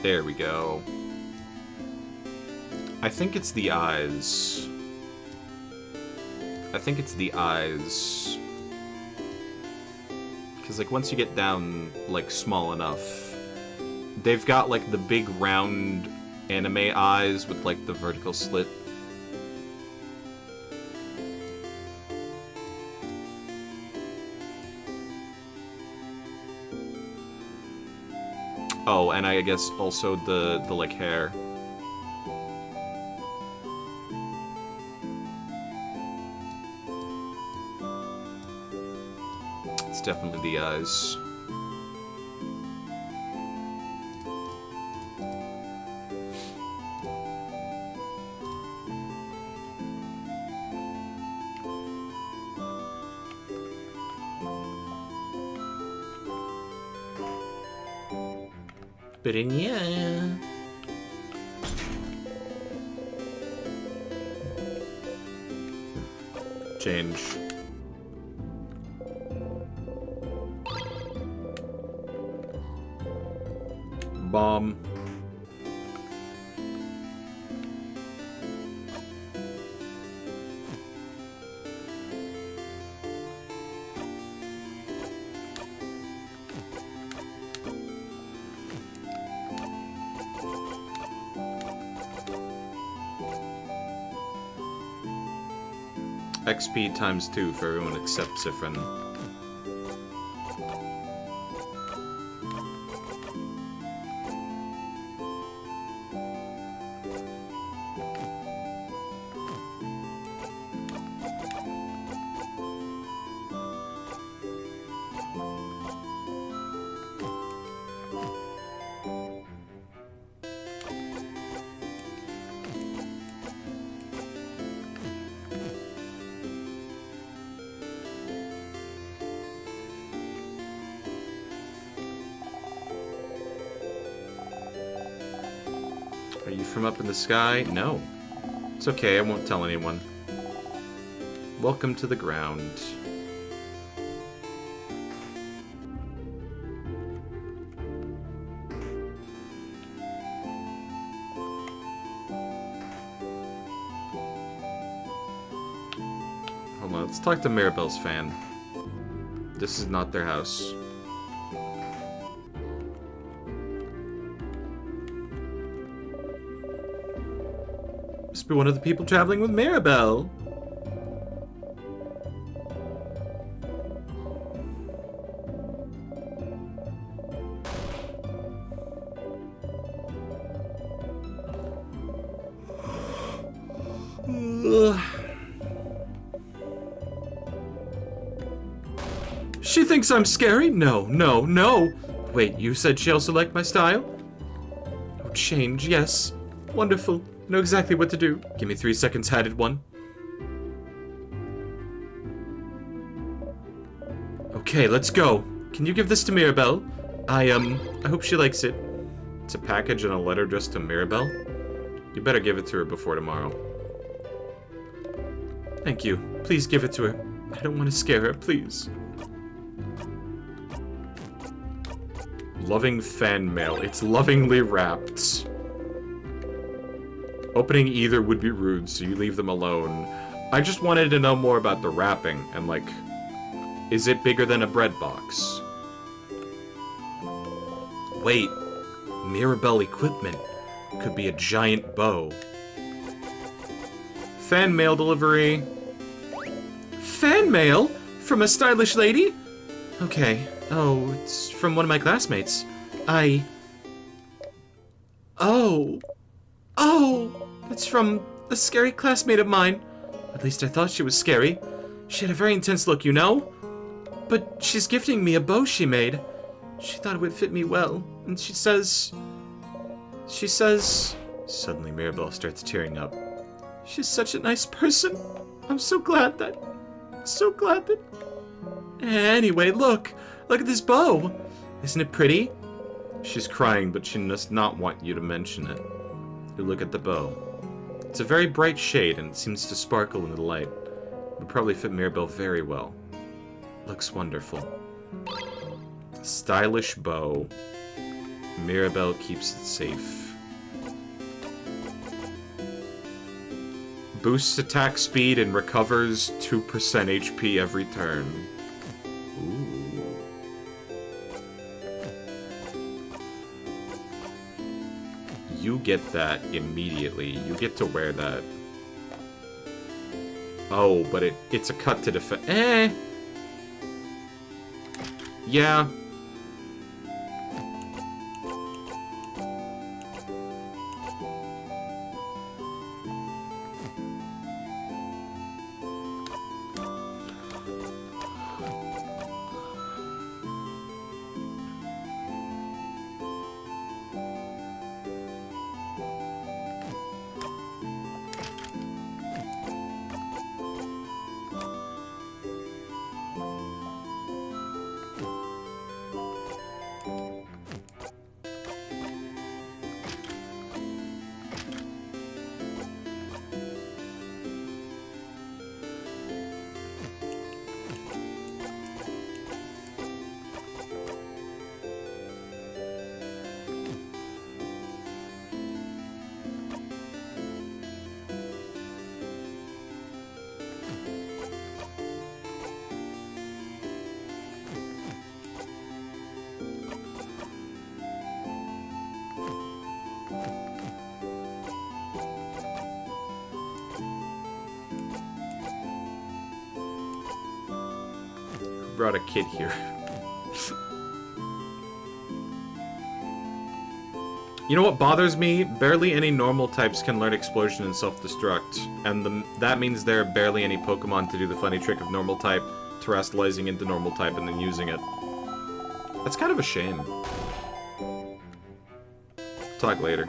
There we go. I think it's the eyes. I think it's the eyes. Because, like, once you get down, like, small enough, they've got, like, the big round anime eyes with, like, the vertical slit. Oh, and I guess also the like, hair. It's definitely the eyes. But in yeah. Change. Bomb. XP times 2 for everyone except Sifrin. Are you from up in the sky? No. It's okay, I won't tell anyone. Welcome to the ground. Hold on, let's talk to Mirabelle's fan. This is not their house. Must be one of the people traveling with Mirabelle. She thinks I'm scary? No, no, no. Wait, you said she also liked my style? Oh, change, yes. Wonderful. Know exactly what to do. Give me 3 seconds, hatted one. Okay, let's go. Can you give this to Mirabelle? I hope she likes it. It's a package and a letter addressed to Mirabelle. You better give it to her before tomorrow. Thank you. Please give it to her. I don't want to scare her, please. Loving fan mail. It's lovingly wrapped. Opening either would be rude, so you leave them alone. I just wanted to know more about the wrapping, and like, is it bigger than a bread box? Wait, Mirabelle equipment. Could be a giant bow. Fan mail delivery. Fan mail? From a stylish lady? Okay. Oh, it's from one of my classmates. Oh. Oh! It's from a scary classmate of mine. At least I thought she was scary. She had a very intense look, you know? But she's gifting me a bow she made. She thought it would fit me well. And she says... Suddenly Mirabelle starts tearing up. She's such a nice person. I'm so glad that... Anyway, look! Look at this bow! Isn't it pretty? She's crying, but she does not want you to mention it. You look at the bow. It's a very bright shade, and it seems to sparkle in the light. It would probably fit Mirabelle very well. Looks wonderful. Stylish bow. Mirabelle keeps it safe. Boosts attack speed and recovers 2% HP every turn. Ooh. You get that immediately. You get to wear that. Oh, but it's a cut to defend. Yeah. Brought a kid here. You know what bothers me? Barely any normal types can learn Explosion and Self-Destruct, and that means there are barely any Pokemon to do the funny trick of normal type, terrestrializing into normal type, and then using it. That's kind of a shame. Talk later.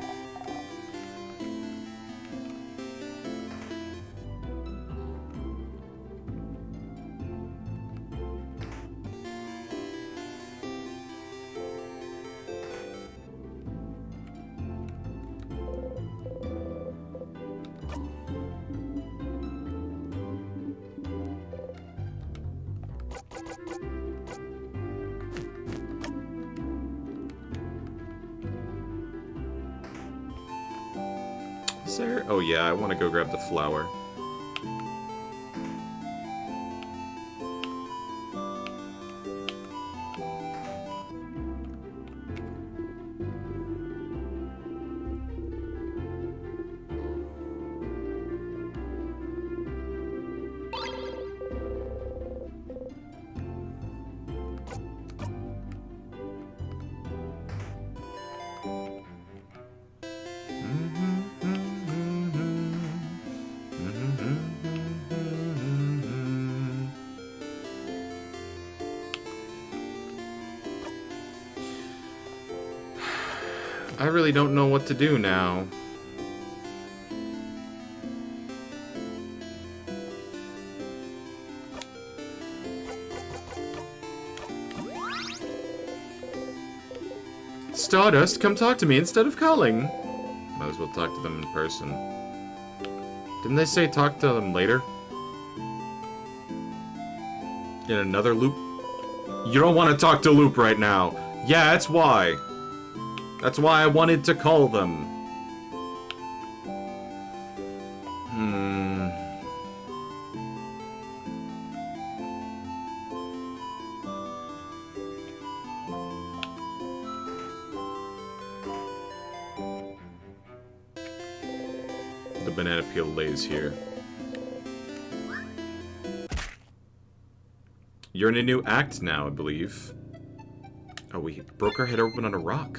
Is there? Oh yeah, I want to go grab the flower. I really don't know what to do now. Stardust, come talk to me instead of calling. Might as well talk to them in person. Didn't they say talk to them later? In another loop? You don't want to talk to Loop right now. Yeah, that's why. That's why I wanted to call them. The banana peel lays here. You're in a new act now, I believe. Oh, we broke our head open on a rock.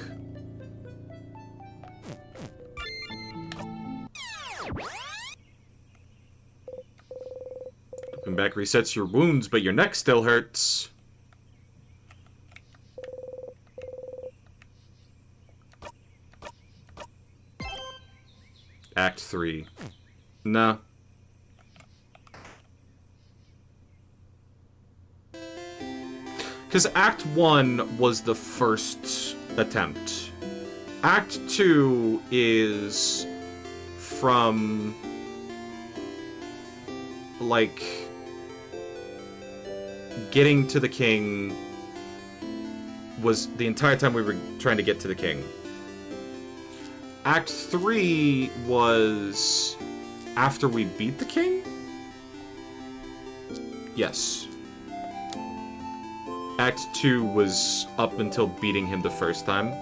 Jumping back resets your wounds, but your neck still hurts. Act 3. No. Because Act 1 was the first attempt. Act 2 is from, like, getting to the king was the entire time we were trying to get to the king. Act 3 was after we beat the king? Yes. Act 2 was up until beating him the first time.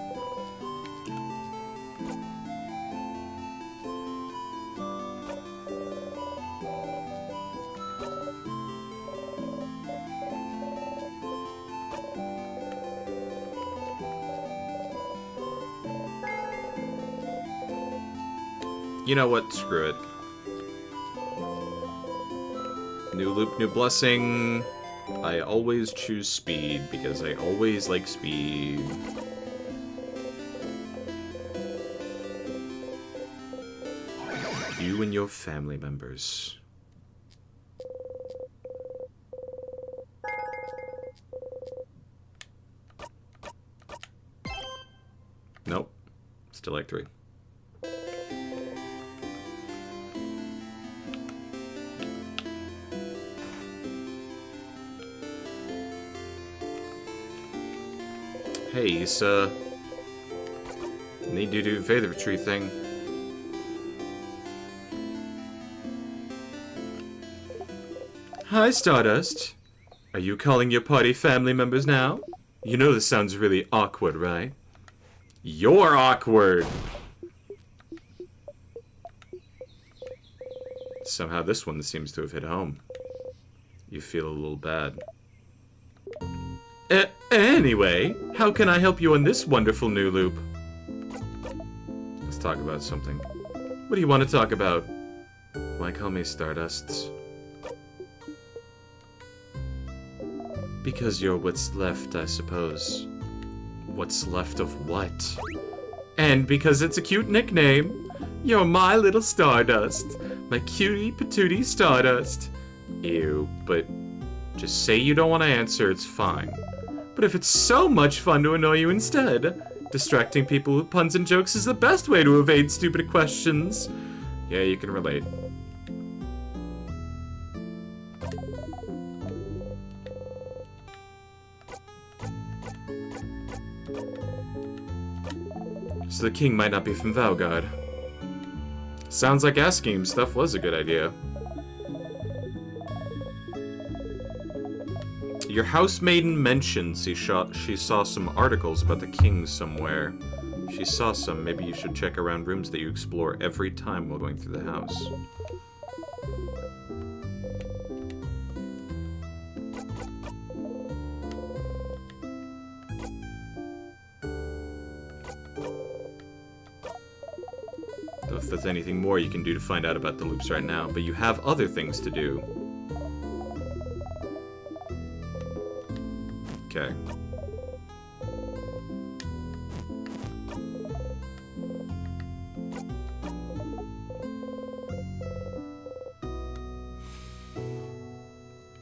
You know what? Screw it. New loop, new blessing. I always choose speed because I always like speed. You and your family members. Nope. Still Act 3. Hey, Issa. Need to do a favor tree thing. Hi, Stardust. Are you calling your party family members now? You know this sounds really awkward, right? You're awkward! Somehow this one seems to have hit home. You feel a little bad. Anyway, how can I help you on this wonderful new loop? Let's talk about something. What do you want to talk about? Why call me Stardust? Because you're what's left, I suppose. What's left of what? And because it's a cute nickname. You're my little Stardust. My cutie patootie Stardust. Ew, but just say you don't want to answer, it's fine. But if it's so much fun to annoy you instead, distracting people with puns and jokes is the best way to evade stupid questions. Yeah, you can relate. So the king might not be from Valgard. Sounds like asking him stuff was a good idea. Your housemaiden mentioned she saw some articles about the king somewhere. She saw some. Maybe you should check around rooms that you explore every time while going through the house. Don't know if there's anything more you can do to find out about the loops right now, but you have other things to do. Okay.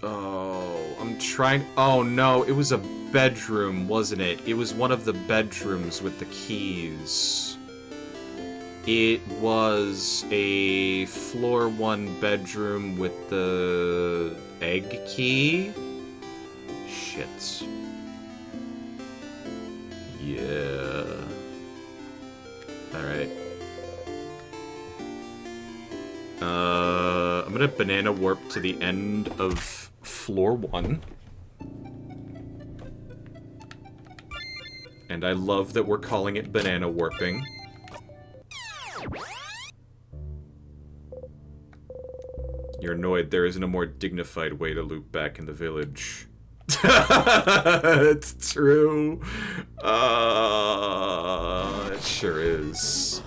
Oh, I'm trying. Oh no, it was a bedroom, wasn't it? It was one of the bedrooms with the keys. It was a floor 1 bedroom with the egg key. Shit. Yeah. Alright. I'm gonna banana warp to the end of floor 1. And I love that we're calling it banana warping. You're annoyed there isn't a more dignified way to loop back in the village. It's true. It sure is.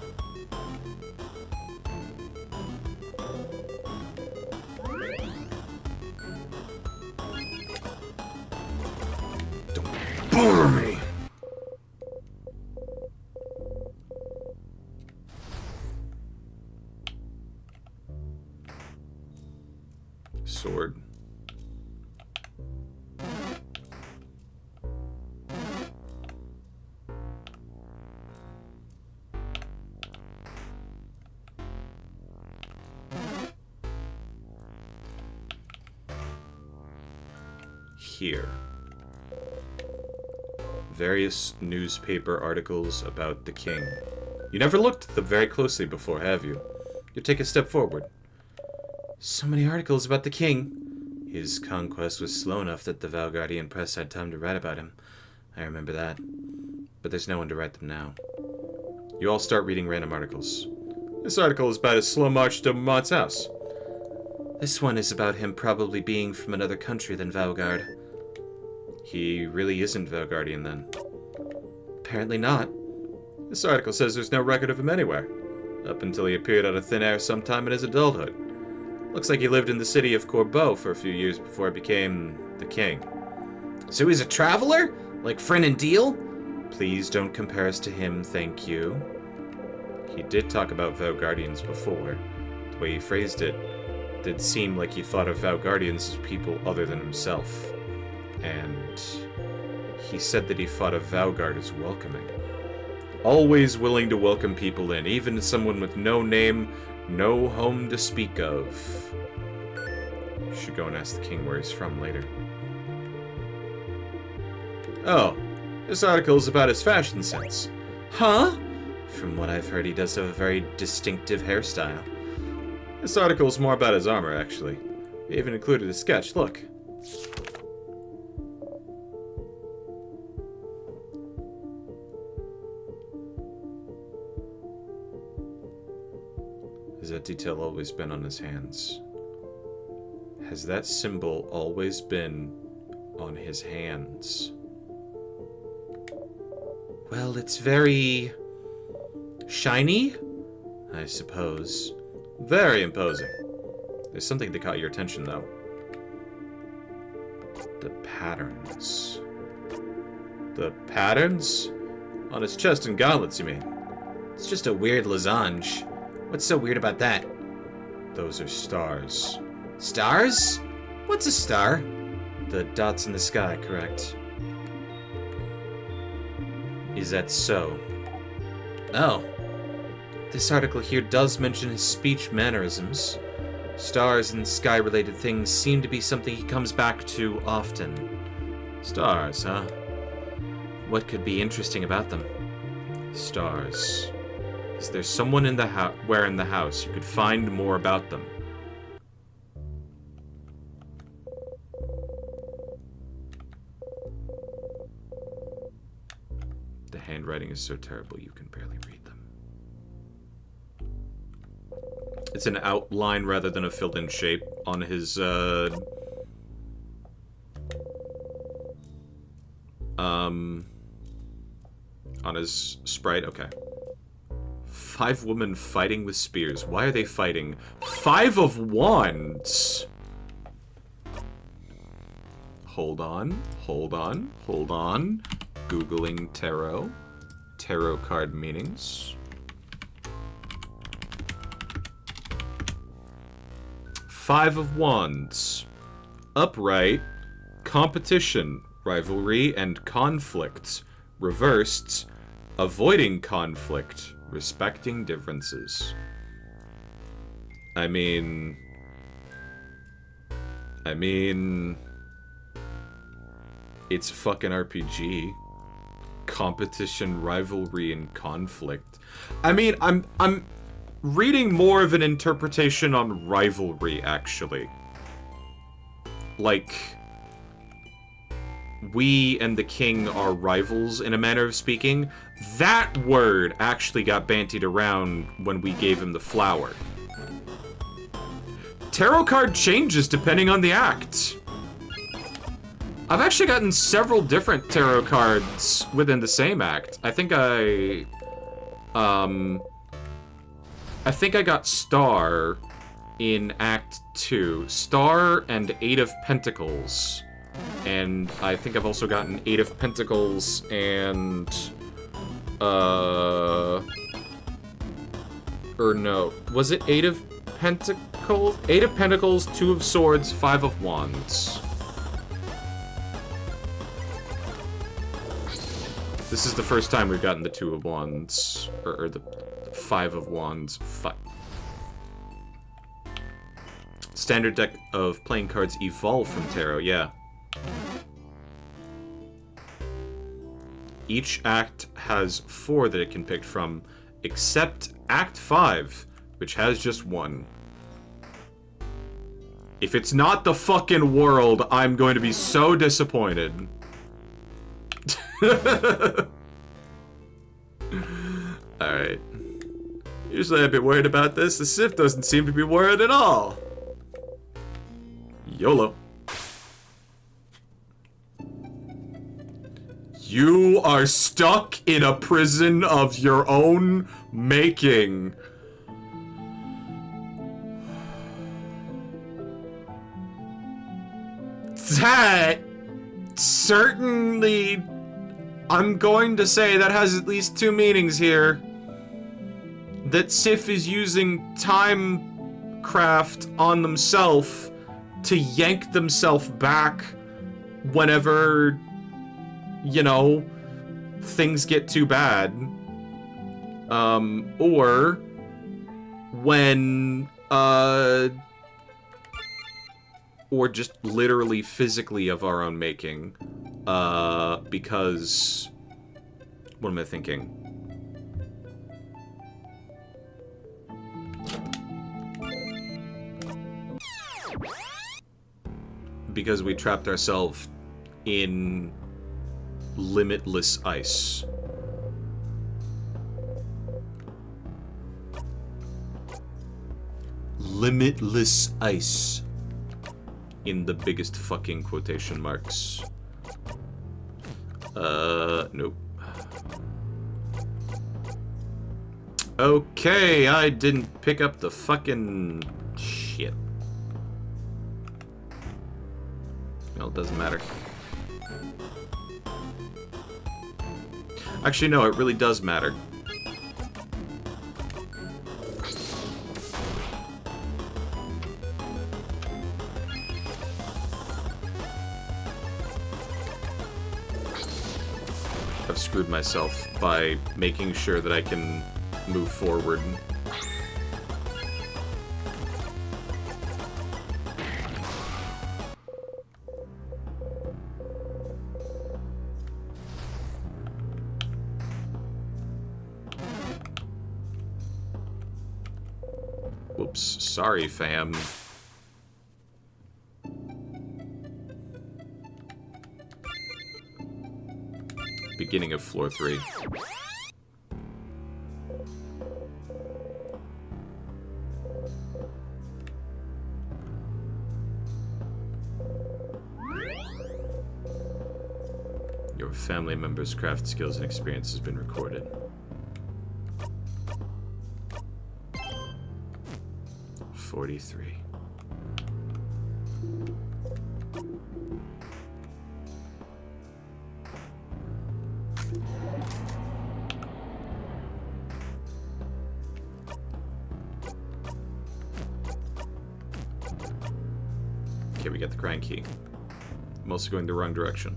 bore me. Sword. Here. Various newspaper articles about the king. You never looked at them very closely before, have you? You take a step forward. So many articles about the king. His conquest was slow enough that the Valgardian press had time to write about him. I remember that. But there's no one to write them now. You all start reading random articles. This article is about his slow march to Mott's house. This one is about him probably being from another country than Valgard. He really isn't Valgardian, then? Apparently not. This article says there's no record of him anywhere, up until he appeared out of thin air sometime in his adulthood. Looks like he lived in the city of Corbeau for a few years before he became the king. So he's a traveler? Like Friend and Deal? Please don't compare us to him, thank you. He did talk about Valgardians before. The way he phrased it did seem like he thought of Valgardians as people other than himself. And he said that he thought of Valgard as welcoming. Always willing to welcome people in, even someone with no name, no home to speak of. You should go and ask the king where he's from later. Oh, this article is about his fashion sense. Huh? From what I've heard, he does have a very distinctive hairstyle. This article is more about his armor, actually. They even included a sketch, look. Has that detail always been on his hands? Has that symbol always been on his hands? Well, it's very shiny, I suppose. Very imposing. There's something that caught your attention, though. The patterns. The patterns? On his chest and gauntlets, you mean? It's just a weird losange. What's so weird about that? Those are stars. Stars? What's a star? The dots in the sky, correct? Is that so? Oh. This article here does mention his speech mannerisms. Stars and sky-related things seem to be something he comes back to often. Stars, huh? What could be interesting about them? Stars. Is there someone in the where in the house you could find more about them? The handwriting is so terrible you can barely read them. It's an outline rather than a filled-in shape on his, on his sprite. Okay. 5 women fighting with spears. Why are they fighting? 5 of Wands! Hold on, hold on, hold on. Googling tarot. Tarot card meanings. 5 of Wands. Upright. Competition, rivalry, and conflict. Reversed. Avoiding conflict. Respecting differences. I mean... It's a fucking RPG. Competition, rivalry, and conflict. I mean, I'm reading more of an interpretation on rivalry, actually. Like, we and the king are rivals, in a manner of speaking. That word actually got bantied around when we gave him the flower. Tarot card changes depending on the act. I've actually gotten several different tarot cards within the same act. I think I got Star in Act 2. Star and 8 of Pentacles And I think I've also gotten 8 of Pentacles and... Or no. Was it 8 of Pentacles? 8 of Pentacles, 2 of Swords, 5 of Wands. This is the first time we've gotten the 2 of Wands. Or the 5 of Wands. Standard deck of playing cards evolve from Tarot, yeah. Each act has 4 that it can pick from, except Act 5, which has just 1. If it's not the fucking world, I'm going to be so disappointed. Alright. Usually I'm a bit worried about this. The Sif doesn't seem to be worried at all. YOLO. You are stuck in a prison of your own making. That certainly, I'm going to say that has at least 2 meanings here. That Sif is using timecraft on themselves to yank themselves back whenever, you know, things get too bad. Or when, or just literally physically of our own making. Because, what am I thinking? Because we trapped ourselves in limitless ice. Limitless ice. In the biggest fucking quotation marks. Nope. Okay, I didn't pick up the fucking shit. Well, it doesn't matter. Actually, no, it really does matter. I've screwed myself by making sure that I can move forward. Whoops, sorry, fam. Beginning of floor 3. Your family members' craft skills and experience has been recorded. 43. Okay, we got the crying key. I'm also going the wrong direction.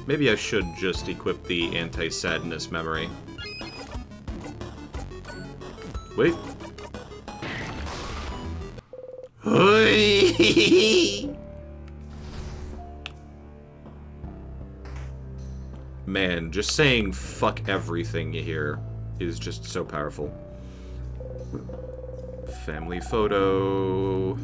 Maybe I should just equip the anti-sadness memory. Wait. Man, just saying fuck everything here is just so powerful. Family photo.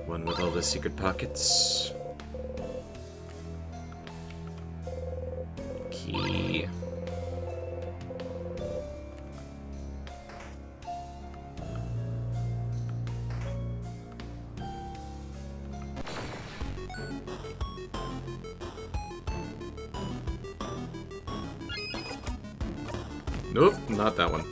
One with all the secret pockets. Key. Nope, not that one.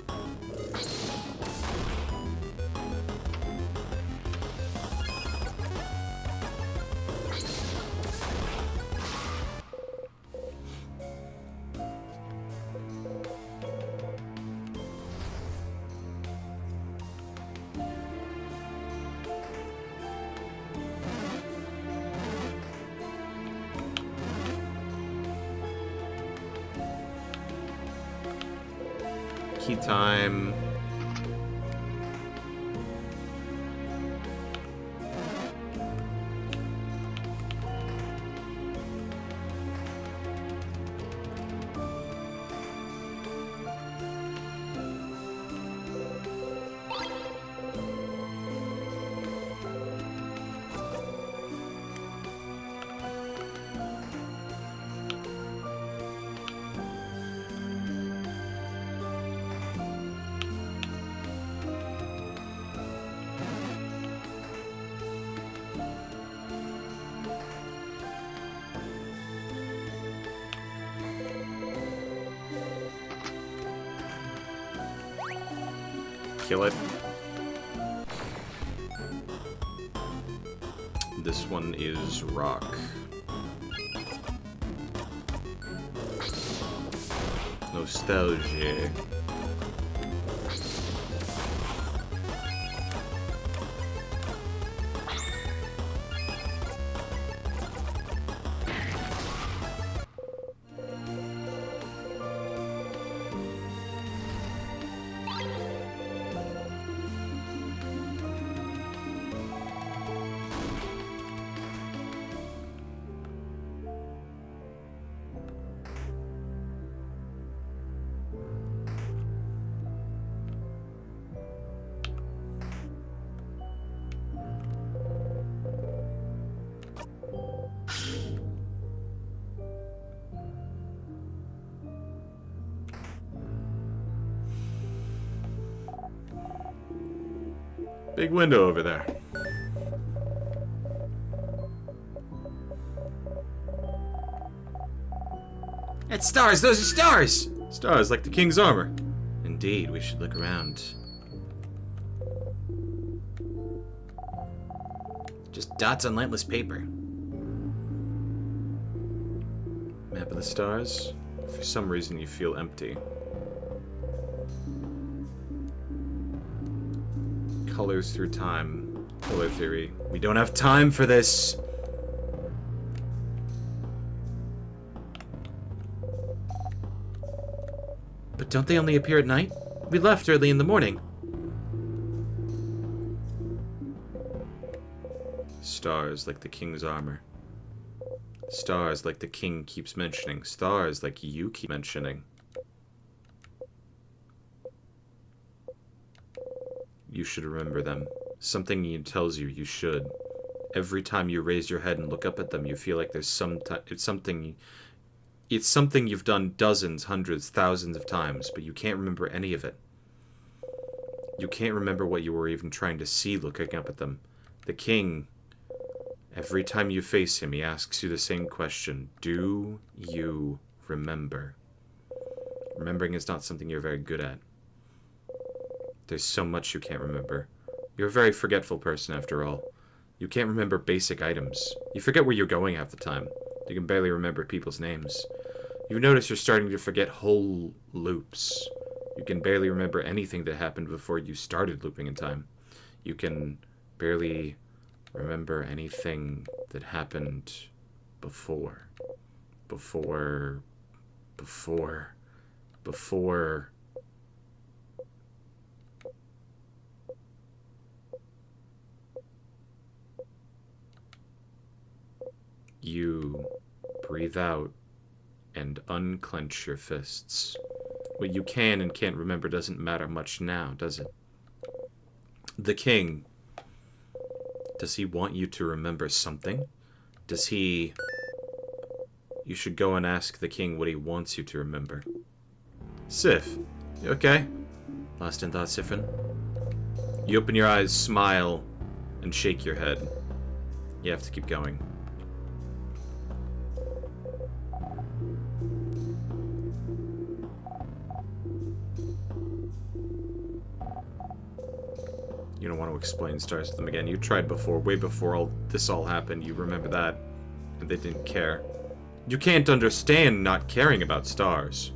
Key time. Kill it. This one is rock. Nostalgia. Big window over there. It's stars! Those are stars! Stars like the king's armor. Indeed, we should look around. Just dots on lightless paper. Map of the stars. For some reason you feel empty. Colors through time. Color theory. We don't have time for this. But don't they only appear at night? We left early in the morning. Stars like the king's armor. Stars like the king keeps mentioning. Stars like you keep mentioning. You should remember them. Something tells you you should. Every time you raise your head and look up at them, you feel like there's it's something you've done dozens, hundreds, thousands of times, but you can't remember any of it. You can't remember what you were even trying to see looking up at them. The king, every time you face him, he asks you the same question. Do you remember? Remembering is not something you're very good at. There's so much you can't remember. You're a very forgetful person, after all. You can't remember basic items. You forget where you're going half the time. You can barely remember people's names. You notice you're starting to forget whole loops. You can barely remember anything that happened before you started looping in time. You can barely remember anything that happened before. Before you breathe out and unclench your fists. What you can and can't remember doesn't matter much now, does it? The king. Does he want you to remember something? Does he... You should go and ask the king what he wants you to remember. Sif, you okay? Lost in thought, Sifrin? You open your eyes, smile, and shake your head. You have to keep going. You don't want to explain stars to them again. You tried before, way before this all happened. You remember that. And they didn't care. You can't understand not caring about stars.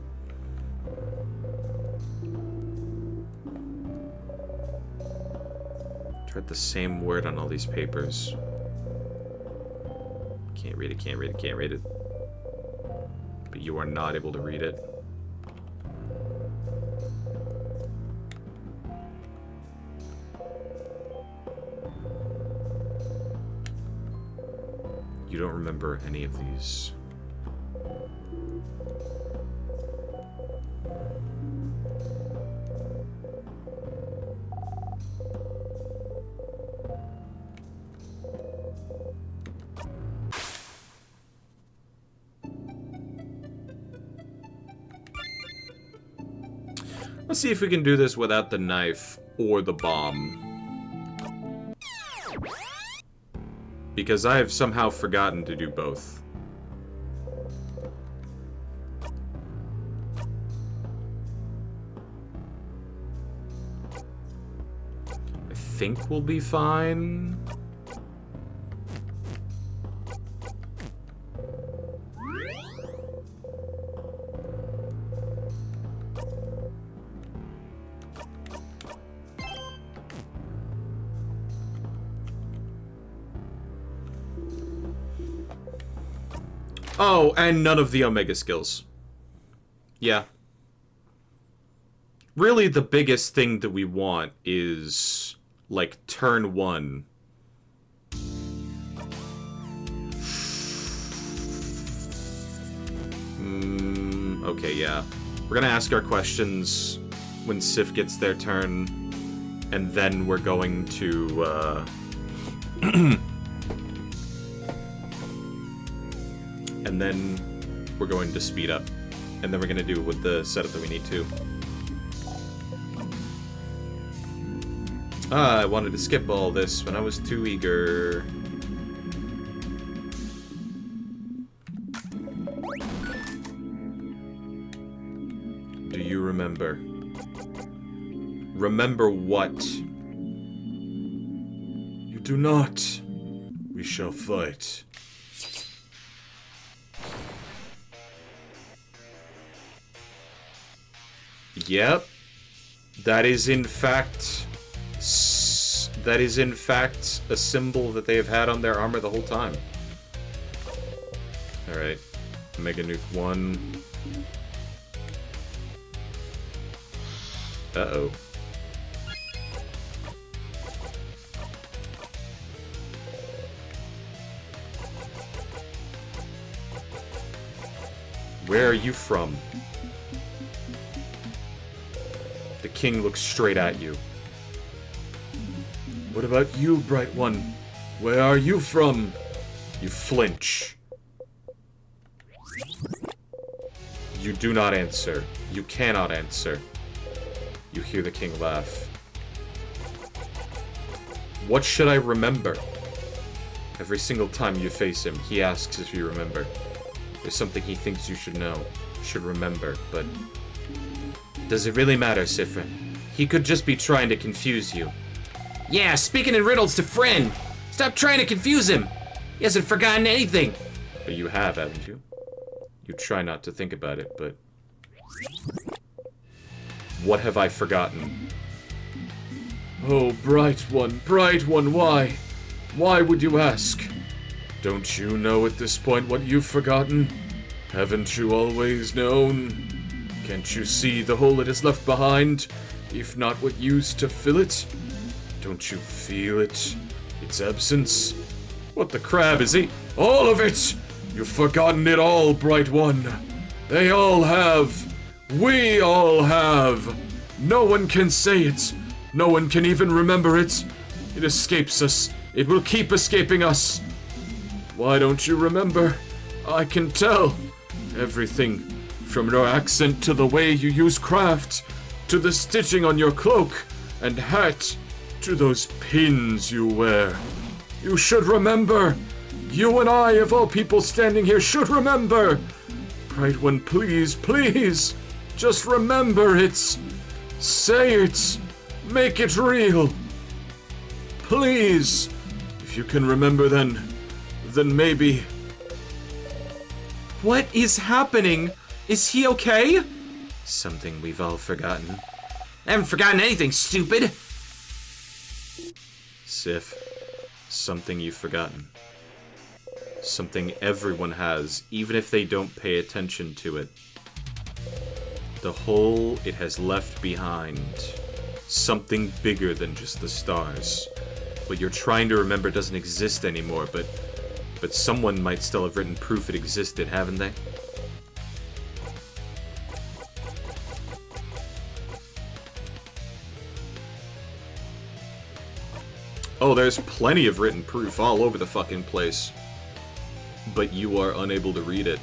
Tried the same word on all these papers. Can't read it, can't read it, can't read it. But you are not able to read it. You don't remember any of these. Let's see if we can do this without the knife or the bomb. Because I have somehow forgotten to do both. I think we'll be fine. Oh, and none of the Omega skills. Yeah. Really, the biggest thing that we want is, like, turn 1. Okay, yeah. We're gonna ask our questions when Sif gets their turn, and then we're going to, and then we're going to speed up. And then we're going to do it with the setup that we need to. I wanted to skip all this, but I was too eager. Do you remember? Remember what? You do not. We shall fight. Yep. That is in fact a symbol that they have had on their armor the whole time. Alright. Mega Nuke 1. Uh-oh. Where are you from? The king looks straight at you. What about you, Bright One? Where are you from? You flinch. You do not answer. You cannot answer. You hear the king laugh. What should I remember? Every single time you face him, he asks if you remember. There's something he thinks you should know, should remember, but... Does it really matter, Sifrin? He could just be trying to confuse you. Yeah, speaking in riddles to Friend. Stop trying to confuse him. He hasn't forgotten anything. But you have, haven't you? You try not to think about it, but... What have I forgotten? Oh, Bright One, why? Why would you ask? Don't you know at this point what you've forgotten? Haven't you always known? Can't you see the hole it has left behind, if not what used to fill it? Don't you feel it? Its absence? What the crab is he? All of it! You've forgotten it all, Bright One. They all have. We all have. No one can say it. No one can even remember it. It escapes us. It will keep escaping us. Why don't you remember? I can tell. Everything. From your accent to the way you use craft, to the stitching on your cloak and hat, to those pins you wear. You should remember. You and I, of all people standing here, should remember. Pride One, please, please, just remember it. Say it. Make it real. Please. If you can remember, then maybe. What is happening? Is he okay? Something we've all forgotten. I haven't forgotten anything, stupid! Sif, something you've forgotten. Something everyone has, even if they don't pay attention to it. The hole it has left behind. Something bigger than just the stars. What you're trying to remember doesn't exist anymore, but someone might still have written proof it existed, haven't they? Oh, there's plenty of written proof all over the fucking place. But you are unable to read it.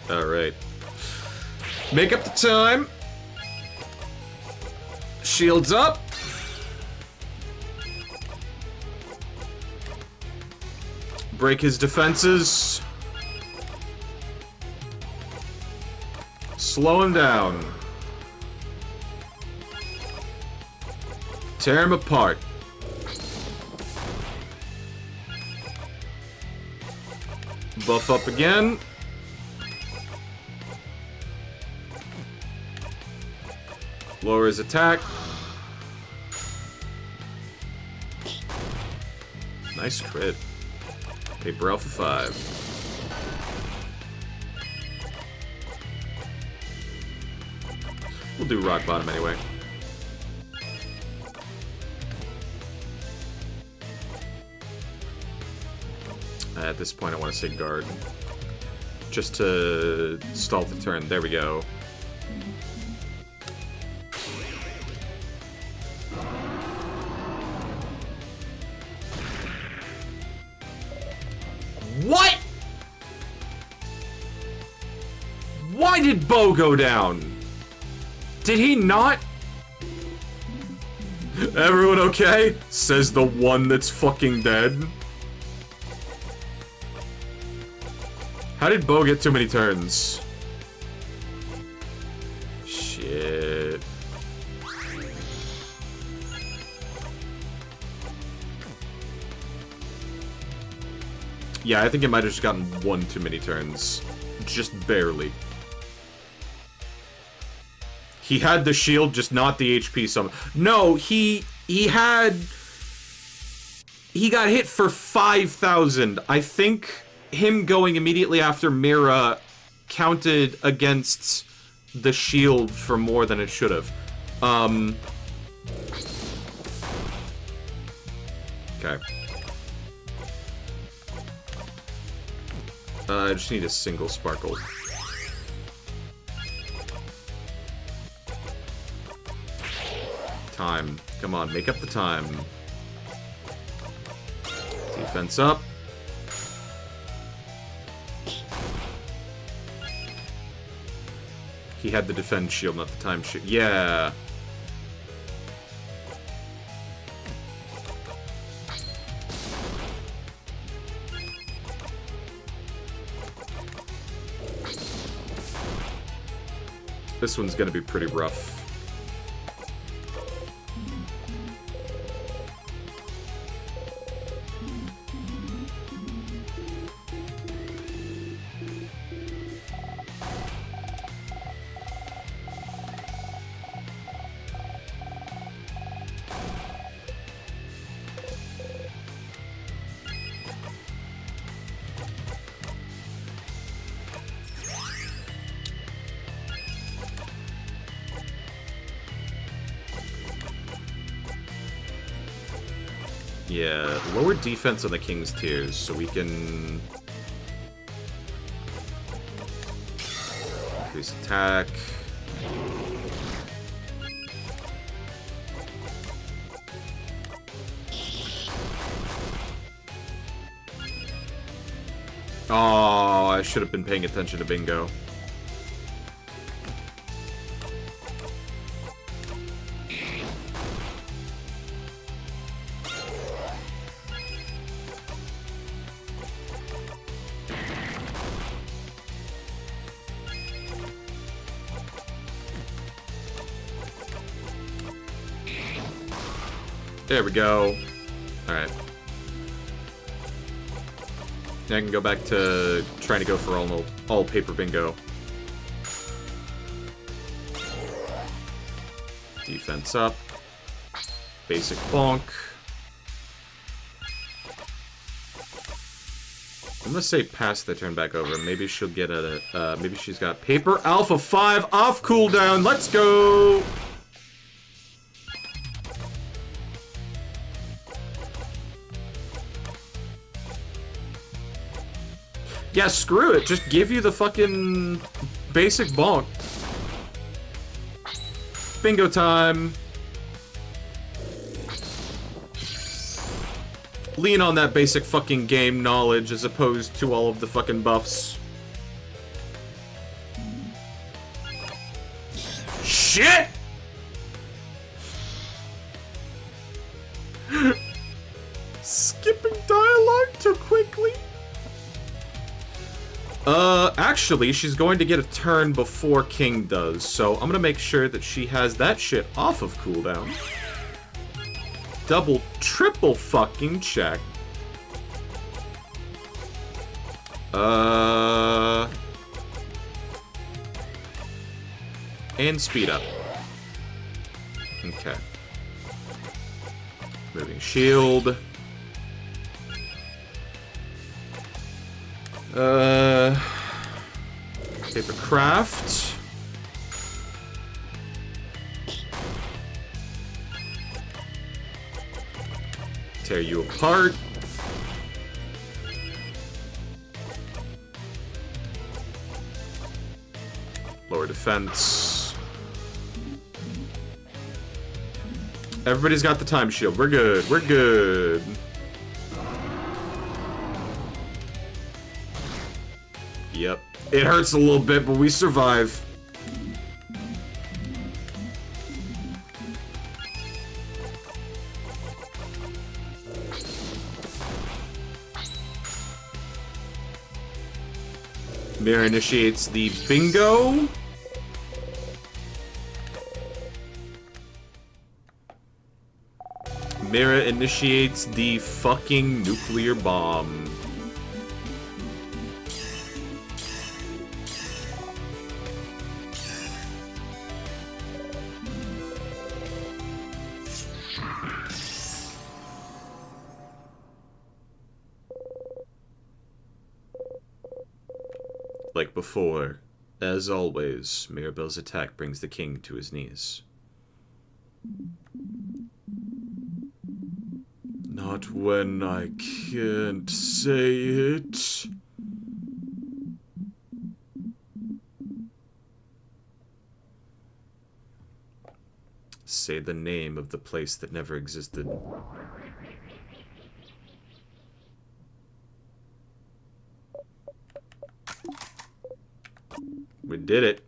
Alright. Make up the time. Shields up. Break his defenses. Slow him down. Tear him apart. Buff up again. Lower his attack. Nice crit. Paper Alpha 5. We'll do rock bottom anyway. At this point, I want to say guard. Just to stall the turn. There we go. What? Why did Bo go down? Did he not? Everyone okay? Says the one that's fucking dead. How did Bo get too many turns? Shit. Yeah, I think it might have just gotten one too many turns. Just barely. He had the shield, just not the HP summon. No, he got hit for 5,000. I think him going immediately after Mira counted against the shield for more than it should have. Okay. I just need a single sparkle. Time. Come on, make up the time. Defense up. He had the defend shield, not the time shield. Yeah. This one's gonna be pretty rough. Yeah, lower defense on the King's Tears so we can... Increase attack. Oh, I should have been paying attention to bingo. There we go. Alright. Now I can go back to trying to go for all paper bingo. Defense up. Basic bonk. I'm gonna say pass the turn back over. Maybe she'll get a, maybe she's got paper alpha 5 off cooldown. Let's go! Yeah, screw it. Just give you the fucking basic bonk. Bingo time. Lean on that basic fucking game knowledge as opposed to all of the fucking buffs. Shit! Skipping dialogue too quickly. Actually, she's going to get a turn before King does, so I'm gonna make sure that she has that shit off of cooldown. Double, triple fucking check. And speed up. Okay. Moving shield. Paper craft. Tear you apart. Lower defense. Everybody's got the time shield. We're good. We're good. Yep. It hurts a little bit, but we survive. Mira initiates the bingo. Mira initiates the fucking nuclear bomb. Like before, as always, Mirabelle's attack brings the king to his knees. Not when I can't say it. Say the name of the place that never existed. We did it.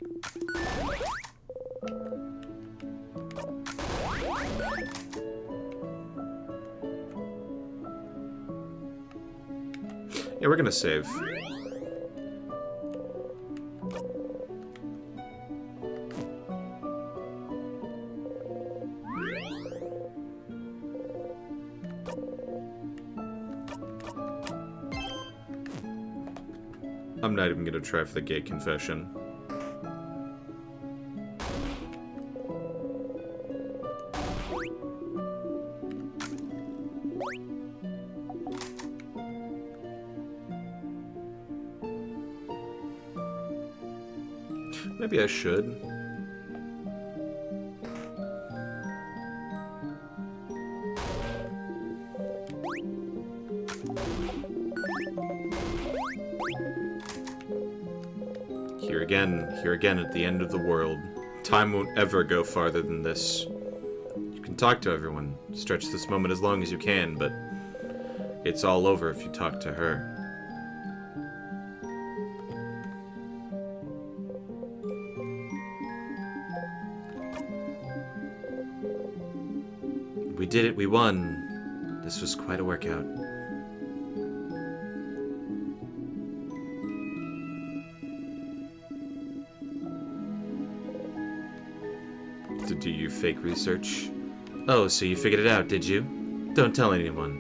Yeah, we're gonna save. I'm not even gonna try for the gay confession. Maybe I should. Here again at the end of the world. Time won't ever go farther than this. You can talk to everyone, stretch this moment as long as you can, but it's all over if you talk to her. We did it, we won. This was quite a workout. To do your fake research. Oh, so you figured it out, did you? Don't tell anyone.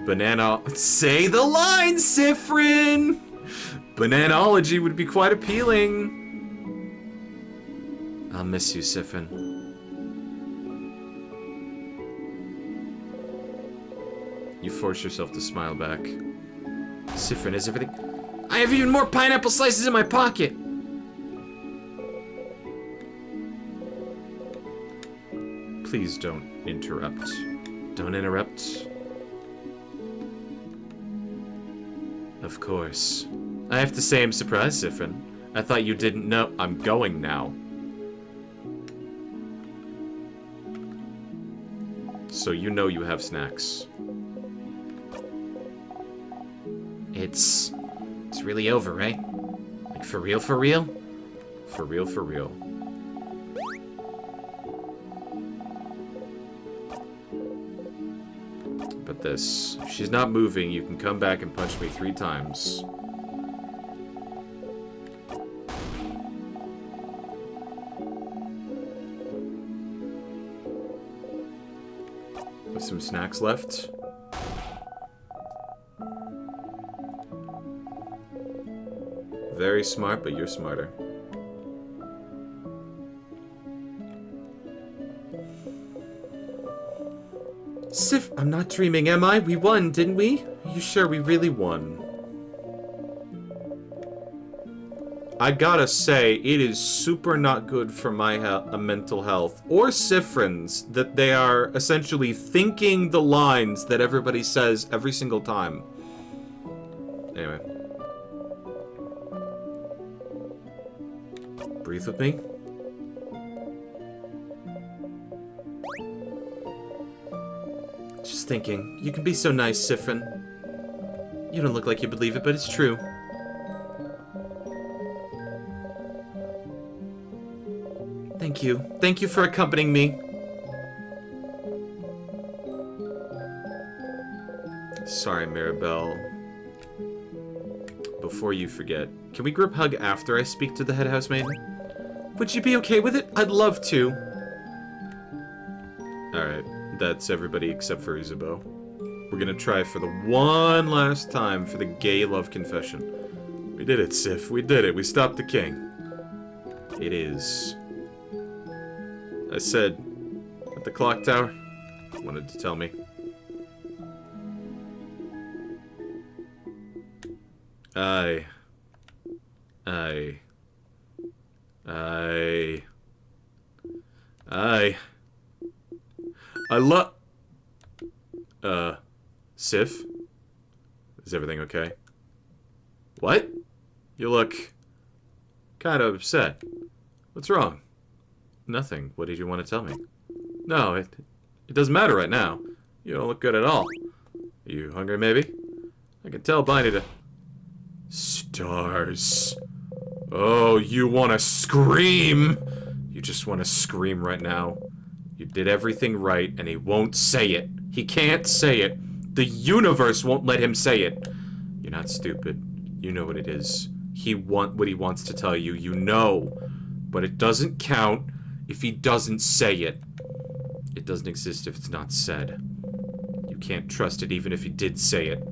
Banana... Say the line, Siffrin! Bananology would be quite appealing. I'll miss you, Siffrin. You force yourself to smile back. Siffrin, is everything... I have even more pineapple slices in my pocket! Please don't interrupt. Don't interrupt. Of course. I have to say I'm surprised, Siffrin. I thought you didn't know. I'm going now. So you know you have snacks. It's really over, right? Like, for real, for real? For real, for real. But this, if she's not moving, you can come back and punch me 3 times. With some snacks left. Very smart, but you're smarter. Sif, I'm not dreaming, am I? We won, didn't we? Are you sure we really won? I gotta say, it is super not good for my mental health, or Siffrin's, that they are essentially thinking the lines that everybody says every single time. Anyway. Breathe with me. Just thinking, you can be so nice, Siffrin. You don't look like you believe it, but it's true. Thank you. Thank you for accompanying me. Sorry, Mirabelle. Before you forget, can we group hug after I speak to the head housemaid? Would you be okay with it? I'd love to. Alright, that's everybody except for Isabeau. We're gonna try for the one last time for the gay love confession. We did it, Sif. We did it. We stopped the king. It is... I said, at the clock tower, wanted to tell me. I love... Sif? Is everything okay? What? You look... kind of upset. What's wrong? Nothing. What did you want to tell me? No, it doesn't matter right now. You don't look good at all. Are you hungry, maybe? I can tell by the... Stars. Oh, you want to scream! You just want to scream right now. You did everything right, and he won't say it. He can't say it. The universe won't let him say it. You're not stupid. You know what it is. What he wants to tell you. You know. But it doesn't count if he doesn't say it. It doesn't exist if it's not said. You can't trust it even if he did say it.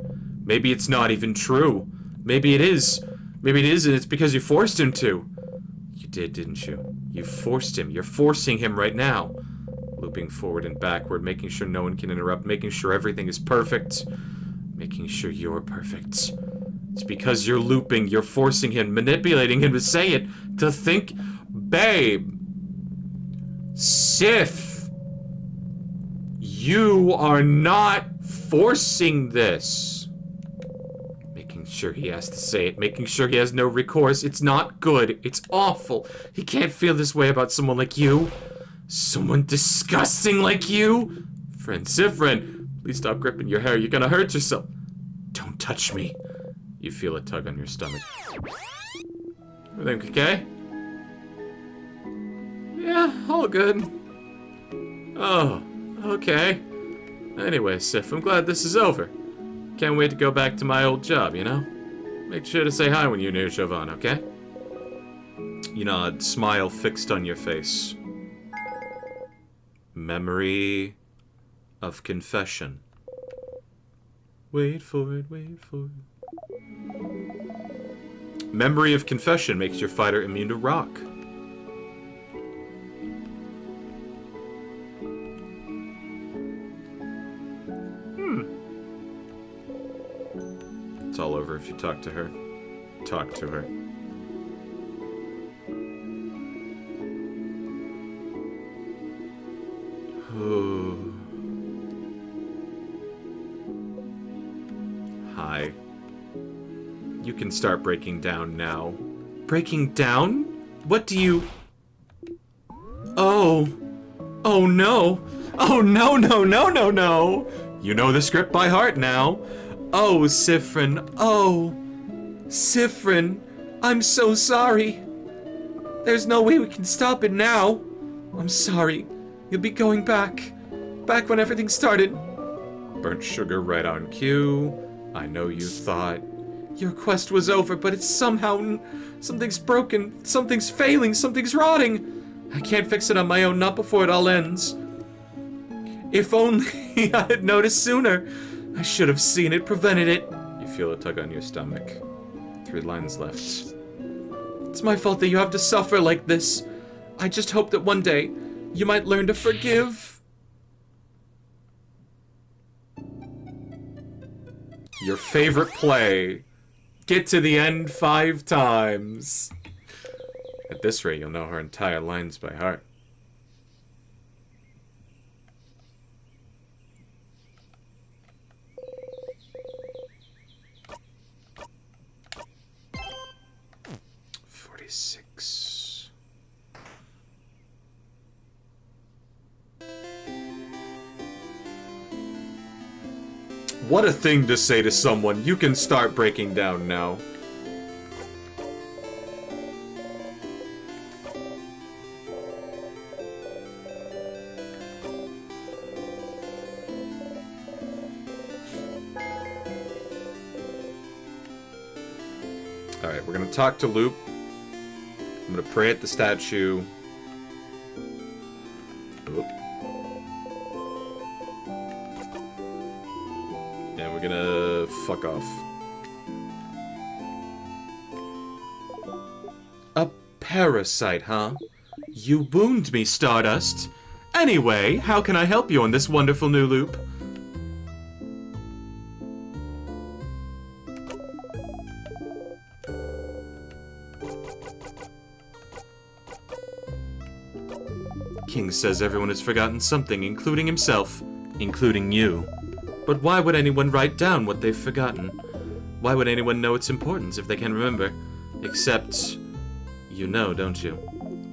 Maybe it's not even true. Maybe it is. Maybe it is, and it's because you forced him to. You did, didn't you? You forced him. You're forcing him right now. Looping forward and backward, making sure no one can interrupt, making sure everything is perfect. Making sure you're perfect. It's because you're looping, you're forcing him, manipulating him to say it, to think. Babe. Sif. You are not forcing this. Making Making sure he has to say it. Making sure he has no recourse. It's not good. It's awful. He can't feel this way about someone like you. Someone disgusting like you. Friend Siffrin, please stop gripping your hair. You're gonna hurt yourself. Don't touch me. You feel a tug on your stomach. Everything okay? Yeah, all good. Oh, okay. Anyway, Sif, I'm glad this is over. Can't wait to go back to my old job, you know? Make sure to say hi when you're near Jovan, okay? You know, a smile fixed on your face. Memory of confession. Wait for it, wait for it. Memory of confession makes your fighter immune to rock. It's all over if you talk to her. Talk to her. Oh. Hi. You can start breaking down now. Breaking down? What do you... Oh. Oh no. Oh no, no, no, no, no. You know the script by heart now. Oh, Siffrin. Oh. Siffrin. I'm so sorry. There's no way we can stop it now. I'm sorry. You'll be going back. Back when everything started. Burnt sugar right on cue. I know you thought your quest was over, but it's somehow... Something's broken. Something's failing. Something's rotting. I can't fix it on my own, not before it all ends. If only I had noticed sooner. I should have seen it, prevented it. You feel a tug on your stomach. 3 lines left. It's my fault that you have to suffer like this. I just hope that one day you might learn to forgive. Your favorite play. Get to the end 5 times. At this rate, you'll know her entire lines by heart. What a thing to say to someone. You can start breaking down now. Alright, we're gonna talk to Loop. I'm gonna pray at the statue. Oop. And we're gonna fuck off. A parasite, huh? You wound me, Stardust. Anyway, how can I help you on this wonderful new loop? King says everyone has forgotten something, including himself, including you. But why would anyone write down what they've forgotten? Why would anyone know its importance if they can remember? Except, you know, don't you?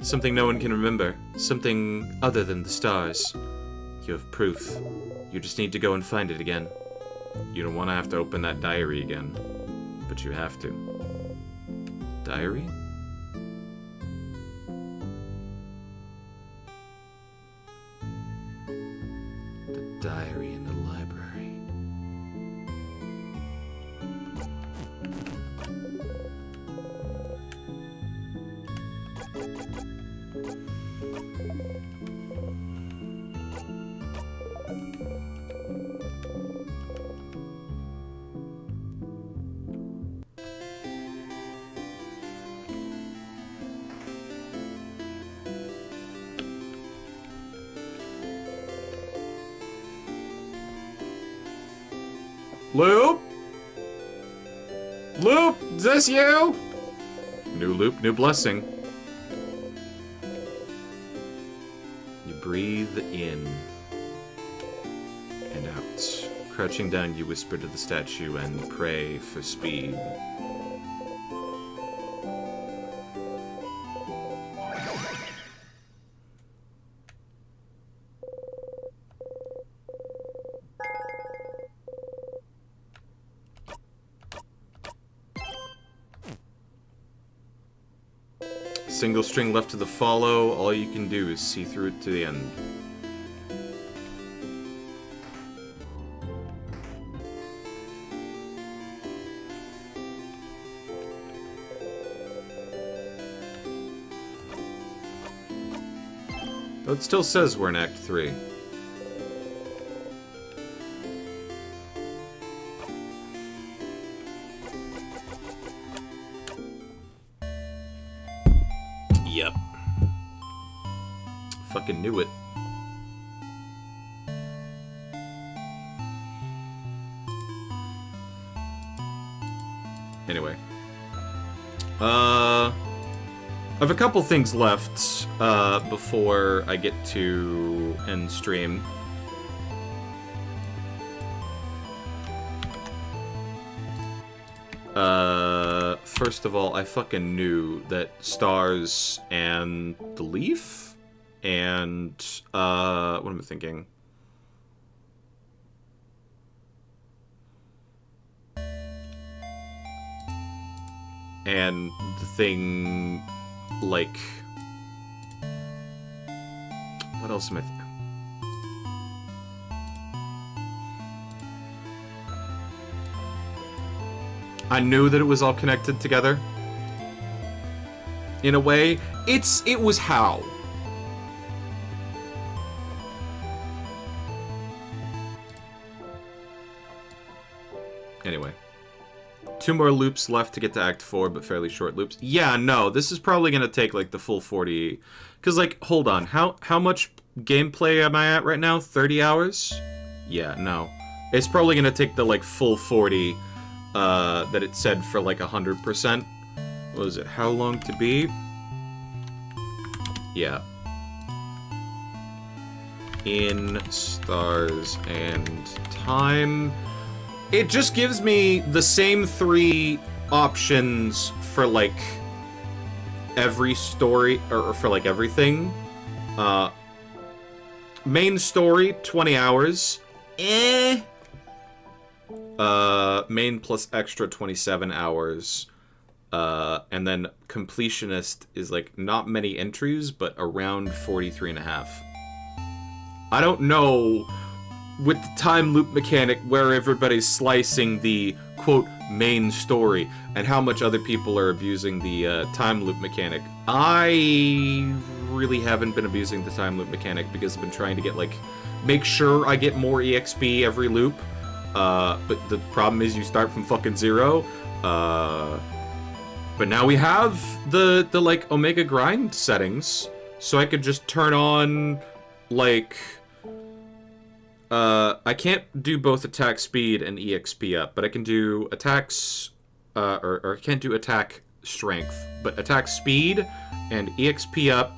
Something no one can remember. Something other than the stars. You have proof. You just need to go and find it again. You don't want to have to open that diary again. But you have to. Diary? The diary in the library. Loop? Loop, is this you? New loop, new blessing. You breathe in and out. Crouching down, you whisper to the statue and pray for speed. Single string left to the follow. All you can do is see through it to the end. Though it still says we're in Act 3. Yep. Fucking knew it. Anyway. I have a couple things left before I get to end stream. First of all, I fucking knew that Stars and the Leaf and what am I thinking? And the thing, like, what else am I I knew that it was all connected together. In a way, it was how. Anyway. 2 more loops left to get to Act 4, but fairly short loops. Yeah, no, this is probably gonna take, like, the full 40... Because, like, hold on, how much gameplay am I at right now? 30 hours? Yeah, no. It's probably gonna take the, like, full 40, that it said for, like, 100%. What was it? How long to beat? Yeah. In Stars and Time... It just gives me the same 3 options for, like, every story, or for, like, everything. Main story, 20 hours. Main plus extra, 27 hours. And then Completionist is, like, not many entries, but around 43 and a half. I don't know... with the time loop mechanic where everybody's slicing the, quote, main story, and how much other people are abusing the time loop mechanic. I really haven't been abusing the time loop mechanic because I've been trying to get, like, make sure I get more EXP every loop. But the problem is you start from fucking 0. But now we have the like, Omega Grind settings, so I could just turn on, like... I can't do both attack speed and EXP up, but I can do attacks, or I can't do attack strength, but attack speed and EXP up,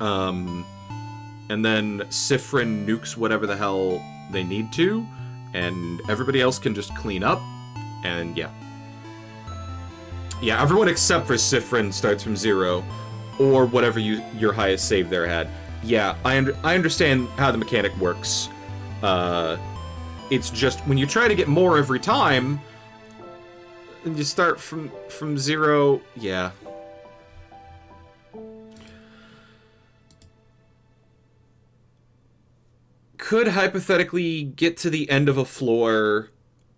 and then Siffrin nukes whatever the hell they need to, and everybody else can just clean up, and yeah. Yeah, everyone except for Siffrin starts from 0, or whatever your highest save there had. Yeah, I understand how the mechanic works. It's just when you try to get more every time, and you start from 0, yeah. Could hypothetically get to the end of a floor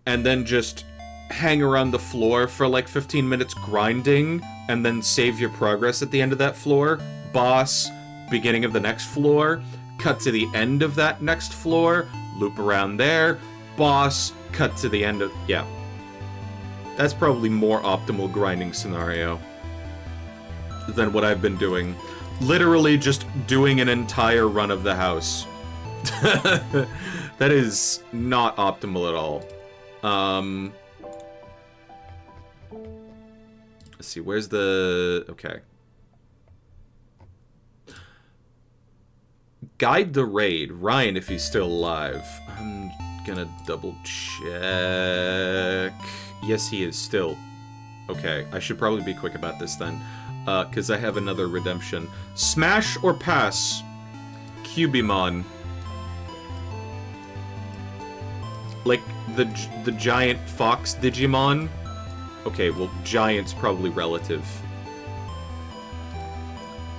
and then just hang around the floor for like 15 minutes grinding and then save your progress at the end of that floor. Boss, beginning of the next floor, cut to the end of that next floor, loop around there, boss, cut to the end of... yeah. That's probably more optimal grinding scenario than what I've been doing. Literally just doing an entire run of the house. That is not optimal at all. Let's see, where's the... okay. Guide the raid. Ryan, if he's still alive. I'm gonna double check. Yes, he is still. Okay, I should probably be quick about this then. Because I have another redemption. Smash or pass? Cubimon. Like, the giant fox Digimon? Okay, well, giant's probably relative.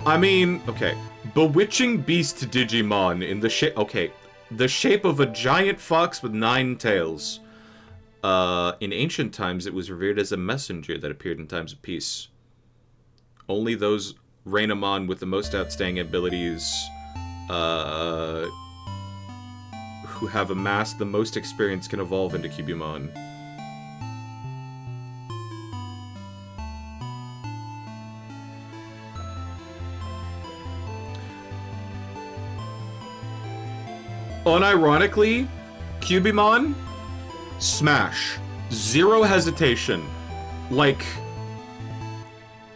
I mean, okay. Bewitching Beast Digimon in the shape... Okay, the shape of a giant fox with 9 tails. In ancient times, it was revered as a messenger that appeared in times of peace. Only those Rainamon with the most outstanding abilities, who have amassed the most experience can evolve into Cubimon. Unironically, Cubimon, smash. Zero hesitation. Like,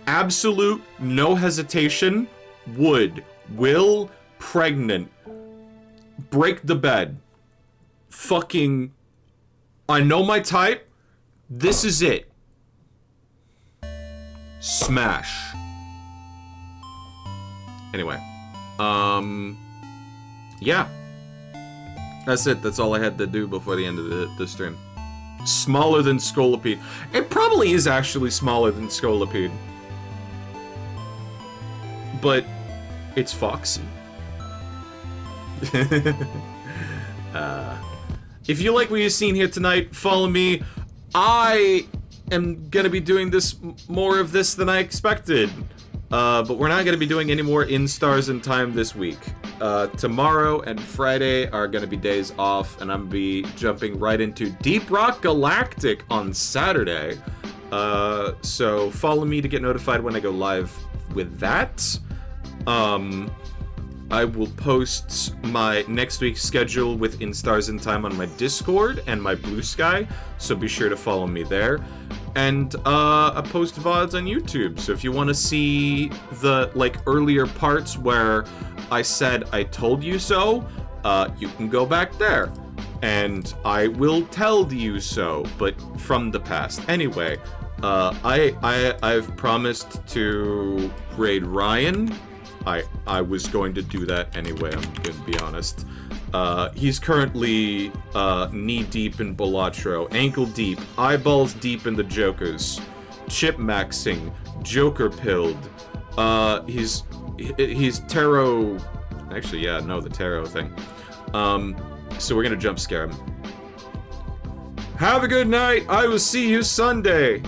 absolute no hesitation. Would. Will. Pregnant. Break the bed. Fucking... I know my type. This is it. Smash. Anyway. Yeah. That's it. That's all I had to do before the end of the stream. Smaller than Scolipede. It probably is actually smaller than Scolipede. But it's foxy. If you like what you've seen here tonight, follow me. I am gonna be doing more of this than I expected. But we're not gonna be doing any more In Stars in Time this week. Tomorrow and Friday are gonna be days off, and I'm gonna be jumping right into Deep Rock Galactic on Saturday. So follow me to get notified when I go live with that. I will post my next week's schedule with In Stars in Time on my Discord and my Blue Sky, so be sure to follow me there. And I post VODs on YouTube, so if you want to see the earlier parts where I said I told you so, you can go back there. And I will tell you so, but from the past. Anyway, I've promised to raid Ryan. I was going to do that anyway, I'm going to be honest. He's currently knee-deep in Balatro, ankle-deep, eyeballs deep in the Jokers, chip-maxing, Joker-pilled. He's tarot... Actually, yeah, no, the tarot thing. So we're gonna jump scare him. Have a good night! I will see you Sunday!